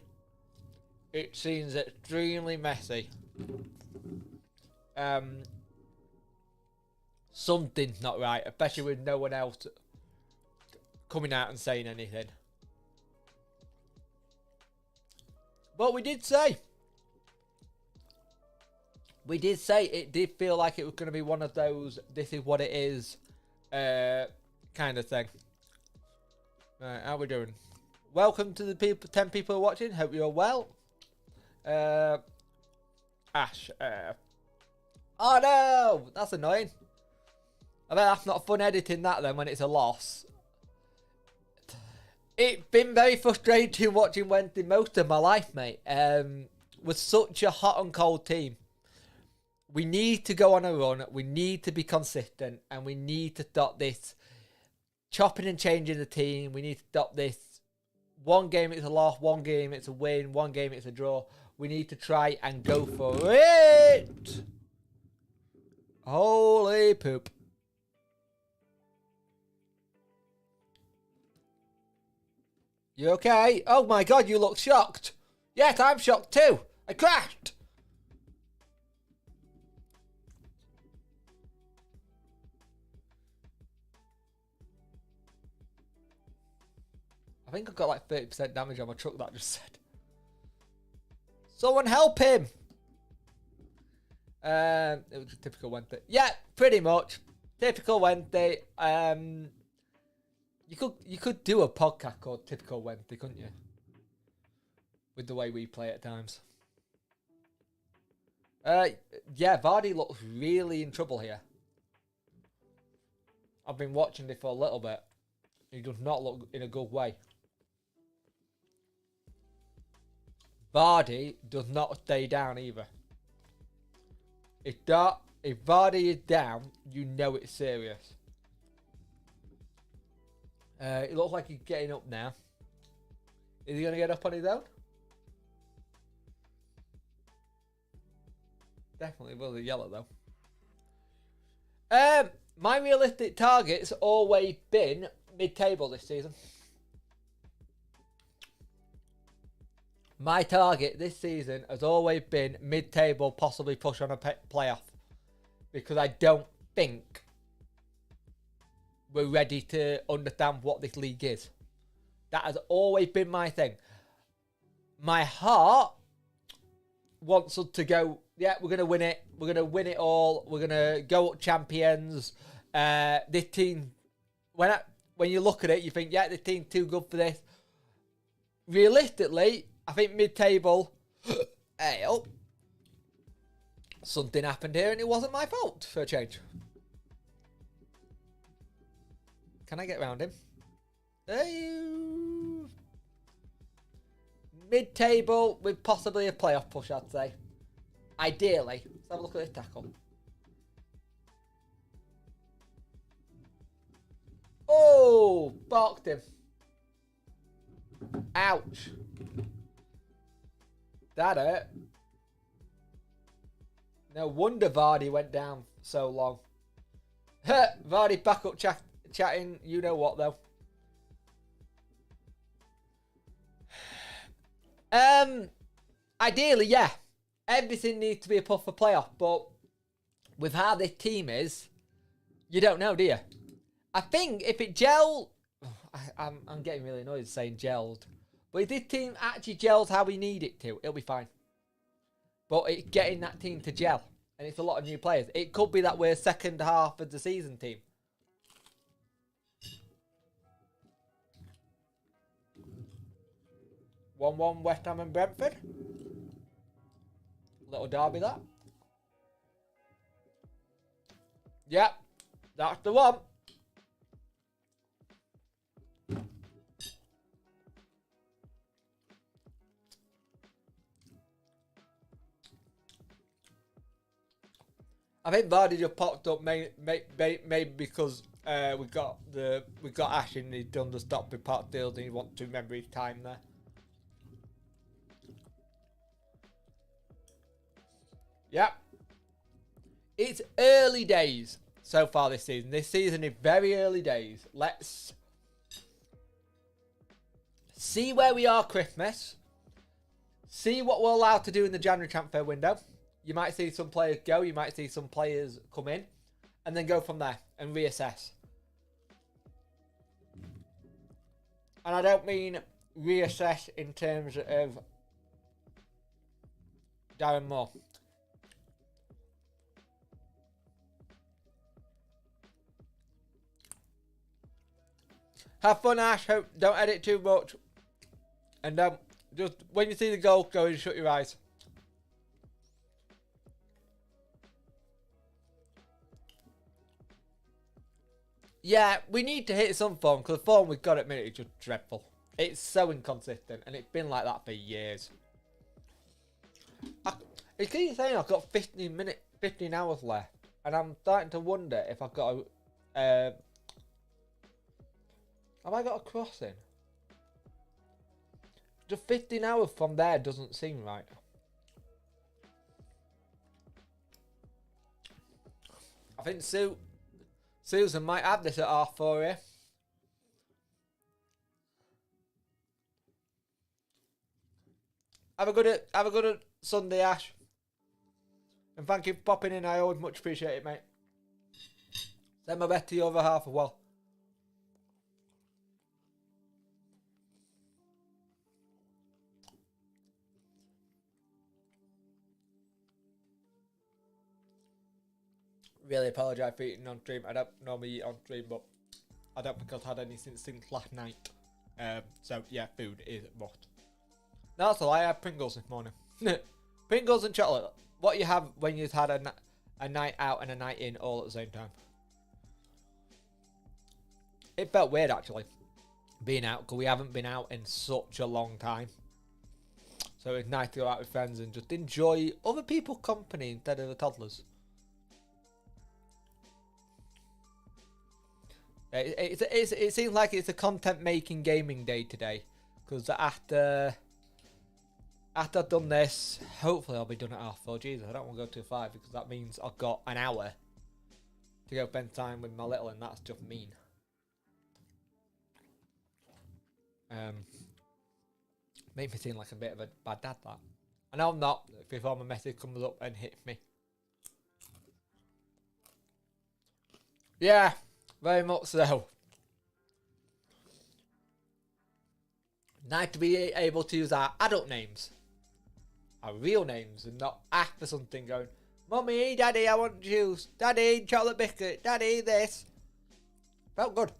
S1: it seems extremely messy. Something's not right, especially with no one else coming out and saying anything. But we did say it did feel like it was going to be one of those this is what it is kind of thing. Right, how we doing? Welcome to the 10 people watching. Hope you're well. Ash. Oh no! That's annoying. I bet that's not fun editing that then when it's a loss. It's been very frustrating watching Wednesday most of my life, mate. With such a hot and cold team. We need to go on a run. We need to be consistent. And we need to stop this chopping and changing the team. We need to stop this. One game it's a loss. One game it's a win. One game it's a draw. We need to try and go for it. Holy poop. You okay? Oh my god, you look shocked. Yes, I'm shocked too. I crashed. I think I've got like 30% damage on my truck, that just said. Someone help him. It was a typical Wednesday. Yeah, pretty much. Typical Wednesday. You could do a podcast called Typical Wednesday, couldn't you? With the way we play at times. Yeah, Vardy looks really in trouble here. I've been watching it for a little bit. He does not look in a good way. Vardy does not stay down either. If Vardy is down, you know it's serious. It looks like he's getting up now. Is he going to get up on his own? Definitely will be yellow though. My realistic target's always been mid-table this season. My target this season has always been mid-table, possibly push on a playoff. Because I don't think we're ready to understand what this league is. That has always been my thing. My heart wants us to go, yeah, we're going to win it. We're going to win it all. We're going to go up champions. This team, when you look at it, you think, yeah, this team's too good for this. Realistically, I think mid-table, hey, oh, something happened here and it wasn't my fault for a change. Can I get around him? Mid-table with possibly a playoff push, I'd say. Ideally. Let's have a look at this tackle. Oh, barked him. Ouch. That hurt. No wonder Vardy went down so long. Vardy back up chatting. You know what, though. Ideally, yeah. Everything needs to be a push for playoff, but with how this team is, you don't know, do you? I think if it gelled... I'm getting really annoyed saying gelled. But if this team actually gels how we need it to, it'll be fine. But it's getting that team to gel. And it's a lot of new players. It could be that we're second half of the season team. (1-1) West Ham and Brentford. Little derby that. Yep. That's the one. I think Vardy just popped up maybe because we got Ash and he'd done the stop with part deals and he wants to remember his time there. Yep. It's early days so far this season. This season is very early days. Let's see where we are Christmas. See what we're allowed to do in the January transfer window. You might see some players go. You might see some players come in. And then go from there and reassess. And I don't mean reassess in terms of Darren Moore. Have fun, Ash. Don't edit too much. And just when you see the goal, go and shut your eyes. Yeah, we need to hit some form because the form we've got at the minute is just dreadful. It's so inconsistent and it's been like that for years. It keeps saying I've got 15 hours left, and I'm starting to wonder if I've got a. Have I got a crossing? Just 15 hours from there doesn't seem right. I think Susan might have this at R4 here. Have a good Sunday, Ash. And thank you for popping in. I always much appreciate it, mate. Send my best to your other half as well. Really apologise for eating on stream. I don't normally eat on stream, but I don't think I've had anything since last night. So yeah, food is a must. No, that's all. I had Pringles this morning. Pringles and chocolate. What you have when you've had a night out and a night in all at the same time. It felt weird actually, being out, because we haven't been out in such a long time. So it's nice to go out with friends and just enjoy other people's company instead of the toddlers. It seems like it's a content making gaming day today, because after I've done this, hopefully I'll be done at R4. Jesus, I don't want to go to 5 because that means I've got an hour to go spend time with my little, and that's just mean. Make me seem like a bit of a bad dad, that. I know I'm not, before my message comes up and hits me. Yeah, very much so. Nice to be able to use our adult names. Our real names, and not after something going, Mummy, Daddy, I want juice. Daddy, chocolate biscuit. Daddy, this. Felt good.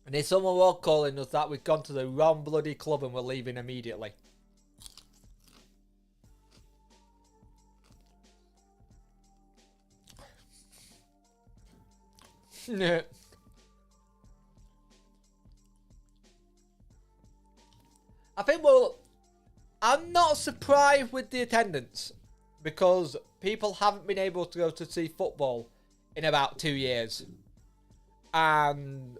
S1: And if someone was calling us that, we've gone to the wrong bloody club and we're leaving immediately. I think, well, I'm not surprised with the attendance, because people haven't been able to go to see football in about 2 years, and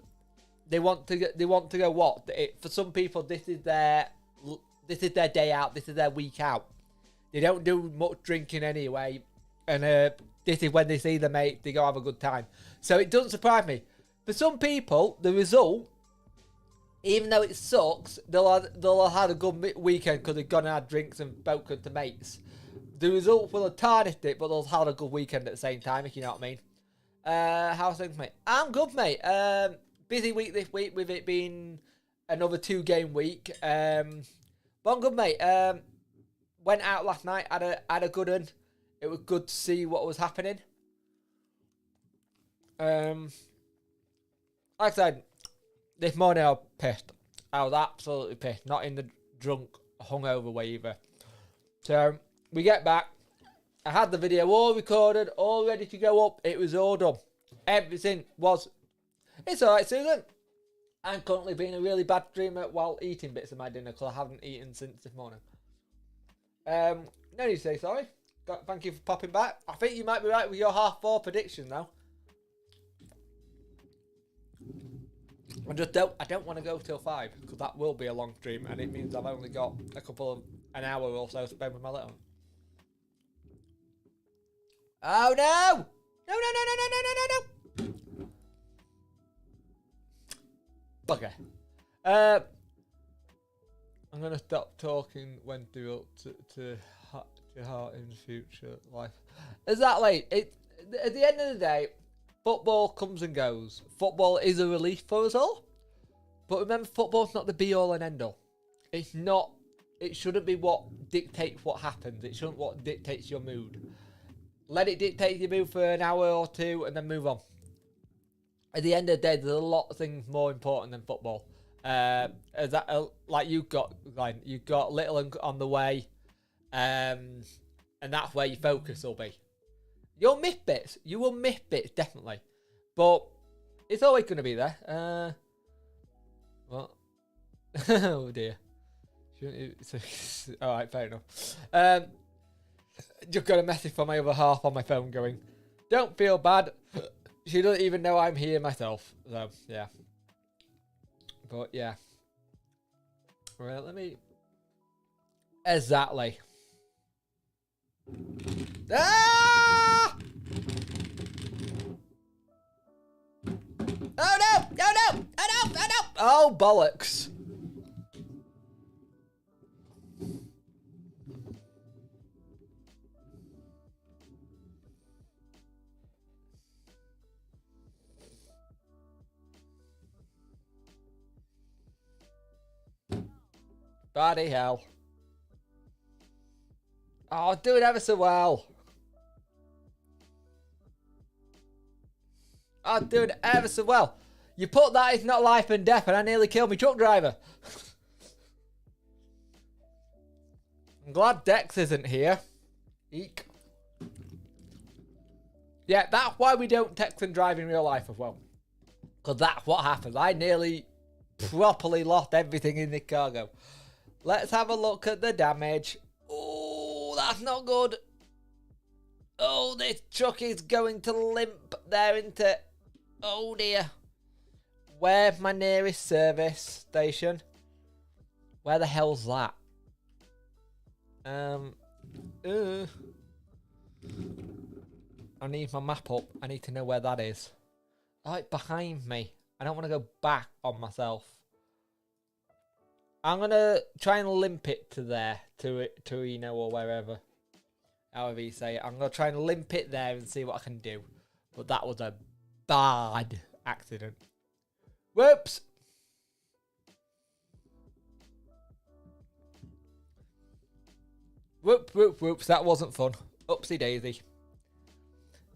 S1: they want to go. What? For some people, this is their day out. This is their week out. They don't do much drinking anyway, and this is when they see their mates. They go have a good time. So it doesn't surprise me. For some people, the result, even though it sucks, they'll have had a good weekend because they've gone and had drinks and spoken to mates. The result will have tarnished it, but they'll have had a good weekend at the same time, if you know what I mean. How's things, mate? I'm good, mate. busy week this week with it being another 2-game week. But I'm good, mate. Went out last night, had a good one. It was good to see what was happening. Like I said, this morning I was pissed. I was absolutely pissed. Not in the drunk, hungover way either. So, we get back. I had the video all recorded, all ready to go up. It was all done. Everything was... It's alright, Susan. I'm currently being a really bad dreamer while eating bits of my dinner because I haven't eaten since this morning. No need to say sorry. Thank you for popping back. I think you might be right with your 4:30 prediction now. I don't want to go till 5 because that will be a long stream and it means I've only got an hour or so to spend with my little one. Oh no! No! Bugger. I'm gonna stop talking when to heart in the future life. Exactly. At the end of the day, football comes and goes. Football is a relief for us all. But remember, football's not the be all and end all. It's not. It shouldn't be what dictates what happens. It shouldn't what dictates your mood. Let it dictate your mood for an hour or two and then move on. At the end of the day, there's a lot of things more important than football. Like you've got little on the way, and that's where your focus will be. You'll miss bits. You will miss bits, definitely. But it's always going to be there. What? Oh, dear. Alright, fair enough. Just got a message from my other half on my phone going, don't feel bad. She doesn't even know I'm here myself. So, yeah. But, yeah. Right, let me... Exactly. Ah! Oh no! Oh no! Oh no! Oh no! Oh bollocks! Bloody hell. Oh, do it ever so well. Oh, do it ever so well. You put that, it's not life and death, and I nearly killed my truck driver. I'm glad Dex isn't here. Eek. Yeah, that's why we don't text and drive in real life as well. Because that's what happens. I nearly properly lost everything in the cargo. Let's have a look at the damage. Oh, that's not good. Oh, this truck is going to limp there into... Oh, dear. Where's my nearest service station? Where the hell's that? I need my map up. I need to know where that is. Oh, it's behind me. I don't want to go back on myself. I'm going to try and limp it to there. To Reno or wherever. However you say it. I'm going to try and limp it there and see what I can do. But that was a bad accident. Whoops. Whoops. That wasn't fun. Oopsie daisy.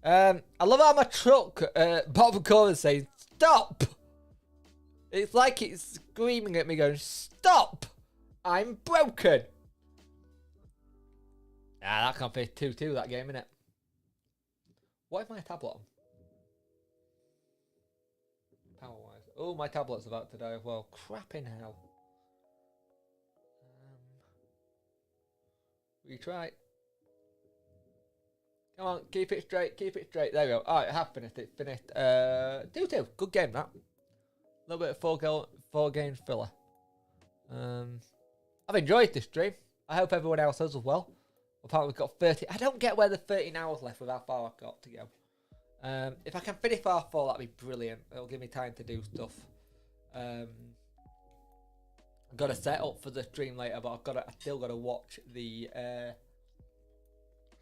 S1: I love how my truck, Bob Corner saying, stop! It's like it's screaming at me going, stop! I'm broken! Ah, that can't be 2-2 that game, innit? What is my tablet on? Power-wise. Oh, my tablet's about to die as well. Crapping hell. Retry. Come on, keep it straight, keep it straight. There we go. Alright, I have finished it. Finished. 2-2. Good game, that. A little bit of four game filler. I've enjoyed this stream. I hope everyone else has as well. Apparently we've got 30. I don't get where the 13 hours left with how far I've got to go. If I can finish 4, that'd be brilliant. It'll give me time to do stuff. I've got to set up for the stream later, but I still got to watch the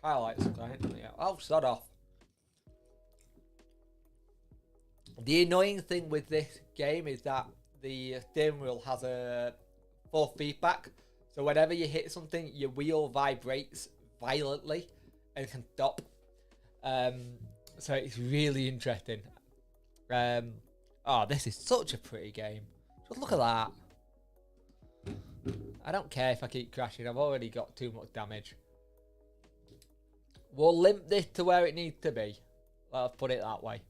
S1: highlights. Oh, sod off. The annoying thing with this game is that the steering wheel has a full feedback. So whenever you hit something, your wheel vibrates violently and can stop. So it's really interesting. Oh, this is such a pretty game. Just look at that. I don't care if I keep crashing. I've already got too much damage. We'll limp this to where it needs to be. Let's put it that way.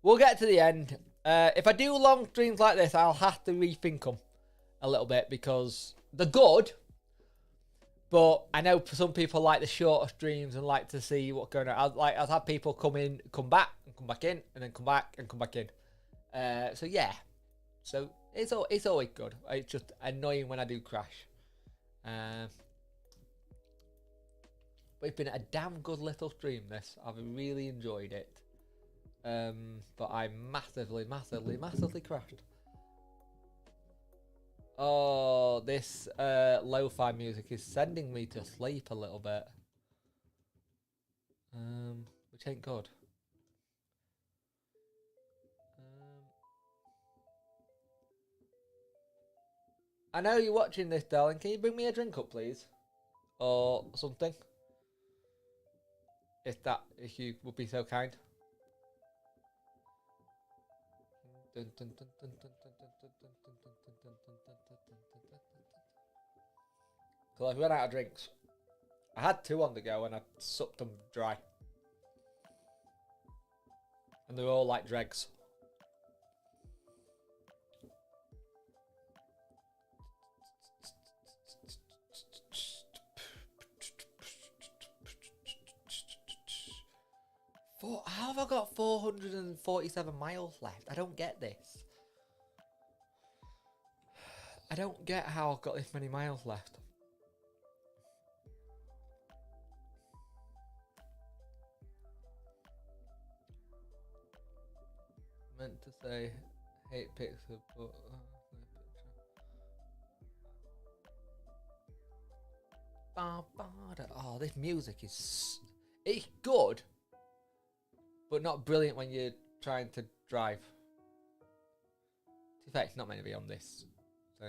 S1: We'll get to the end. If I do long streams like this, I'll have to rethink them a little bit because they're good. But I know some people like the shorter streams and like to see what's going on. I've had people come in, come back, and come back in, and then come back and come back in. So yeah. So it's always good. It's just annoying when I do crash. But it's been a damn good little stream, this. I've really enjoyed it. But I massively crashed. Oh, this lo-fi music is sending me to sleep a little bit. Which ain't good. I know you're watching this, darling. Can you bring me a drink up, please? Or something? If you would be so kind. Because I've run out of drinks. I had 2 on the go and I sucked them dry. And they're all like dregs. How have I got 447 miles left? I don't get this. I don't get how I've got this many miles left. Meant to say hate pixel, but oh, this music is it's good, but not brilliant when you're trying to drive. In fact, it's not meant to be on this. So,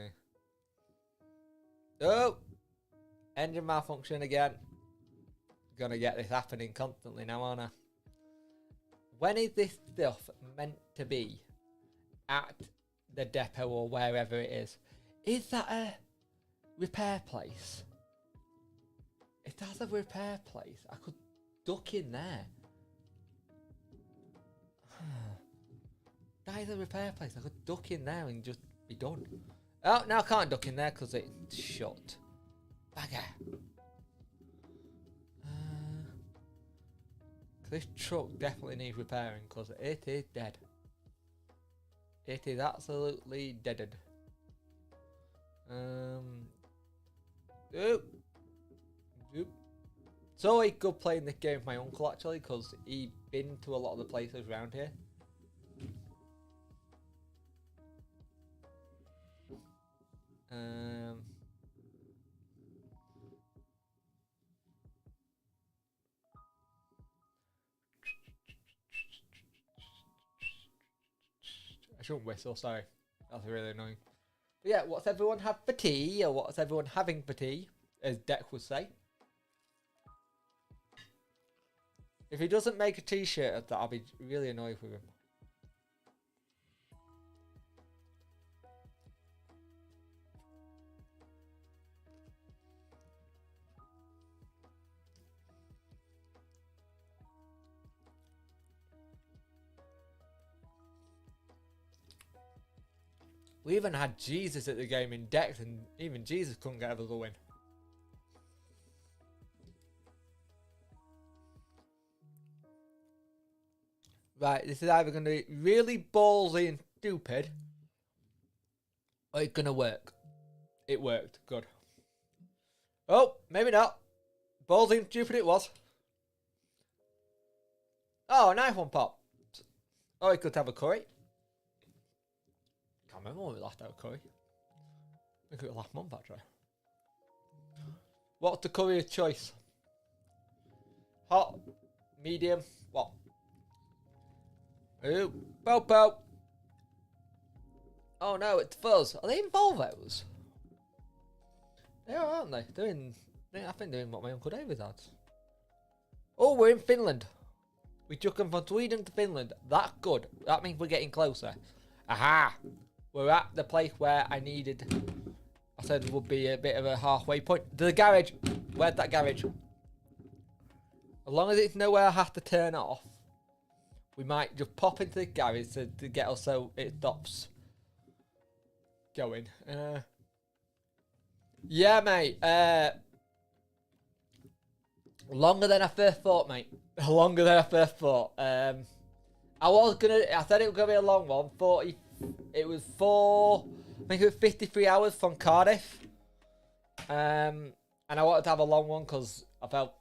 S1: oh, engine malfunction again. Gonna get this happening constantly now, aren't I? When is this stuff meant to be at the depot or wherever it is? Is that a repair place? If that's a repair place, I could duck in there. That is a repair place. I could duck in there and just be done. Oh, now I can't duck in there because it's shut. Bagger. This truck definitely needs repairing because it is dead. It is absolutely deaded. Oop. It's always good playing this game with my uncle actually because he's been to a lot of the places around here. I shouldn't whistle, sorry. That's really annoying. But yeah, what's everyone have for tea? Or what's everyone having for tea? As Deck would say. If he doesn't make a t-shirt of that, I'll be really annoyed with him. We even had Jesus at the game in Dex, and even Jesus couldn't get us a win. Right, this is either going to be really ballsy and stupid, or it's going to work. It worked. Good. Oh, maybe not. Ballsy and stupid it was. Oh, a knife one pop. Oh, it could have a curry. Can't remember when we last had a curry. I think it was last month, actually. What's the curry of choice? Hot, medium, what? Ooh, Popo. Oh no, it's fuzz. Are they in Volvos? They are, aren't they? I think doing what my Uncle David had. Oh, we're in Finland. We took them from Sweden to Finland. That's good. That means we're getting closer. Aha! We're at the place where I said would be a bit of a halfway point. The garage. Where's that garage? As long as it's nowhere I have to turn off, we might just pop into the garage to get us so it stops going. Yeah, mate. Longer than I first thought, mate. Longer than I first thought. I said it was gonna be a long one. It was I think it was 53 hours from Cardiff. And I wanted to have a long one because I felt,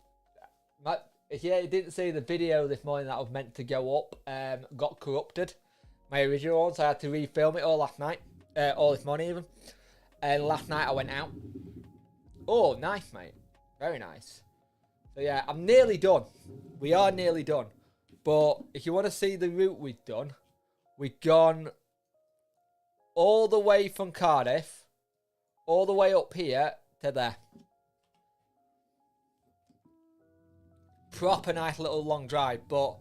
S1: you didn't see the video this morning that I was meant to go up. Got corrupted, my original one, so I had to refilm it all last night, all this morning even. And last night I went out. Oh, nice, mate. Very nice. So yeah, I'm nearly done. We are nearly done. But if you want to see the route we've done, we've gone all the way from Cardiff, all the way up here to there. Proper nice little long drive, but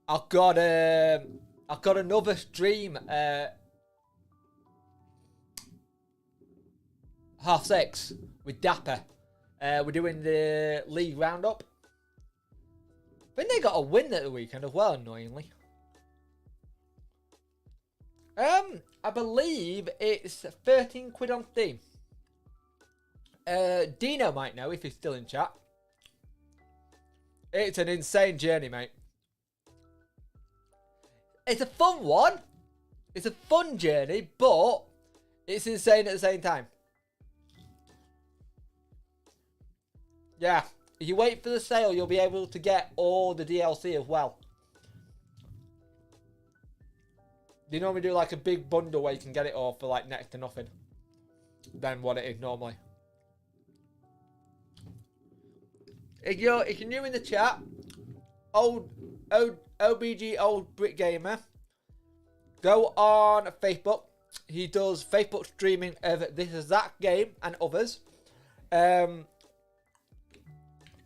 S1: I've got another stream 6:30 with Dapper. We're doing the league roundup. I think they got a win at the weekend as well, annoyingly. I believe it's 13 quid on Steam. Dino might know if he's still in chat. It's an insane journey, mate. It's a fun one. It's a fun journey, but it's insane at the same time. Yeah, if you wait for the sale, you'll be able to get all the DLC as well. They normally do like a big bundle where you can get it all for like next to nothing than what it is normally. If you're new in the chat, OBG Old Brick Gamer, go on Facebook. He does Facebook streaming of this exact game and others.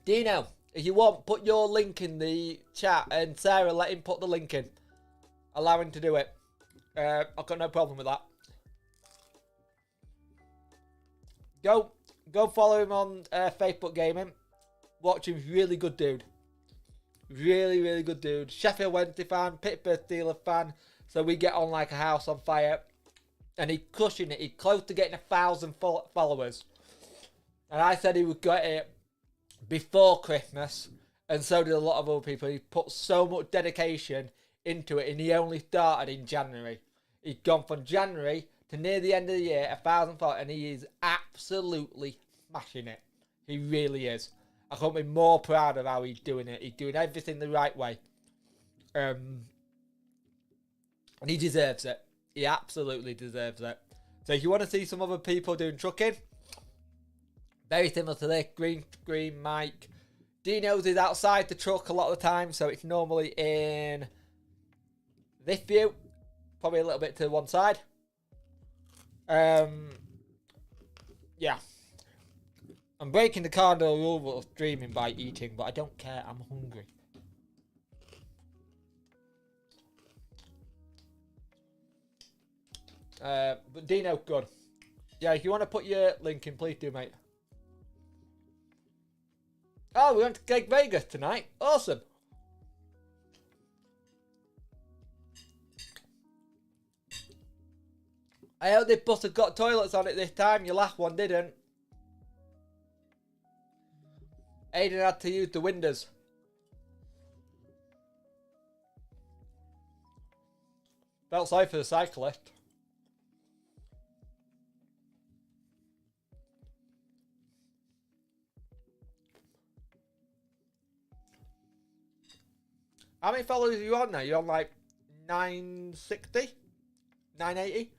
S1: Dino, if you want, put your link in the chat, and Sarah, let him put the link in. Allow him to do it. I've got no problem with that. Go follow him on Facebook Gaming. Watch him, really good dude. Really, really good dude. Sheffield Wednesday fan, Pittsburgh Steelers fan. So we get on like a house on fire. And he's crushing it. He's close to getting 1,000 followers. And I said he would get it before Christmas. And so did a lot of other people. He put so much dedication into it. And he only started in January. He's gone from January to near the end of the year, 1,000 followers. And he is absolutely smashing it. He really is. I couldn't be more proud of how he's doing it. He's doing everything the right way. And he deserves it. He absolutely deserves it. So if you want to see some other people doing trucking, very similar to this, green screen mic. Dino's is outside the truck a lot of the time, so it's normally in this view. Probably a little bit to one side. Yeah. I'm breaking the cardinal rule of streaming by eating, but I don't care. I'm hungry. But Dino, good. Yeah, if you want to put your link in, please do, mate. Oh, we went to Gig Vegas tonight. Awesome. I hope this bus has got toilets on it this time. Your last one didn't. Aiden had to use the windows. Felt sorry for the cyclist. How many followers are you on now? You're on like 960? 980?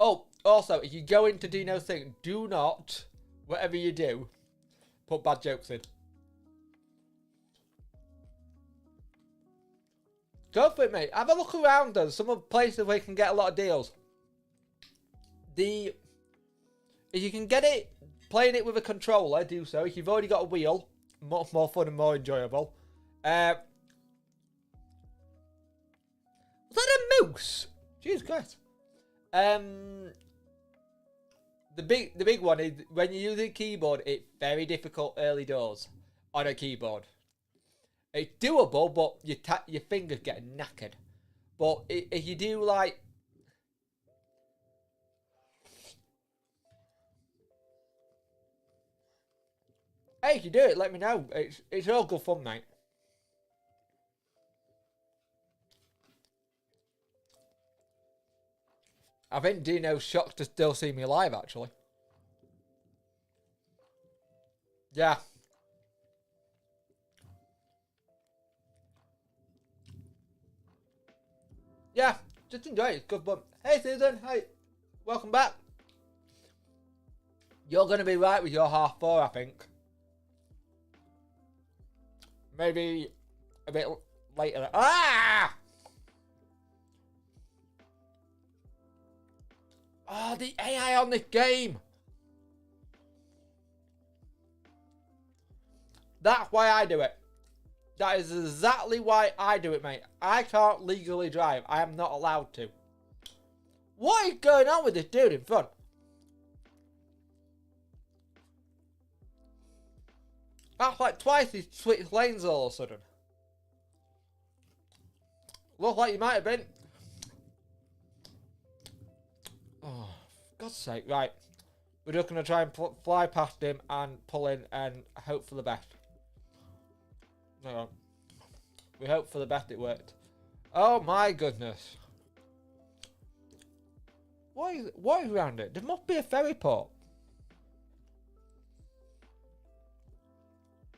S1: Oh, also, if you go into Dino's thing, do not, whatever you do, put bad jokes in. Go for it, mate. Have a look around us. Some of the places where you can get a lot of deals. If you can get it, playing it with a controller, do so. If you've already got a wheel, much more fun and more enjoyable. Was that a moose? Jesus Christ. The big one is when you're using a keyboard, it's very difficult early doors on a keyboard. It's doable, but your fingers get knackered. But if you do like... Hey, if you do it, let me know. It's all good fun, mate. I think Dino's shocked to still see me live, actually. Yeah. Yeah, just enjoy it. It's good fun. Hey, Susan. Hey. Welcome back. You're going to be right with your 4:30, I think. Maybe a bit later. Ah! Oh, the AI on this game. That's why I do it. That is exactly why I do it, mate. I can't legally drive. I am not allowed to. What is going on with this dude in front? That's like twice he's switched lanes all of a sudden. Looks like you might have been. Oh, for God's sake. Right. We're just going to try and fly past him and pull in and hope for the best. No. We hope for the best it worked. Oh my goodness. What is around it? There must be a ferry port.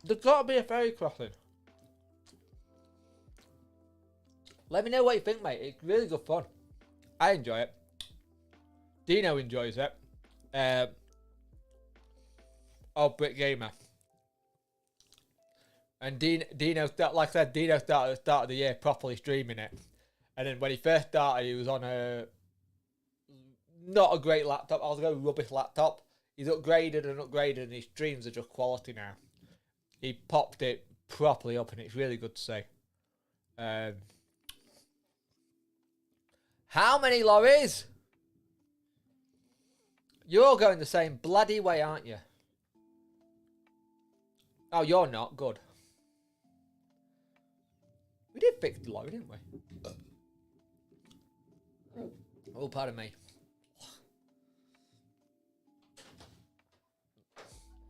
S1: There's got to be a ferry crossing. Let me know what you think, mate. It's really good fun. I enjoy it. Dino enjoys it. Brick Gamer. And Dino, like I said, Dino started at the start of the year properly streaming it. And then when he first started, he was on not a great laptop. I was going to rubbish laptop. He's upgraded and his streams are just quality now. He popped it properly up and it's really good to see. How many lorries? You're all going the same bloody way, aren't you? Oh, you're not. Good. We did fix the lorry, didn't we? Oh, pardon me.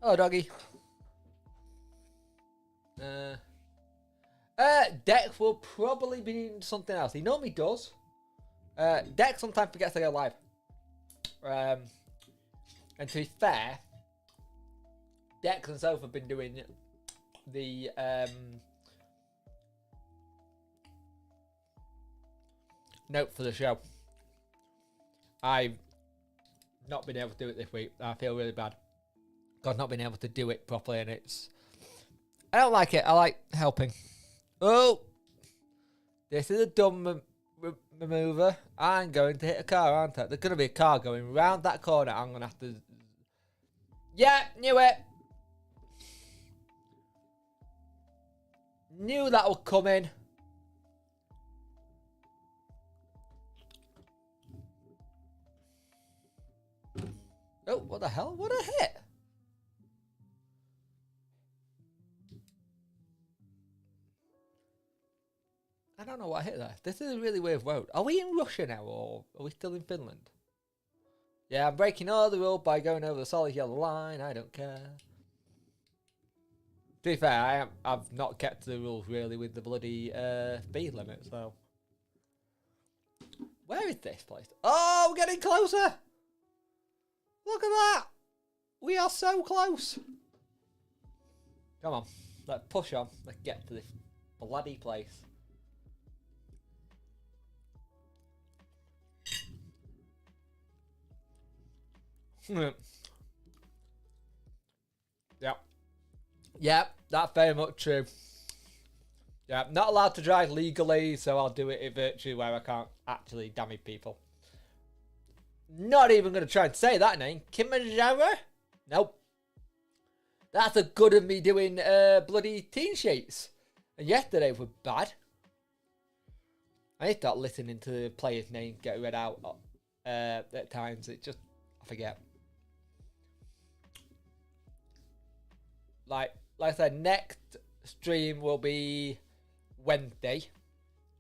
S1: Hello, doggy. Dex will probably be doing something else. He normally does. Dex sometimes forgets to go live. And to be fair, Dex and Soph have been doing the note for the show. I've not been able to do it this week. I feel really bad. God, not being able to do it properly, and I don't like it. I like helping. Oh, this is a dumb maneuver. I'm going to hit a car, aren't I? There's going to be a car going round that corner. I'm going to have to... Yeah, knew it. Knew that would come in. Oh, what the hell? What a hit. I don't know what I hit there. This is a really weird road. Are we in Russia now, or are we still in Finland? Yeah, I'm breaking all the rules by going over the solid yellow line. I don't care. To be fair, I've not kept the rules really with the bloody speed limit, so... Where is this place? Oh, we're getting closer! Look at that! We are so close! Come on, let's push on. Let's get to this bloody place. Yeah. Yeah, that's very much true. Yeah, I'm not allowed to drive legally, so I'll do it in virtually where I can't actually damage people. Not even going to try and say that name. Kilimanjaro? Nope. That's a good of me doing bloody teen sheets. And yesterday were bad. I need to start listening to the player's name get read out at times. It just, I forget. Like I said, next stream will be Wednesday.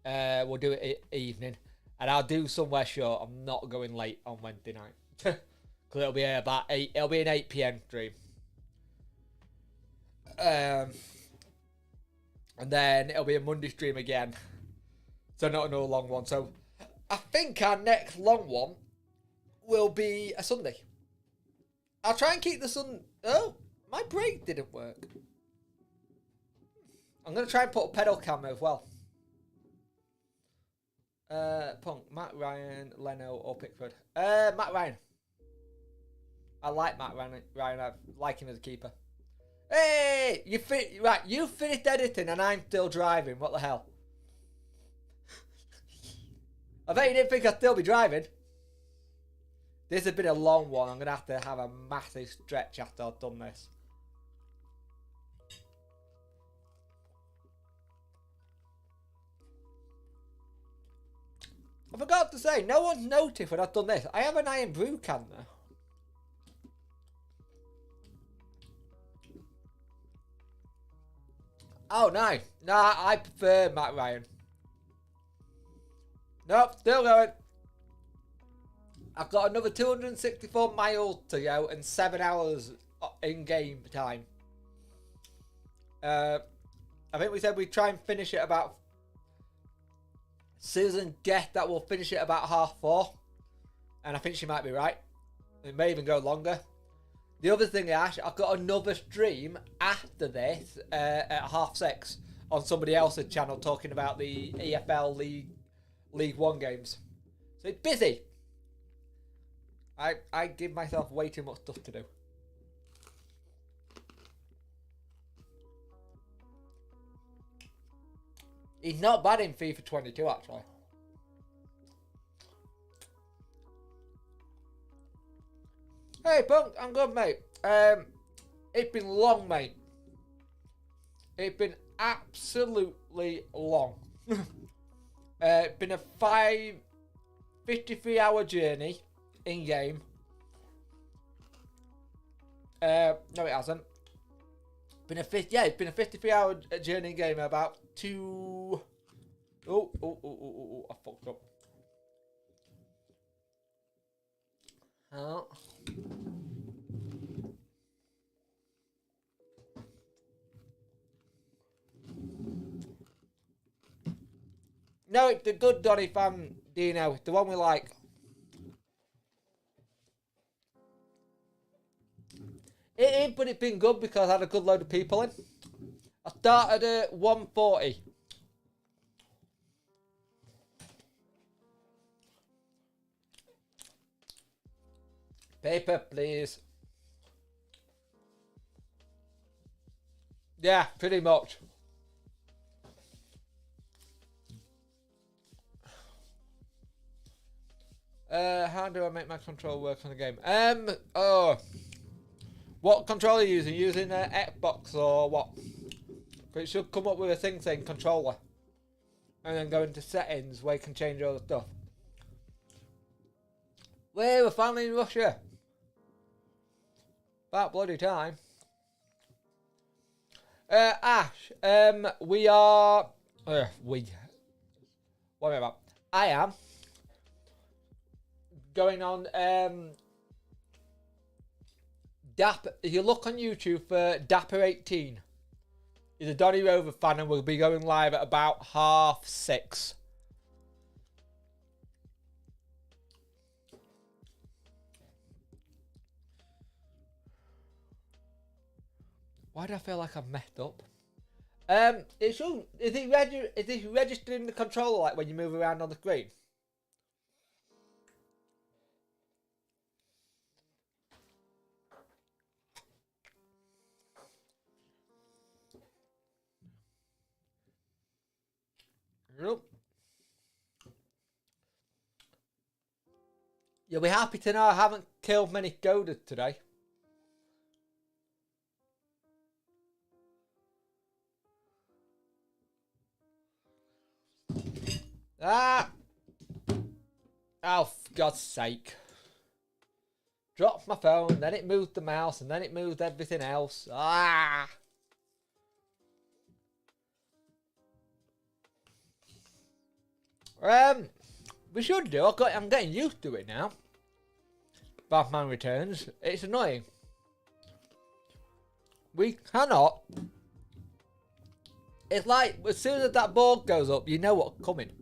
S1: We'll do it evening. And I'll do somewhere short. I'm not going late on Wednesday night. Because it'll be about 8. It'll be an 8 PM stream. And then it'll be a Monday stream again. So not another long one. So I think our next long one will be a Sunday. I'll try and keep the sun. Oh, my brake didn't work. I'm going to try and put a pedal cam as well. Punk, Matt Ryan, Leno, or Pickford. Matt Ryan. I like Matt Ryan. I like him as a keeper. Hey, you finished editing and I'm still driving. What the hell? I bet you didn't think I'd still be driving. This has been a long one. I'm going to have a massive stretch after I've done this. I forgot to say, no one's noticed when I've done this. I have an iron brew can there. Oh, nice. Nah, I prefer Matt Ryan. Nope, still going. I've got another 264 miles to go and 7 hours in game time. I think we said we'd try and finish it about... Susan guessed that we'll finish it about 4:30. And I think she might be right. It may even go longer. The other thing is, I've got another stream after this at 6:30 on somebody else's channel talking about the EFL League One games. So it's busy. I give myself way too much stuff to do. He's not bad in FIFA 22, actually. Hey, Punk, I'm good, mate. It's been long, mate. It's been absolutely long. It's been a 53-hour journey in-game. No, it hasn't. It's been a 53-hour journey in-game about 2... Oh, I fucked up. Oh. No, it's the good Donny fan, Dino. The one we like. It is, but it's been good because I had a good load of people in. I started at 140. Paper, please. Yeah, pretty much. How do I make my control work on the game? What controller are you using? Using Xbox or what? But it should come up with a thing saying controller. And then go into settings where you can change all the stuff. We're finally in Russia. About bloody time. Ash, we are... What about? I am going on Dapper. If you look on YouTube for Dapper18, he's a Donny Rover fan and we'll be going live at about 6:30. Why do I feel like I've messed up? It should. Is it registering the controller like when you move around on the screen? Yep. You'll be happy to know I haven't killed many goaders today. Ah! Oh, for God's sake. Dropped my phone, then it moved the mouse, and then it moved everything else. Ah! We should do. I'm getting used to it now. Batman Returns. It's annoying. We cannot. It's like as soon as that board goes up, you know what's coming.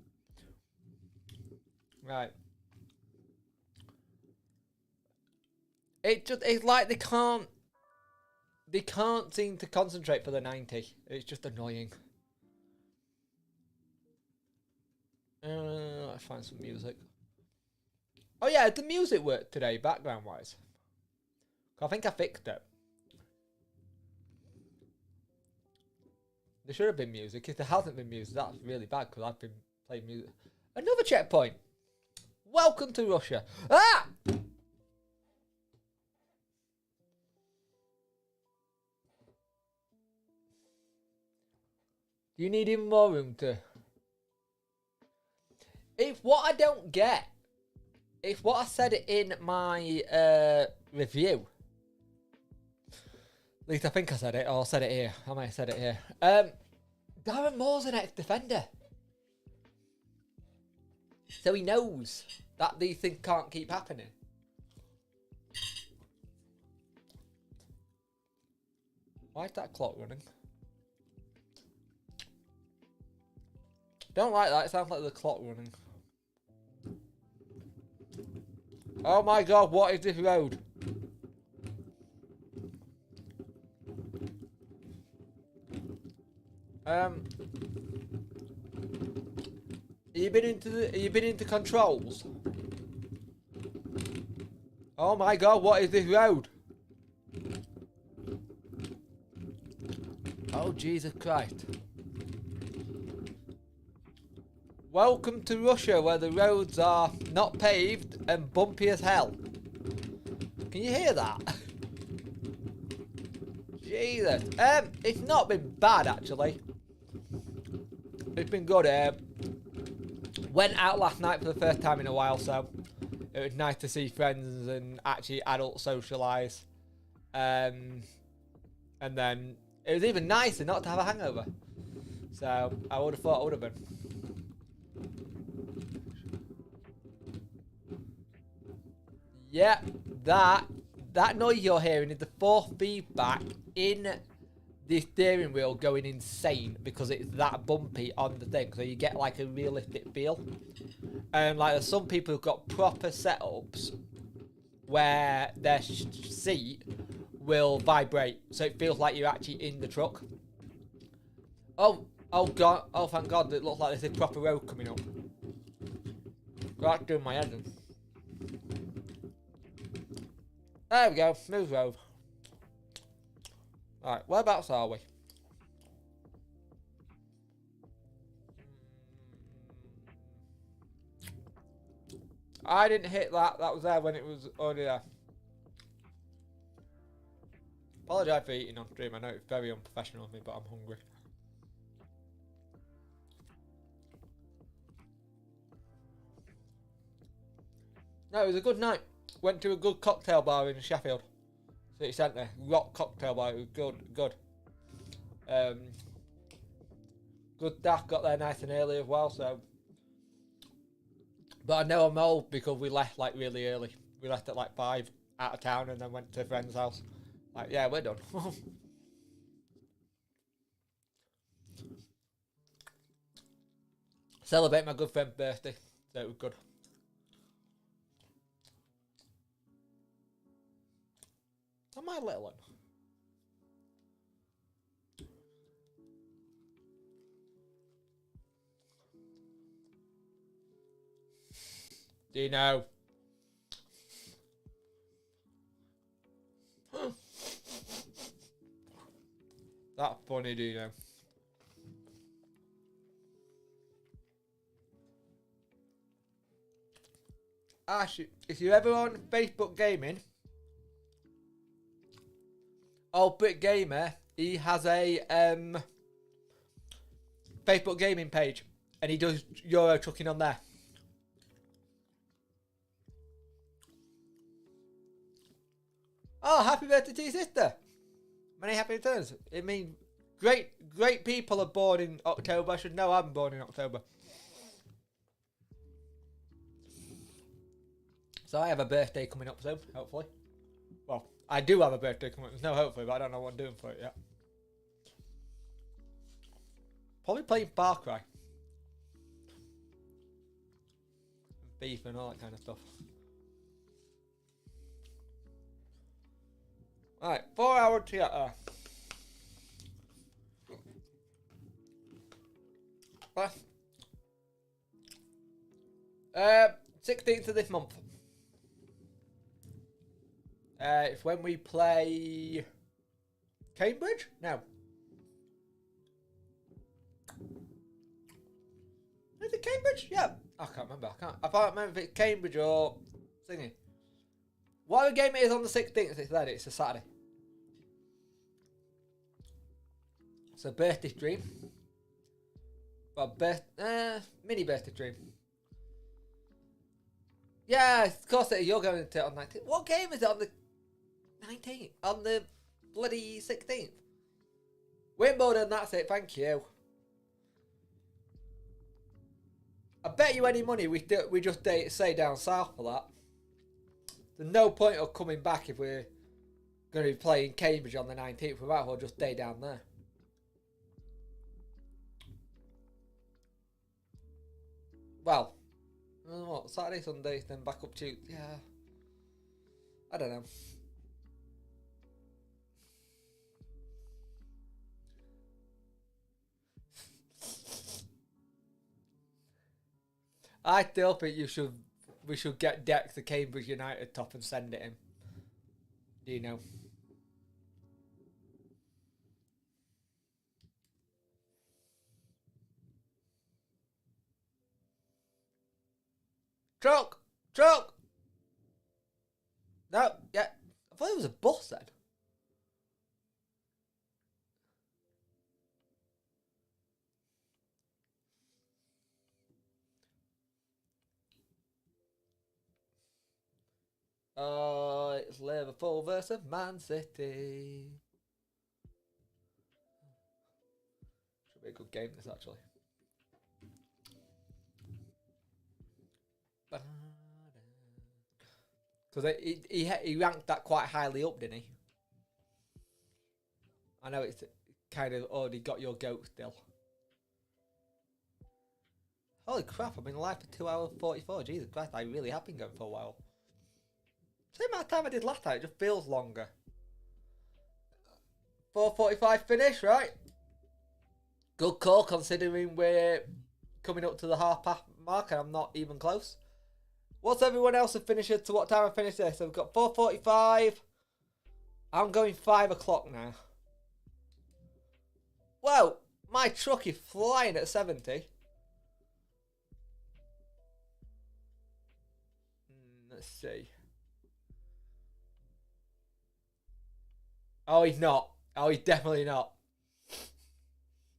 S1: Right. It's like they can't seem to concentrate for the 90. It's just annoying. Let's find some music. Oh yeah, did the music work today, background wise? I think I fixed it. There should have been music. If there hasn't been music, that's really bad because I've been playing music. Another checkpoint. Welcome to Russia. Ah! Do you need even more room to... It's what I don't get. It's what I said in my review. At least I think I said it, or I said it here. I might have said it here. Darren Moore's an ex-defender. So he knows that these things can't keep happening. Why is that clock running? Don't like that, it sounds like the clock running. Oh my god, what is this road? You been into controls? Oh my god, what is this road? Oh Jesus Christ. Welcome to Russia, where the roads are not paved and bumpy as hell. Can you hear that? Jesus. It's not been bad actually. It's been good. Went out last night for the first time in a while, so it was nice to see friends and actually adults socialise. And then it was even nicer not to have a hangover. So I would have thought I would have been. Yeah, that noise you're hearing is the force feedback in the steering wheel going insane because it's that bumpy on the thing, so you get like a realistic feel. And like there's some people who've got proper setups where their seat will vibrate, so it feels like you're actually in the truck. Oh god, oh thank god, it looks like there's a proper road coming up. That's doing my head in. There we go, smooth road. Alright, whereabouts are we? I didn't hit that, that was there when it was already there. Apologise for eating on stream, I know it's very unprofessional of me, but I'm hungry. No, it was a good night. Went to a good cocktail bar in Sheffield City Centre. Rock cocktail bar. It was good. Good daft. Got there nice and early as well. So, but I know I'm old because we left like really early. We left at like 5 out of town and then went to a friend's house. Like, yeah, we're done. Celebrate my good friend's birthday. So it was good. Am I little one? Do you know? That's funny, do you know? Ash, if you're ever on Facebook Gaming, Old Brick Gamer, he has a Facebook Gaming page, and he does Euro Trucking on there. Oh, happy birthday to your sister! Many happy returns. I mean, great people are born in October. I should know I'm born in October. So I have a birthday coming up soon, hopefully. Well, I do have a birthday coming up. No, hopefully, but I don't know what I'm doing for it yet. Probably playing Far Cry. Beef and all that kind of stuff. Alright, 4 hour theatre. 16th of this month. It's when we play Cambridge? No. Is it Cambridge? Yeah. I can't remember. I can't remember if it's Cambridge or Singing. Whatever game it is on the 16th, it's a Saturday. It's a birthday stream. Well, mini birthday stream. Yeah, of course it is. You're going to it on 19th. What game is it on the 19th? On the bloody 16th? Wimbledon, that's it. Thank you. I bet you any money we just stay down south for that. There's no point of coming back if we're going to be playing Cambridge on the 19th. We might as well just stay down there. Well, what, Saturday, Sunday, then back up Tuesday. Yeah. I don't know. I still think we should get Dex the Cambridge United top and send it in. Do you know? Truck! No, yeah. I thought it was a bus then. It's Liverpool versus Man City. Should be a good game, this actually. Because he ranked that quite highly up, didn't he? I know it's kind of already got your goat still. Holy crap, I've been live for 2 hours 44. Jesus Christ, I really have been going for a while. Same amount of time I did last time, it just feels longer. 4:45 finish, right? Good call considering we're coming up to the half past mark and I'm not even close. What's everyone else's finisher to what time I finished this? So we've got 4:45. I'm going 5 o'clock now. Whoa, my truck is flying at 70. Let's see. Oh, he's not. Oh, he's definitely not.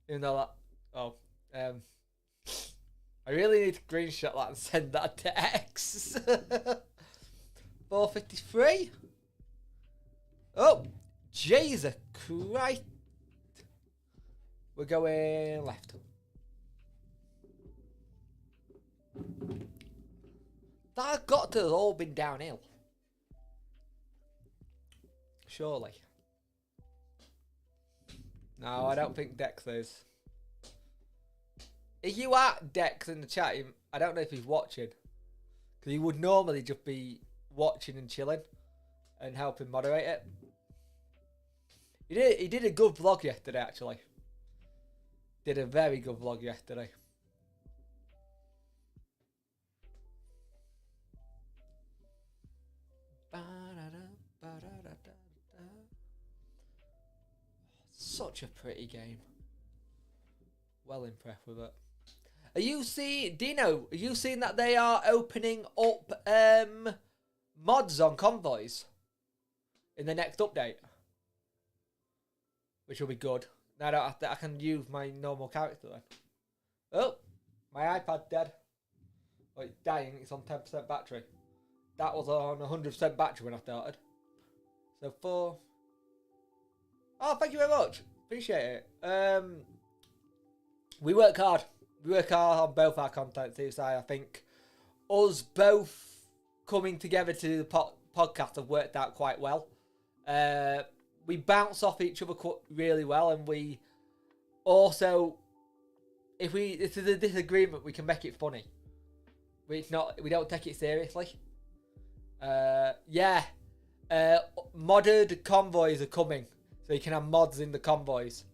S1: Even though that... Oh. I really need to screenshot that and send that to X. 4:53. Oh, Jesus Christ. We're going left. That got to have all been downhill. Surely. No, I don't think Dex is. If you are Dex in the chat, I don't know if he's watching. Because he would normally just be watching and chilling and helping moderate it. He did a good vlog yesterday, actually. Did a very good vlog yesterday. Such a pretty game. Well impressed with it. Dino, are you seeing that they are opening up mods on convoys in the next update? Which will be good. Now I don't have to, I can use my normal character then. Oh, my iPad dead. Oh, it's dying, it's on 10% battery. That was on 100% battery when I started. So 4. Oh, thank you very much. Appreciate it. We work hard. We work hard on both our content too, so I think us both coming together to do the podcast have worked out quite well. We bounce off each other really well, and we also, if there's a disagreement, we can make it funny. We don't take it seriously. Modded convoys are coming, so you can have mods in the convoys,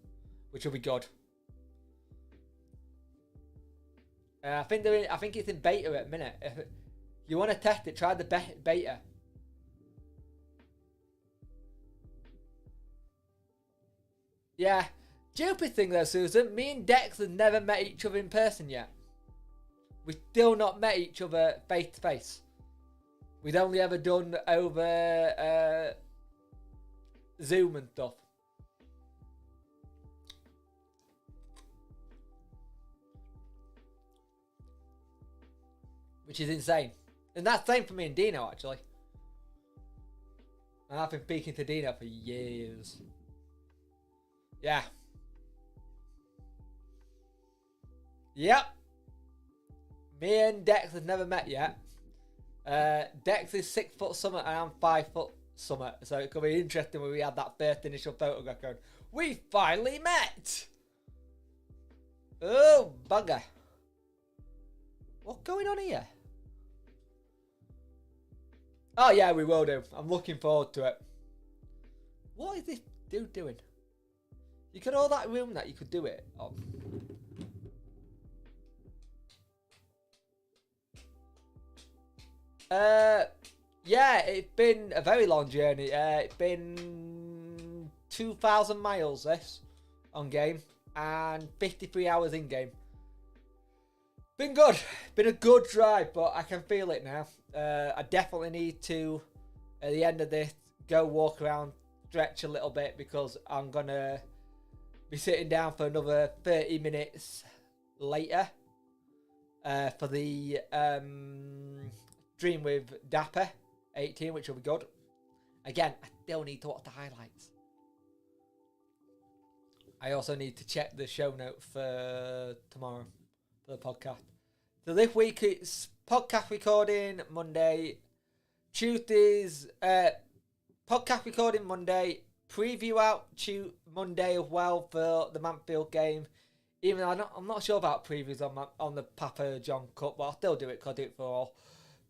S1: which will be good. I think it's in beta at the minute. If you want to test it, try the beta. Yeah. Stupid thing though, Susan. Me and Dex have never met each other in person yet. We've still not met each other face to face. We've only ever done over Zoom and stuff. Which is insane. And that's the same for me and Dino, actually. And I've been speaking to Dino for years. Yeah. Yep. Me and Dex have never met yet. Dex is 6 foot summit and I'm 5 foot summit. So it could be interesting when we had that first initial photograph going, we finally met! Oh, bugger. What's going on here? Oh yeah, we will do. I'm looking forward to it. What is this dude doing? You could all that room that you could do it on. Yeah, it's been a very long journey. It's been 2,000 miles this on game and 53 hours in game. Been good. Been a good drive, but I can feel it now. I definitely need to, at the end of this, go walk around, stretch a little bit, because I'm going to be sitting down for another 30 minutes later for the stream with Dapper 18, which will be good. Again, I still need to watch the highlights. I also need to check the show note for tomorrow for the podcast. So this week it's podcast recording Monday, Tuesdays, podcast recording Monday, preview out Monday as well for the Mansfield game. Even though I'm not sure about previews on the Papa John Cup, but I'll still do it because I do it for all.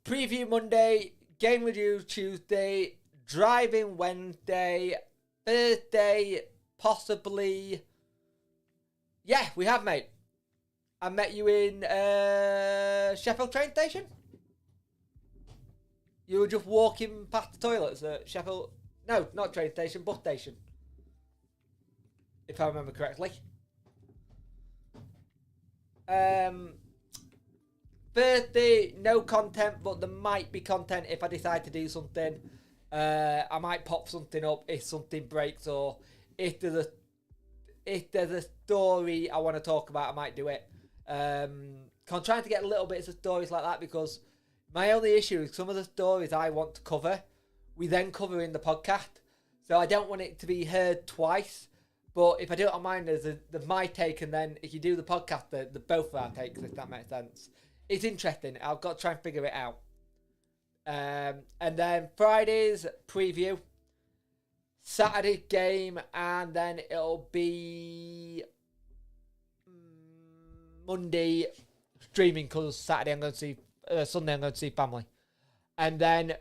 S1: Preview Monday, game review Tuesday, driving Wednesday, Thursday, possibly. Yeah, we have, mate. I met you in Sheffield train station. You were just walking past the toilets at Sheffield. No, not train station, bus station. If I remember correctly. Thursday, no content, but there might be content if I decide to do something. I might pop something up if something breaks, or if there's a story I want to talk about, I might do it. I'm trying to get little bits of stories like that, because my only issue is some of the stories I want to cover, we then cover in the podcast. So I don't want it to be heard twice. But if I do it on mine, there's my take, and then if you do the podcast, the both of our takes, if that makes sense. It's interesting. I've got to try and figure it out. And then Friday's preview, Saturday game, and then it'll be Monday streaming, because Saturday I'm going to see, Sunday I'm going to see family. And then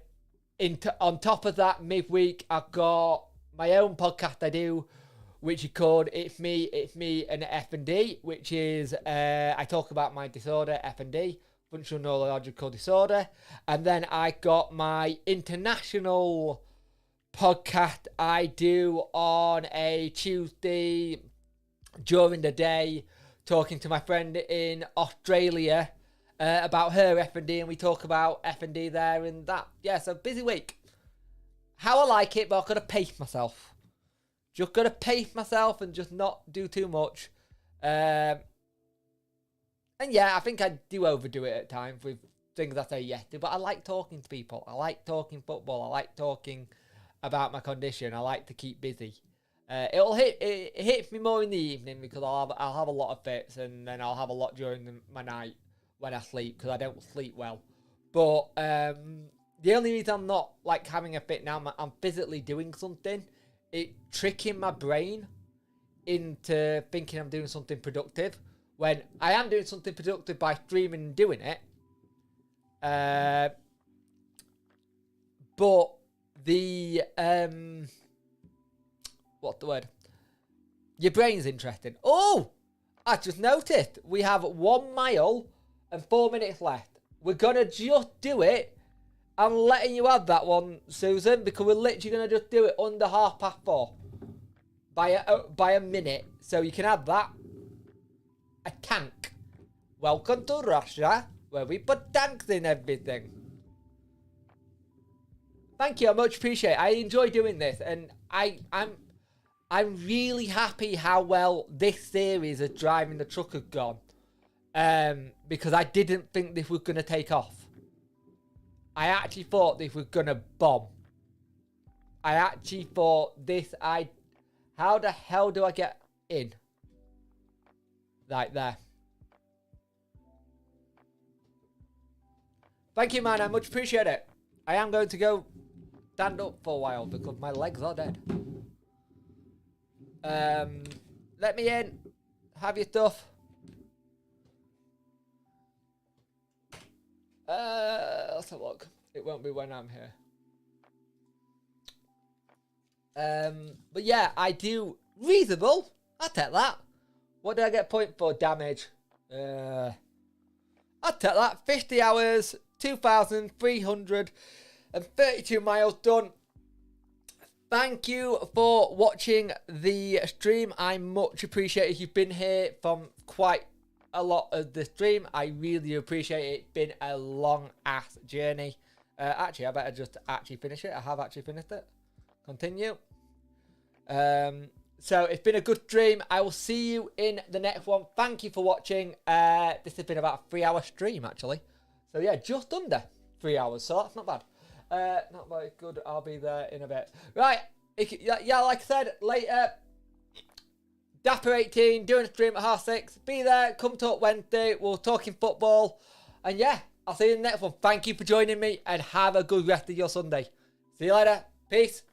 S1: on top of that, midweek, I've got my own podcast I do, which is called It's Me and F&D, which is, I talk about my disorder, F&D, functional neurological disorder. And then I got my international podcast I do on a Tuesday during the day, talking to my friend in Australia about her F&D, and we talk about F&D there and that. Yeah, so busy week. How I like it, but I've got to pace myself. Just got to pace myself and just not do too much. And yeah, I think I do overdo it at times with things I say yes to, but I like talking to people. I like talking football. I like talking about my condition. I like to keep busy. It hits me more in the evening because I'll have a lot of fits, and then I'll have a lot during my night when I sleep because I don't sleep well. But the only reason I'm not like having a fit now, I'm physically doing something. It tricking my brain into thinking I'm doing something productive when I am doing something productive by streaming and doing it. But the what's the word? Your brain's interesting. Oh, I just noticed we have 1 mile and 4 minutes left. We're gonna just do it. I'm letting you have that one, Susan, because we're literally gonna just do it under 4:30 by a minute. So you can have that. A tank. Welcome to Russia, where we put tanks in everything. Thank you, I much appreciate it. I enjoy doing this, and I'm really happy how well this series of driving the truck has gone. Because I didn't think this was going to take off. I actually thought this was going to bomb. I actually thought this, how the hell do I get in? Right there. Thank you, man. I much appreciate it. I am going to go stand up for a while because my legs are dead. Let me in. Have your stuff. Let's have a look. It won't be when I'm here. But yeah, I do reasonable. I'll take that. What did I get point for? Damage. I'll take that. 50 hours, 2,332 miles done. Thank you for watching the stream. I much appreciate it. You've been here from quite a lot of the stream. I really appreciate it. It's been a long ass journey. Actually, I better just actually finish it. I have actually finished it. Continue. So it's been a good stream. I will see you in the next one. Thank you for watching. This has been about a 3-hour stream actually. So yeah, just under 3 hours. So that's not bad. Not very good. I'll be there in a bit. Right. Yeah, like I said, later. Dapper18 doing a stream at 6:30. Be there. Come talk Wednesday. We're talking football. And yeah, I'll see you in the next one. Thank you for joining me and have a good rest of your Sunday. See you later. Peace.